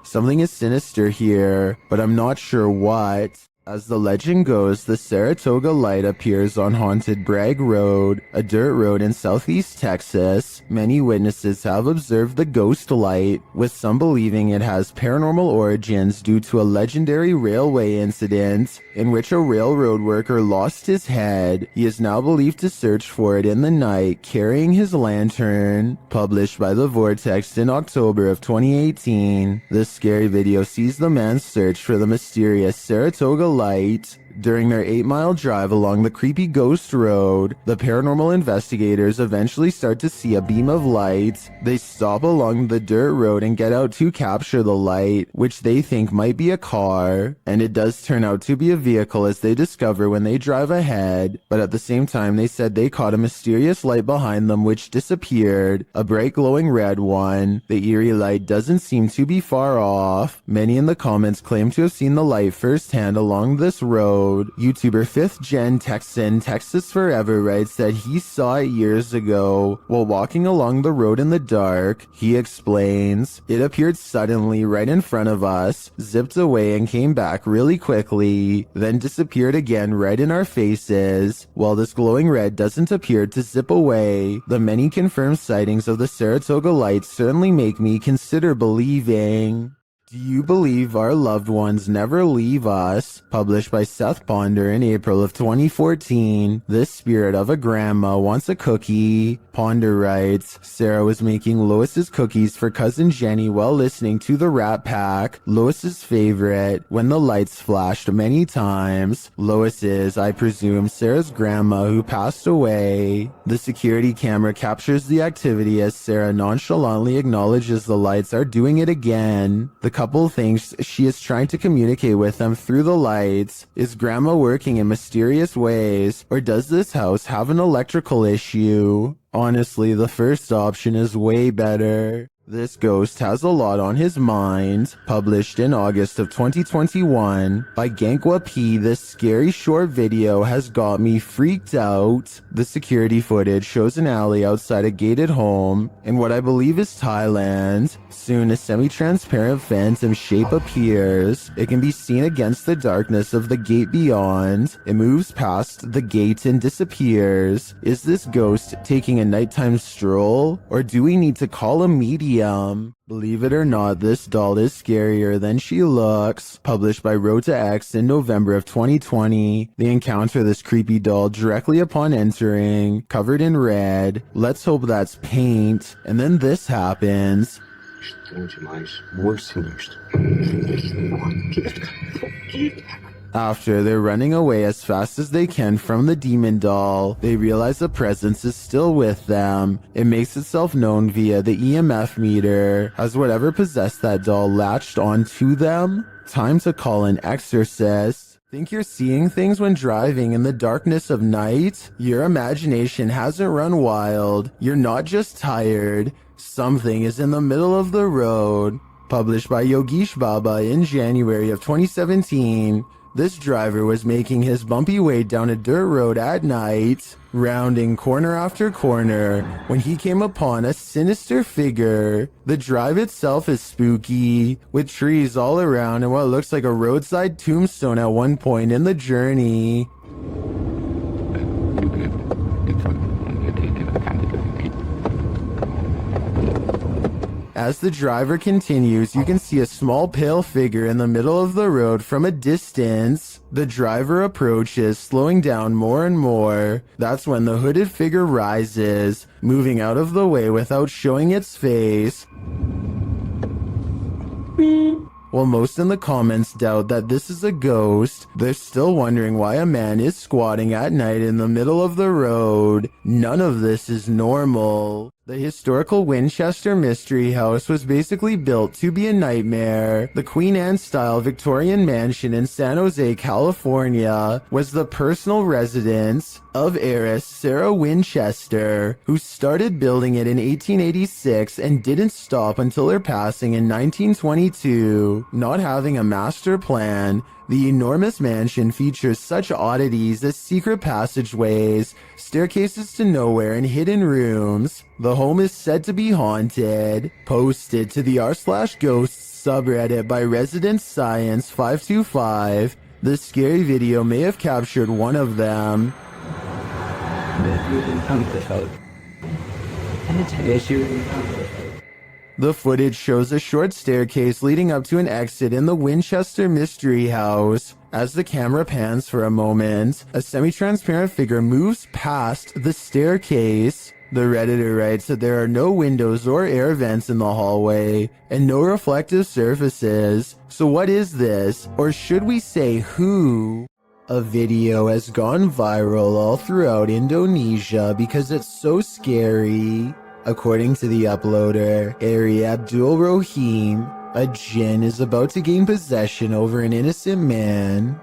Something is sinister here, but I'm not sure what. As the legend goes, the Saratoga light appears on haunted Bragg Road, a dirt road in southeast Texas. Many witnesses have observed the ghost light, with some believing it has paranormal origins due to a legendary railway incident in which a railroad worker lost his head. He is now believed to search for it in the night, carrying his lantern. Published by The Vortex in October of 2018, this scary video sees the man's search for the mysterious Saratoga light. During their 8-mile drive along the creepy ghost road, the paranormal investigators eventually start to see a beam of light. They stop along the dirt road and get out to capture the light, which they think might be a car, and it does turn out to be a vehicle as they discover when they drive ahead. But at the same time, they said they caught a mysterious light behind them which disappeared, a bright glowing red one. The eerie light doesn't seem to be far off. Many in the comments claim to have seen the light firsthand along this road. YouTuber 5th Gen Texan Texas Forever writes that he saw it years ago while walking along the road in the dark. He explains, "It appeared suddenly right in front of us, zipped away and came back really quickly, then disappeared again right in our faces. While this glowing red doesn't appear to zip away, the many confirmed sightings of the Saratoga light certainly make me consider believing." Do you believe our loved ones never leave us? Published by Seth Ponder in April of 2014. This spirit of a grandma wants a cookie. Ponder writes, Sarah was making Lois's cookies for cousin Jenny while listening to the Rat Pack, Lois's favorite, when the lights flashed many times. Lois is, I presume, Sarah's grandma who passed away. The security camera captures the activity as Sarah nonchalantly acknowledges the lights are doing it again. The couple thinks she is trying to communicate with them through the lights. Is grandma working in mysterious ways, or does this house have an electrical issue? Honestly, the first option is way better. This ghost has a lot on his mind. Published in August of 2021 by Gankwa P, this scary short video has got me freaked out. The security footage shows an alley outside a gated home in what I believe is Thailand. Soon a semi-transparent phantom shape appears. It can be seen against the darkness of the gate beyond. It moves past the gate and disappears. Is this ghost taking a nighttime stroll, or do we need to call a medium? Believe it or not, this doll is scarier than she looks. Published by Rota X in November of 2020. They encounter this creepy doll directly upon entering, covered in red. Let's hope that's paint. And then this happens. After they're running away as fast as they can from the demon doll, they realize the presence is still with them. It makes itself known via the EMF meter. Has whatever possessed that doll latched onto them? Time to call an exorcist. Think you're seeing things when driving in the darkness of night? Your imagination hasn't run wild. You're not just tired. Something is in the middle of the road. Published by Yogesh Baba in January of 2017. This driver was making his bumpy way down a dirt road at night, rounding corner after corner, when he came upon a sinister figure. The drive itself is spooky, with trees all around and what looks like a roadside tombstone at one point in the journey. As the driver continues, you can see a small pale figure in the middle of the road from a distance. The driver approaches, slowing down more and more. That's when the hooded figure rises, moving out of the way without showing its face. While most in the comments doubt that this is a ghost, they're still wondering why a man is squatting at night in the middle of the road. None of this is normal. The historical Winchester Mystery House was basically built to be a nightmare. The Queen Anne-style Victorian mansion in San Jose, California, was the personal residence of heiress Sarah Winchester, who started building it in 1886 and didn't stop until her passing in 1922. Not having a master plan, the enormous mansion features such oddities as secret passageways, staircases to nowhere, and hidden rooms. The home is said to be haunted. Posted to the r/ghosts subreddit by Resident Science 525, the scary video may have captured one of them. The footage shows a short staircase leading up to an exit in the Winchester Mystery House. As the camera pans for a moment, a semi-transparent figure moves past the staircase. The Redditor writes that there are no windows or air vents in the hallway, and no reflective surfaces. So what is this? Or should we say who? A video has gone viral all throughout Indonesia because it's so scary. According to the uploader, Ari Abdul Rohim, a jinn is about to gain possession over an innocent man.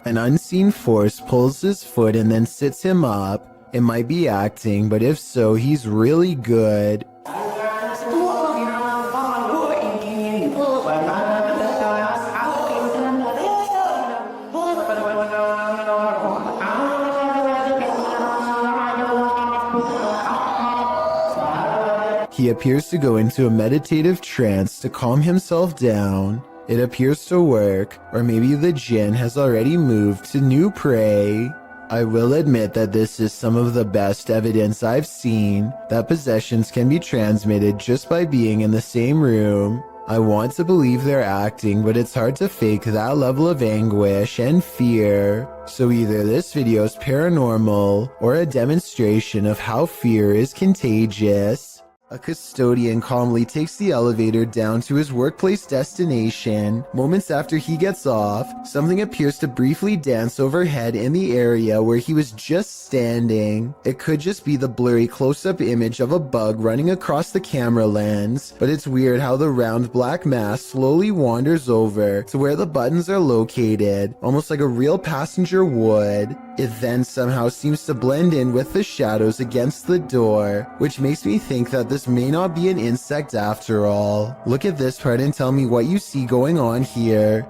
An unseen force pulls his foot and then sits him up. It might be acting, but if so, he's really good. He appears to go into a meditative trance to calm himself down. It appears to work, or maybe the jinn has already moved to new prey. I will admit that this is some of the best evidence I've seen that possessions can be transmitted just by being in the same room. I want to believe they're acting, but it's hard to fake that level of anguish and fear. So either this video is paranormal or a demonstration of how fear is contagious. A custodian calmly takes the elevator down to his workplace destination. Moments after he gets off, something appears to briefly dance overhead in the area where he was just standing. It could just be the blurry close-up image of a bug running across the camera lens, but it's weird how the round black mass slowly wanders over to where the buttons are located, almost like a real passenger would. It then somehow seems to blend in with the shadows against the door, which makes me think that this may not be an insect after all. Look at this part and tell me what you see going on here.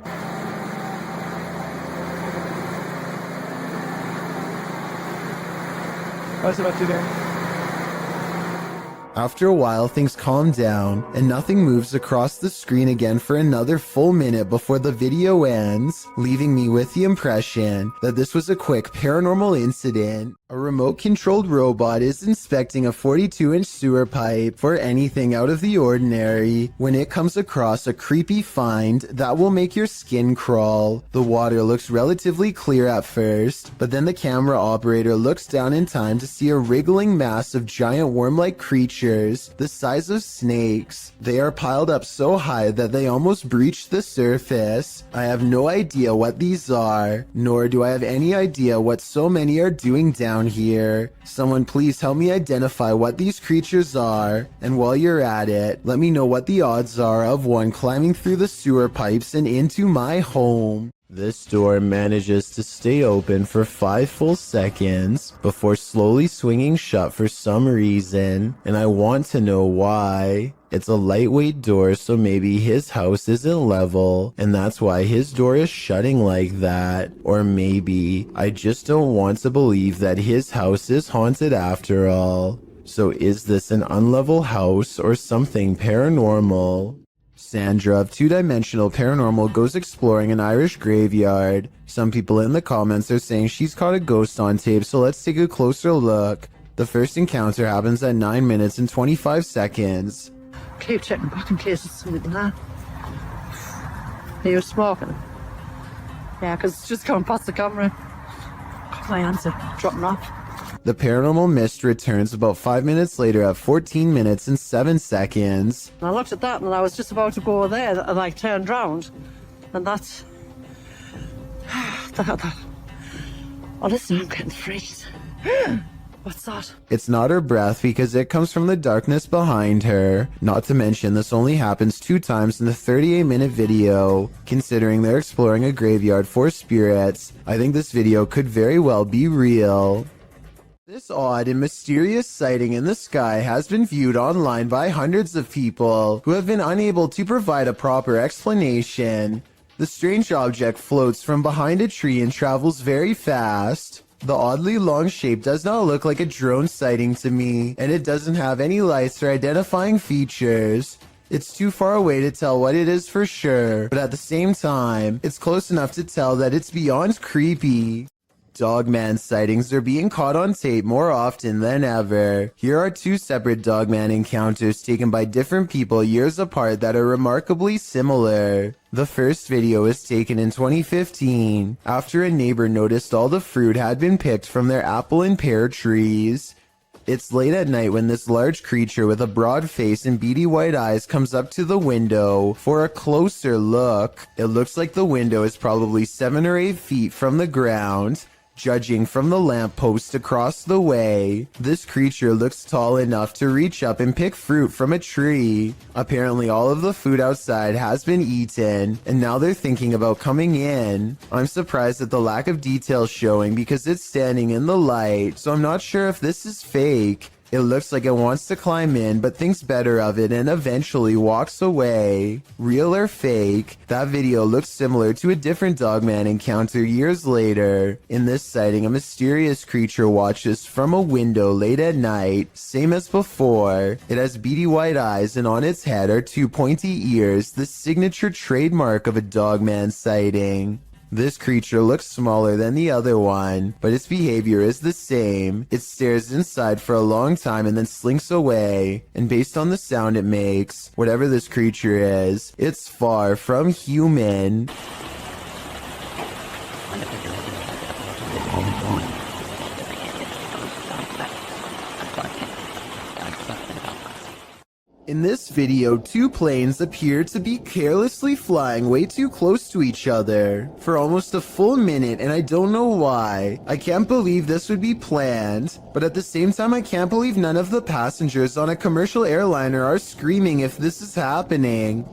What's about to do? After a while, things calm down, and nothing moves across the screen again for another full minute before the video ends, leaving me with the impression that this was a quick paranormal incident. A remote-controlled robot is inspecting a 42-inch sewer pipe for anything out of the ordinary when it comes across a creepy find that will make your skin crawl. The water looks relatively clear at first, but then the camera operator looks down in time to see a wriggling mass of giant worm-like creatures the size of snakes. They are piled up so high that they almost breach the surface. I have no idea what these are, nor do I have any idea what so many are doing down here. Someone please help me identify what these creatures are, and while you're at it, let me know what the odds are of one climbing through the sewer pipes and into my home. This door manages to stay open for 5 full seconds before slowly swinging shut for some reason, and I want to know why. It's a lightweight door, so maybe his house isn't level, and that's why his door is shutting like that. Or maybe I just don't want to believe that his house is haunted after all. So is this an unlevel house or something paranormal? Sandra of Two Dimensional Paranormal goes exploring an Irish graveyard. Some people in the comments are saying she's caught a ghost on tape, so let's take a closer look. The first encounter happens at 9 minutes and 25 seconds. Keep checking back in case it's something there. He was smoking. Yeah, because it's just coming past the camera. My answer, dropping off. The paranormal mist returns about 5 minutes later at 14 minutes and 7 seconds. And I looked at that and I was just about to go there and I turned round. And that's... Oh, listen, I'm getting freaked. What's that? It's not her breath because it comes from the darkness behind her. Not to mention this only happens 2 times in the 38-minute video. Considering they're exploring a graveyard for spirits, I think this video could very well be real. This odd and mysterious sighting in the sky has been viewed online by hundreds of people who have been unable to provide a proper explanation. The strange object floats from behind a tree and travels very fast. The oddly long shape does not look like a drone sighting to me, and it doesn't have any lights or identifying features. It's too far away to tell what it is for sure, but at the same time, it's close enough to tell that it's beyond creepy. Dogman sightings are being caught on tape more often than ever. Here are 2 separate Dogman encounters taken by different people years apart that are remarkably similar. The first video was taken in 2015, after a neighbor noticed all the fruit had been picked from their apple and pear trees. It's late at night when this large creature with a broad face and beady white eyes comes up to the window for a closer look. It looks like the window is probably 7 or 8 feet from the ground. Judging from the lamppost across the way, this creature looks tall enough to reach up and pick fruit from a tree. Apparently all of the food outside has been eaten, and now they're thinking about coming in. I'm surprised at the lack of detail showing because it's standing in the light, so I'm not sure if this is fake. It looks like it wants to climb in, but thinks better of it and eventually walks away. Real or fake, that video looks similar to a different Dogman encounter years later. In this sighting, a mysterious creature watches from a window late at night, same as before. It has beady white eyes and on its head are 2 pointy ears, the signature trademark of a Dogman sighting. This creature looks smaller than the other one, but its behavior is the same. It stares inside for a long time and then slinks away, and based on the sound it makes, whatever this creature is, it's far from human. In this video, 2 planes appear to be carelessly flying way too close to each other for almost a full minute, and I don't know why. I can't believe this would be planned, but at the same time I can't believe none of the passengers on a commercial airliner are screaming if this is happening.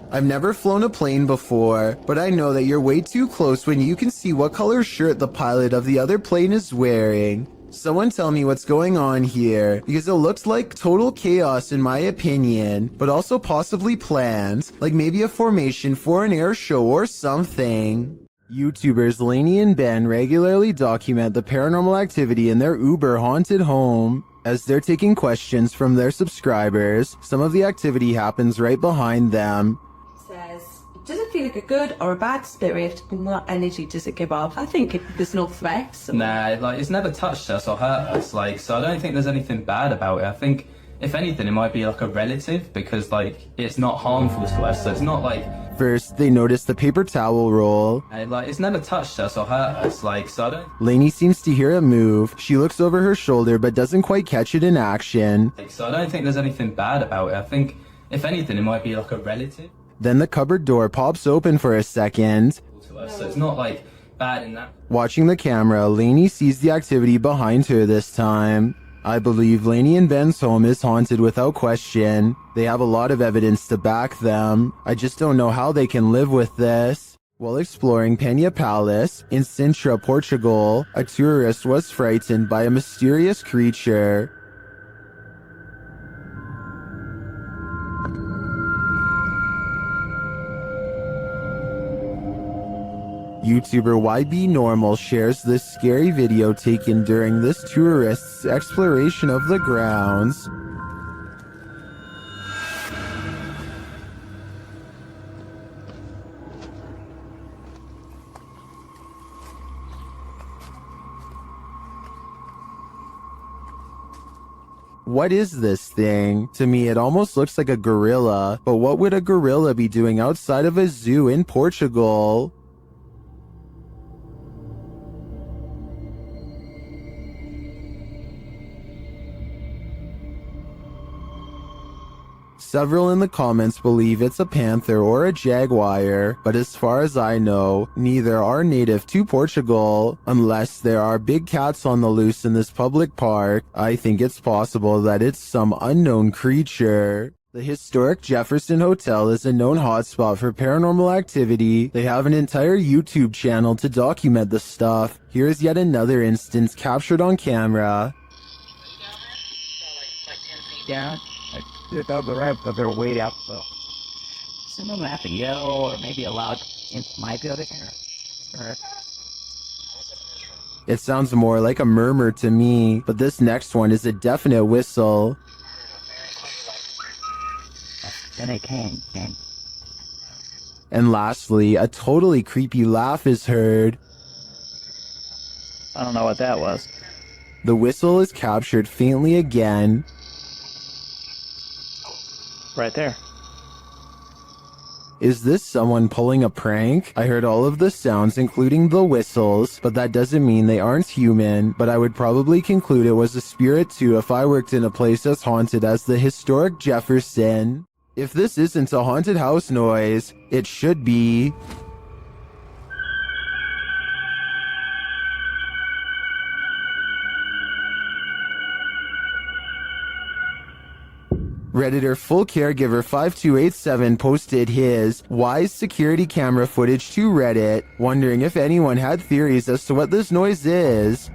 I've never flown a plane before, but I know that you're way too close when you can see what color shirt the pilot of the other plane is wearing. Someone tell me what's going on here, because it looks like total chaos in my opinion, but also possibly planned, like maybe a formation for an air show or something. YouTubers Lainey and Ben regularly document the paranormal activity in their Uber haunted home. As they're taking questions from their subscribers, some of the activity happens right behind them. Says, does it feel like a good or a bad spirit, and what energy does it give off? I think there's no threat. So. Nah, like it's never touched us or hurt us, like, so I don't think there's anything bad about it. I think if anything it might be like a relative, because like it's not harmful to us, so it's not like. First, they notice the paper towel roll. Like it's never touched us or hurt us, like, so I don't. Lainey seems to hear a move. She looks over her shoulder but doesn't quite catch it in action. Like, so I don't think there's anything bad about it. I think if anything it might be like a relative. Then the cupboard door pops open for a second. To us, so it's not like bad in that. Watching the camera, Lainey sees the activity behind her this time. I believe Lainey and Ben's home is haunted without question. They have a lot of evidence to back them. I just don't know how they can live with this. While exploring Penha Palace in Sintra, Portugal, a tourist was frightened by a mysterious creature. YouTuber YB Normal shares this scary video taken during this tourist's exploration of the grounds. What is this thing? To me, it almost looks like a gorilla, but what would a gorilla be doing outside of a zoo in Portugal? Several in the comments believe it's a panther or a jaguar, but as far as I know, neither are native to Portugal. Unless there are big cats on the loose in this public park, I think it's possible that it's some unknown creature. The historic Jefferson Hotel is a known hotspot for paranormal activity. They have an entire YouTube channel to document the stuff. Here's yet another instance captured on camera. Down. They'll go right, but they're way out, so. Someone will have to yell, or maybe a loud might be able to hear. It sounds more like a murmur to me, but this next one is a definite whistle. Then it came. And lastly, a totally creepy laugh is heard. I don't know what that was. The whistle is captured faintly again. Right there. Is this someone pulling a prank? I heard all of the sounds, including the whistles, but that doesn't mean they aren't human. But I would probably conclude it was a spirit too if I worked in a place as haunted as the historic Jefferson. If this isn't a haunted house noise, it should be. Redditor Full Caregiver 5287 posted his wise security camera footage to Reddit, wondering if anyone had theories as to what this noise is.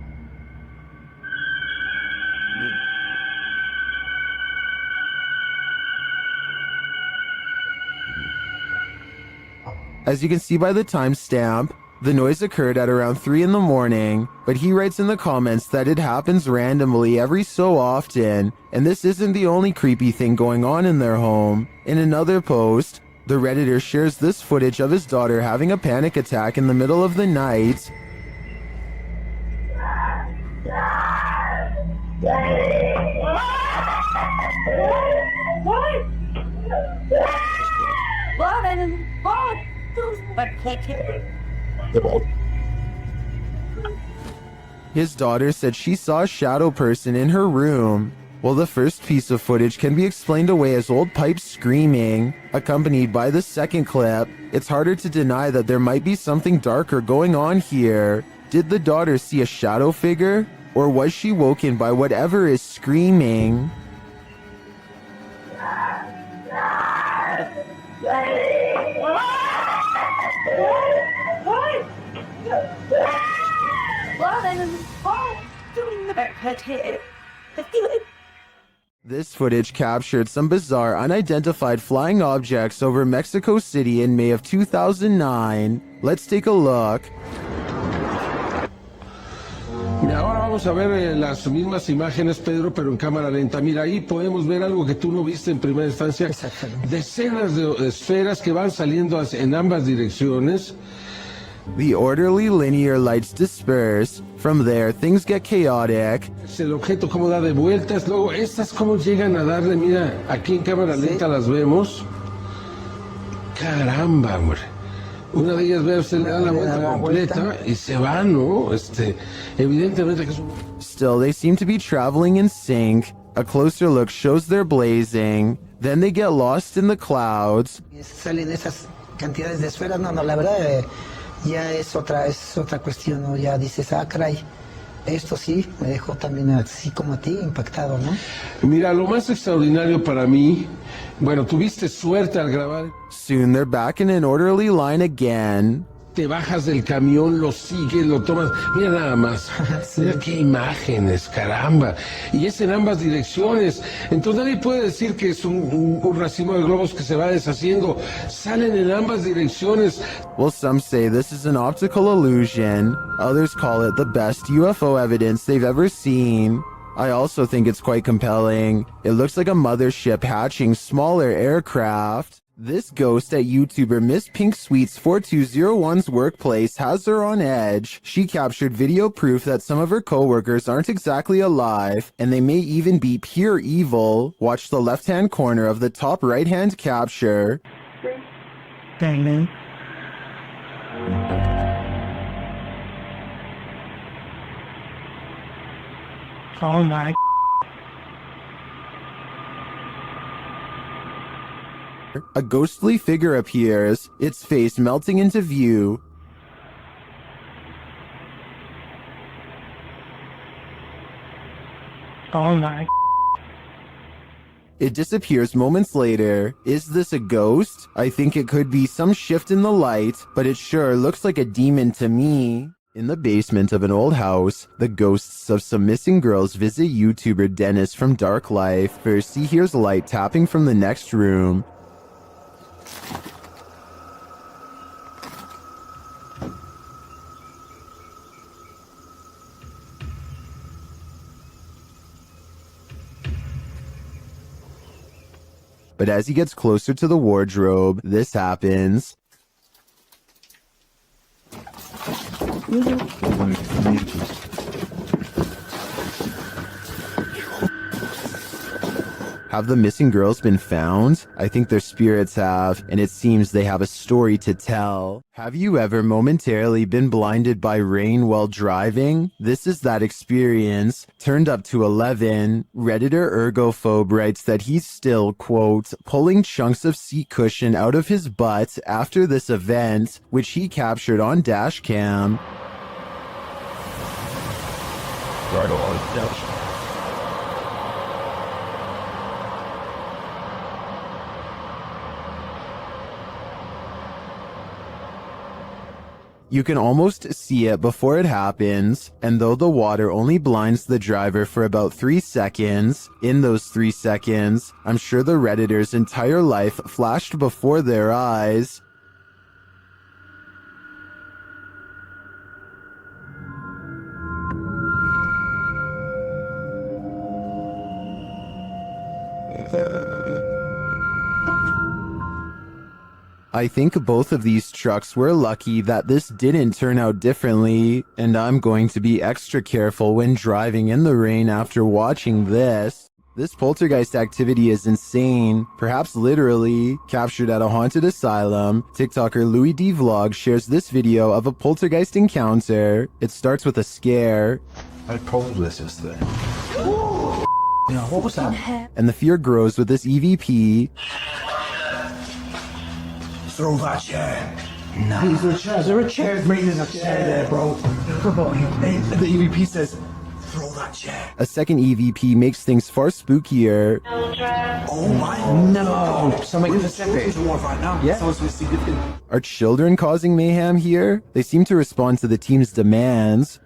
As you can see by the timestamp, the noise occurred at around 3 in the morning, but he writes in the comments that it happens randomly every so often, and this isn't the only creepy thing going on in their home. In another post, the Redditor shares this footage of his daughter having a panic attack in the middle of the night. His daughter said she saw a shadow person in her room. Well, the first piece of footage can be explained away as old pipes screaming, accompanied by the second clip. It's harder to deny that there might be something darker going on here. Did the daughter see a shadow figure? Or was she woken by whatever is screaming? This footage captured some bizarre unidentified flying objects over Mexico City in May of 2009. Let's take a look. Mira, ahora vamos a ver las mismas imágenes, Pedro, pero en cámara lenta. Mira, ahí podemos ver algo que tú no viste en primera instancia. Decenas de esferas que van saliendo en ambas direcciones. The orderly linear lights disperse. From there, things get chaotic. El objeto cómo da de vueltas. Luego, estas cómo llegan a darle. Mira, aquí en cámara lenta las vemos. Caramba, hombre. Una de ellas, veo, se le da la vuelta completa y se va, ¿no? Evidentemente que es un... Still, they seem to be traveling in sync. A closer look shows they're blazing. Then they get lost in the clouds. Salen esas cantidades de esferas. No, la verdad, ya es otra cuestión, ¿no? Ya dices, caray. Esto sí me dejó también así como a ti impactado, ¿no? Mira, lo más extraordinario para mí, bueno, tuviste suerte al grabar. Soon they're back in an orderly line again. Te bajas del camión, lo sigues, lo tomas. Mira nada más. Sí. Mira qué imágenes, caramba. Y es en ambas direcciones. Entonces nadie puede decir que es un racimo de globos que se va deshaciendo. Salen en ambas direcciones. Well, some say this is an optical illusion. Others call it the best UFO evidence they've ever seen. I also think it's quite compelling. It looks like a mothership hatching smaller aircraft. This ghost at YouTuber Miss Pink Sweets 4201's workplace has her on edge. She captured video proof that some of her coworkers aren't exactly alive, and they may even be pure evil. Watch the left-hand corner of the top right-hand capture. Dang, man. Oh my. A ghostly figure appears, its face melting into view. Oh my. It disappears moments later. Is this a ghost? I think it could be some shift in the light, but it sure looks like a demon to me. In the basement of an old house, the ghosts of some missing girls visit YouTuber Dennis from Dark Life. First, he hears light tapping from the next room. But as he gets closer to the wardrobe, this happens. Have the missing girls been found? I think their spirits have, and it seems they have a story to tell. Have you ever momentarily been blinded by rain while driving? This is that experience. Turned up to 11, Redditor Ergophobe writes that he's still, quote, pulling chunks of seat cushion out of his butt after this event, which he captured on dash cam. Right on. Dash. You can almost see it before it happens, and though the water only blinds the driver for about 3 seconds, in those 3 seconds, I'm sure the Redditor's entire life flashed before their eyes. I think both of these trucks were lucky that this didn't turn out differently, and I'm going to be extra careful when driving in the rain after watching this. This poltergeist activity is insane, perhaps literally, captured at a haunted asylum. TikToker Louis D Vlog shares this video of a poltergeist encounter. It starts with a scare. I told this yesterday. You know, what was that? And the fear grows with this EVP. Throw that chair. No. Is there a chair? Is there a chair? There's maintenance a chair there, bro. The EVP says, throw that chair. A second EVP makes things far spookier. Oh my. No. Something specific. Right now. Yeah. Are children causing mayhem here? They seem to respond to the team's demands.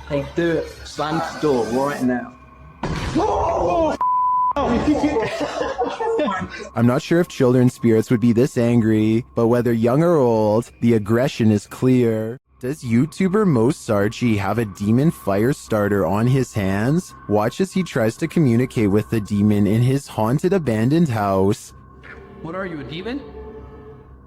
Hey, do it. Slam the door right now. Oh! I'm not sure if children's spirits would be this angry, but whether young or old, the aggression is clear. Does YouTuber Mo Sarchi have a demon fire starter on his hands? Watch as he tries to communicate with the demon in his haunted abandoned house. What are you, a demon?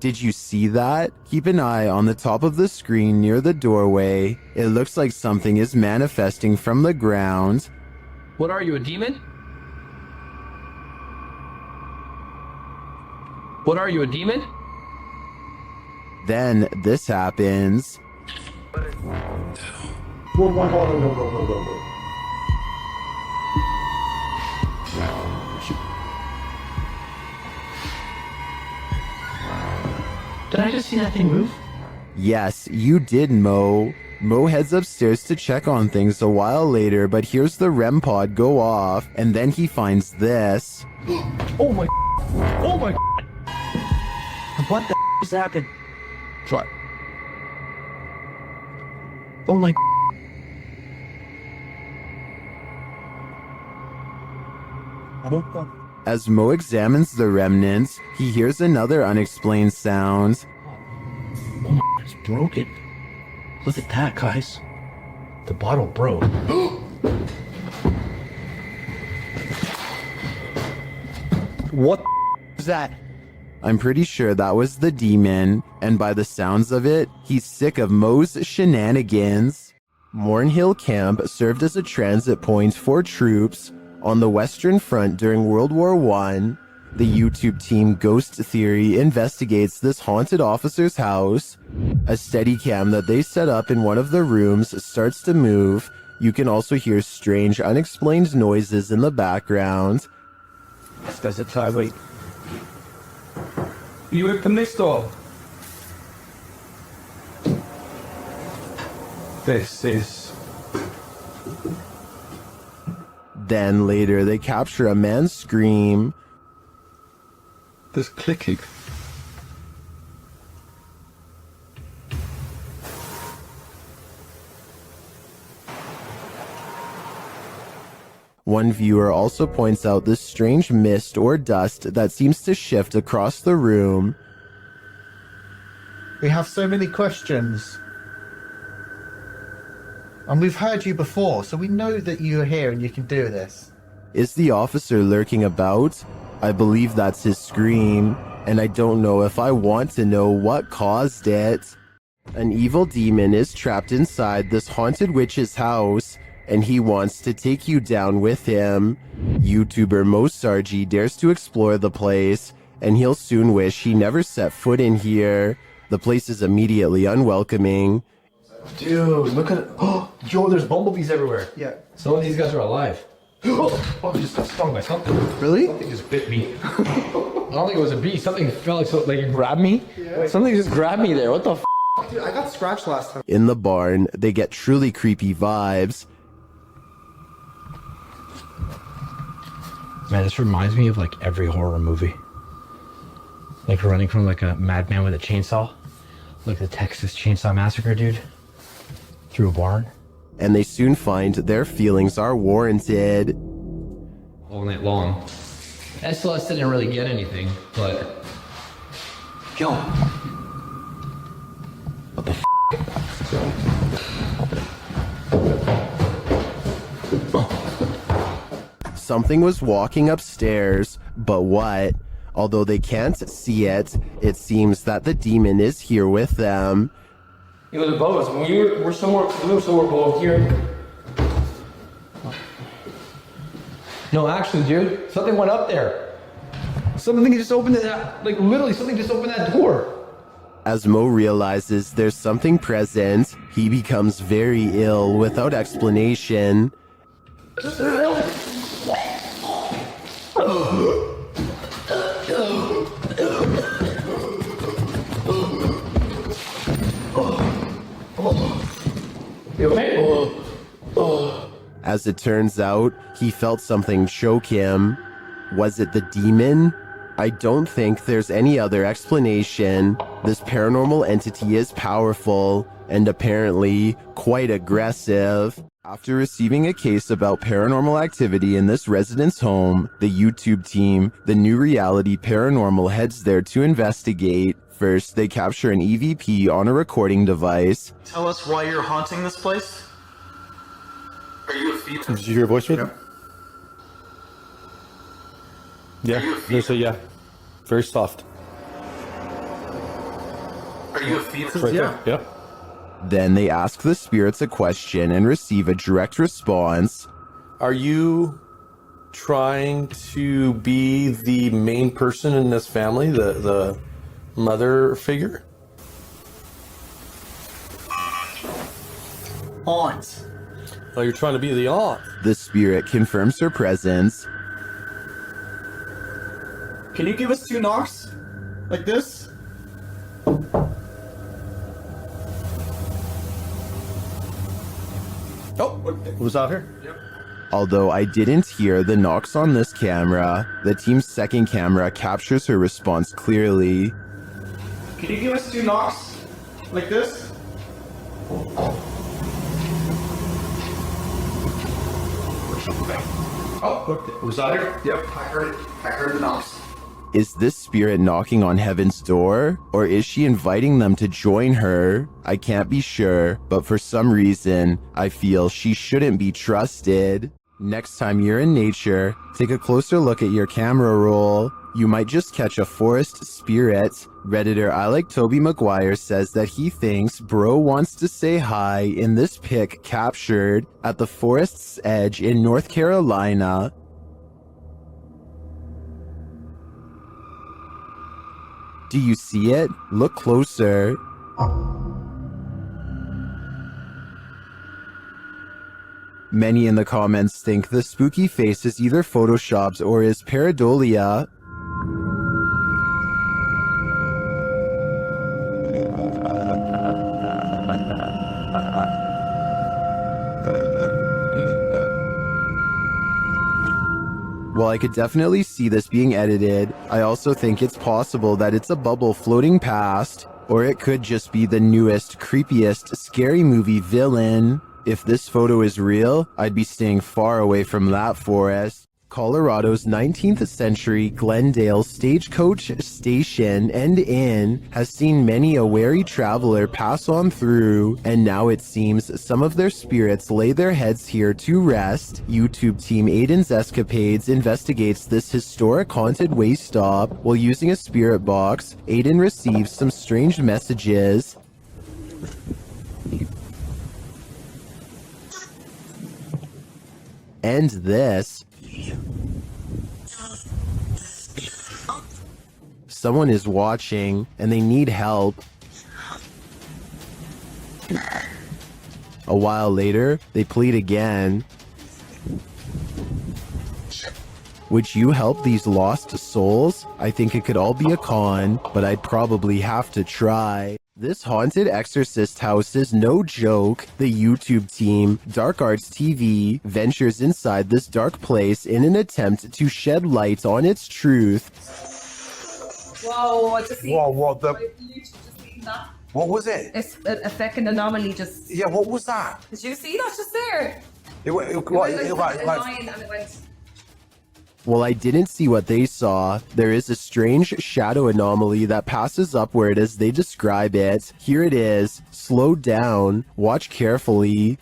Did you see that? Keep an eye on the top of the screen near the doorway. It looks like something is manifesting from the ground. What are you, a demon? What are you, a demon? Then this happens. Did I just see that thing move? Yes, you did, Mo. Mo heads upstairs to check on things a while later, but hears the REM pod go off, and then he finds this. Oh my. Oh my. What the is happening? Try. Oh my. As Mo examines the remnants, he hears another unexplained sound. Oh my, it's broken. Look at that, guys. The bottle broke. What is that? I'm pretty sure that was the demon, and by the sounds of it, he's sick of Mo's shenanigans. Mornhill Camp served as a transit point for troops on the Western Front during World War I. The YouTube team Ghost Theory investigates this haunted officer's house. A Steadicam that they set up in one of the rooms starts to move. You can also hear strange, unexplained noises in the background. This guy's a tyrant. Libre permesso. This is... Then later they capture a man's scream. This clicking. One viewer also points out this strange mist or dust that seems to shift across the room. We have so many questions. And we've heard you before, so we know that you're here and you can do this. Is the officer lurking about? I believe that's his scream, and I don't know if I want to know what caused it. An evil demon is trapped inside this haunted witch's house, and he wants to take you down with him. YouTuber Mosargi dares to explore the place, and he'll soon wish he never set foot in here. The place is immediately unwelcoming. Dude, look at... Oh, yo, there's bumblebees everywhere. Yeah. Some of these guys are alive. Oh, I just got stung by something. Really? Something just bit me. I don't think it was a bee. Something felt like it grabbed me. Yeah. Something just grabbed me there. What the f? Dude, I got scratched last time. In the barn, they get truly creepy vibes. Man, this reminds me of like every horror movie. Like running from like a madman with a chainsaw. Like the Texas Chainsaw Massacre, dude. Through a barn. And they soon find their feelings are warranted. All night long. SLS didn't really get anything, but... Yo! What the f***? Something was walking upstairs, but what? Although they can't see it, it seems that the demon is here with them. It was above us. When we were somewhere below here. No, actually, dude, something went up there. Something just opened it. Like literally, something just opened that door. As Mo realizes there's something present, he becomes very ill without explanation. You okay? As it turns out, he felt something choke him. Was it the demon? I don't think there's any other explanation. This paranormal entity is powerful and apparently quite aggressive. After receiving a case about paranormal activity in this resident's home, the YouTube team, the New Reality Paranormal, heads there to investigate. First, they capture an EVP on a recording device. Tell us why you're haunting this place? Are you a fever? Did you hear a voice read? Yeah, there's a yeah. Very soft. Are you a fever? Right there. Yeah. Then they ask the spirits a question and receive a direct response. Are you trying to be the main person in this family, the mother figure? Aunt. Oh, you're trying to be the aunt. The spirit confirms her presence. Can you give us 2 knocks? Like this? Oh, was out here? Yep. Although I didn't hear the knocks on this camera, the team's second camera captures her response clearly. Can you give us 2 knocks? Like this? Oh, was out here? Yep, I heard it. I heard the knocks. Is this spirit knocking on heaven's door, or is she inviting them to join her? I can't be sure, but for some reason, I feel she shouldn't be trusted. Next time you're in nature, take a closer look at your camera roll. You might just catch a forest spirit. Redditor I Like Toby Maguire says that he thinks bro wants to say hi in this pic captured at the forest's edge in North Carolina. Do you see it? Look closer. Many in the comments think the spooky face is either photoshopped or is pareidolia. While I could definitely see this being edited, I also think it's possible that it's a bubble floating past, or it could just be the newest, creepiest, scary movie villain. If this photo is real, I'd be staying far away from that forest. Colorado's 19th century Glendale Stagecoach Station and Inn has seen many a wary traveler pass on through, and now it seems some of their spirits lay their heads here to rest. YouTube team Aiden's Escapades investigates this historic haunted way stop. While using a spirit box, Aiden receives some strange messages. And this. Someone is watching and they need help. A while later, they plead again. Would you help these lost souls? I think it could all be a con, but I'd probably have to try. This haunted exorcist house is no joke. The YouTube team, Dark Arts TV, ventures inside this dark place in an attempt to shed light on its truth. Whoa, I just seen. Whoa, what the? Just seen that. What was it? It's a second anomaly just. Yeah, what was that? Did you see that just there? It went It went like a line and it went. Well, I didn't see what they saw. There is a strange shadow anomaly that passes upward as they describe it. Here it is. Slow down. Watch carefully.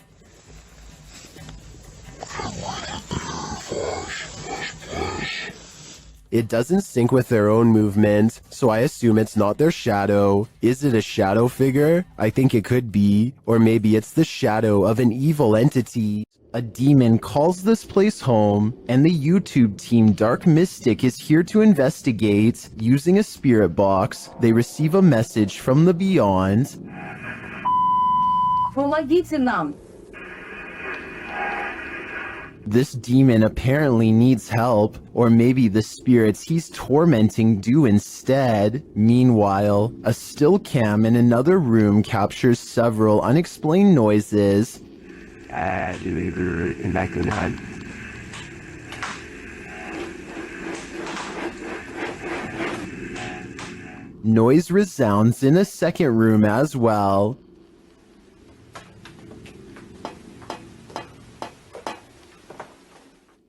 It doesn't sync with their own movement, so I assume it's not their shadow. Is it a shadow figure? I think it could be. Or maybe it's the shadow of an evil entity. A demon calls this place home, and the YouTube team Dark Mystic is here to investigate. Using a spirit box, they receive a message from the beyond. This demon apparently needs help, or maybe the spirits he's tormenting do instead. Meanwhile, a still cam in another room captures several unexplained noises. Noise resounds in a second room as well.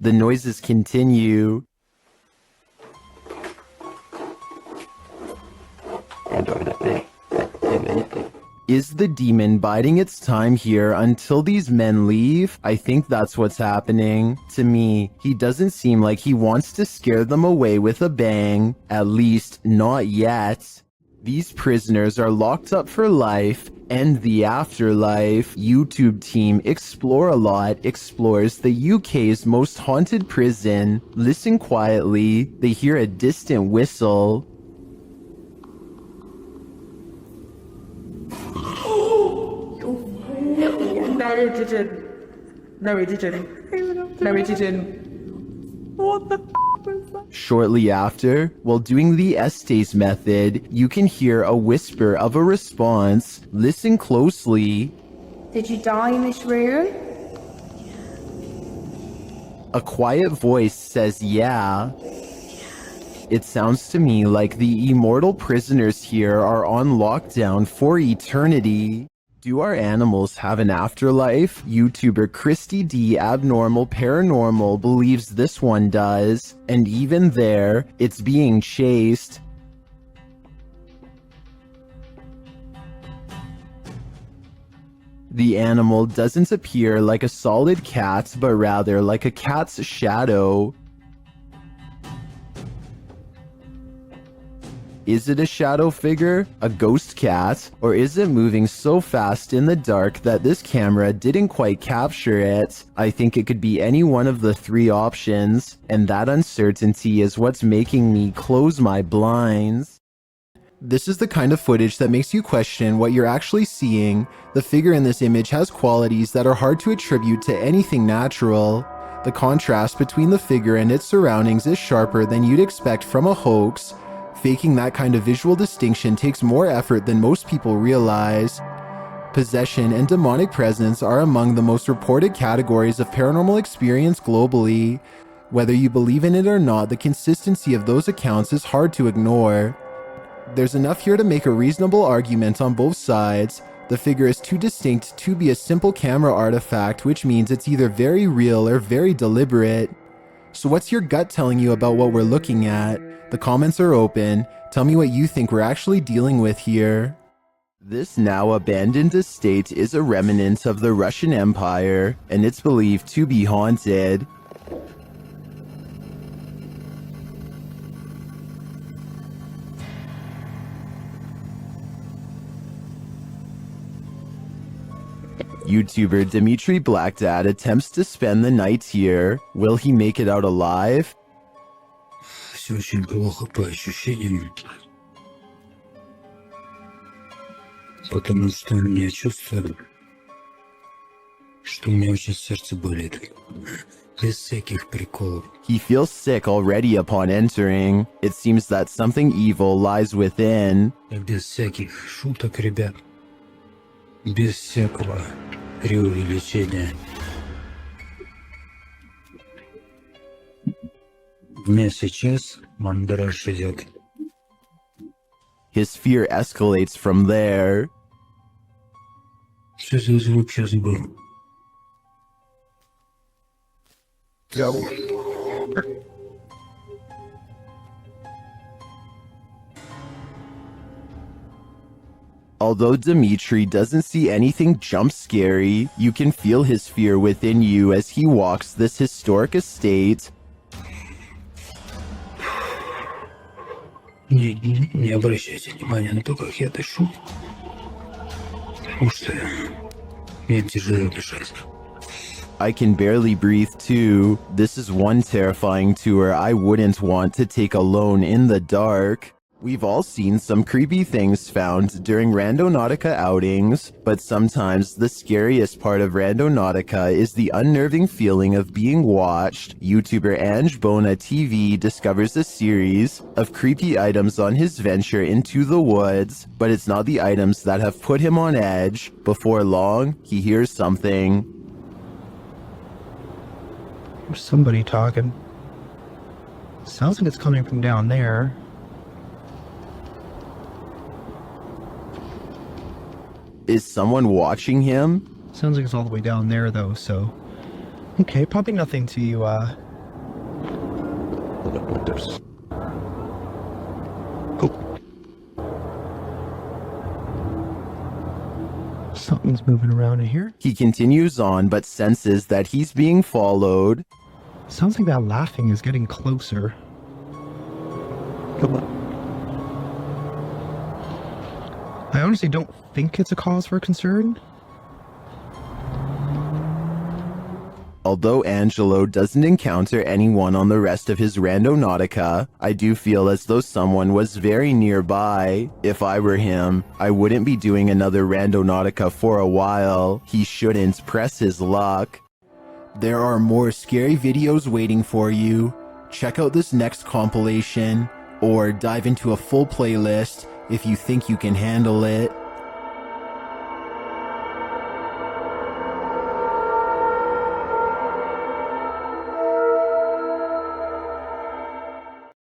The noises continue. Is the demon biding its time here until these men leave? I think that's what's happening. To me, he doesn't seem like he wants to scare them away with a bang. At least, not yet. These prisoners are locked up for life and the afterlife. YouTube team Explore a Lot explores the UK's most haunted prison. Listen quietly. They hear a distant whistle. No, he didn't. What the was that? Shortly after, while doing the Estes method, you can hear a whisper of a response. Listen closely. Did you die in this room? A quiet voice says, yeah. It sounds to me like the immortal prisoners here are on lockdown for eternity. Do our animals have an afterlife? YouTuber Christy D Abnormal Paranormal believes this one does, and even there, it's being chased. The animal doesn't appear like a solid cat, but rather like a cat's shadow. Is it a shadow figure, a ghost cat, or is it moving so fast in the dark that this camera didn't quite capture it? I think it could be any one of the three options, and that uncertainty is what's making me close my blinds. This is the kind of footage that makes you question what you're actually seeing. The figure in this image has qualities that are hard to attribute to anything natural. The contrast between the figure and its surroundings is sharper than you'd expect from a hoax. Faking that kind of visual distinction takes more effort than most people realize. Possession and demonic presence are among the most reported categories of paranormal experience globally. Whether you believe in it or not, the consistency of those accounts is hard to ignore. There's enough here to make a reasonable argument on both sides. The figure is too distinct to be a simple camera artifact, which means it's either very real or very deliberate. So what's your gut telling you about what we're looking at? The comments are open. Tell me what you think we're actually dealing with here. This now abandoned estate is a remnant of the Russian Empire, and it's believed to be haunted. YouTuber Dmitry Blackdad attempts to spend the night here. Will he make it out alive? Все очень плохо по ощущениям. Потому что я чувствую, что у меня очень сердце болит. Без всяких приколов. He feels sick already upon entering. It seems that something evil lies within. Без всяких шуток, ребят. Без всякого преувеличения. У меня сейчас мандраж идет. His fear escalates from there. Что за звук сейчас был? Although Dmitry doesn't see anything jump scary, you can feel his fear within you as he walks this historic estate. Не обращайте внимания на то, как я дышу. Потому что мне тяжело дышать. I can barely breathe too. This is one terrifying tour I wouldn't want to take alone in the dark. We've all seen some creepy things found during Randonautica outings, but sometimes the scariest part of Randonautica is the unnerving feeling of being watched. YouTuber Ange Bona TV discovers a series of creepy items on his venture into the woods, but it's not the items that have put him on edge. Before long, he hears something. There's somebody talking. Sounds like it's coming from down there. Is someone watching him? Sounds like it's all the way down there though, so... Okay, probably nothing to, Something's moving around in here. He continues on, but senses that he's being followed. Sounds like that laughing is getting closer. Come on. I honestly don't think it's a cause for concern. Although Angelo doesn't encounter anyone on the rest of his Randonautica, I do feel as though someone was very nearby. If I were him, I wouldn't be doing another Randonautica for a while. He shouldn't press his luck. There are more scary videos waiting for you. Check out this next compilation, or dive into a full playlist if you think you can handle it.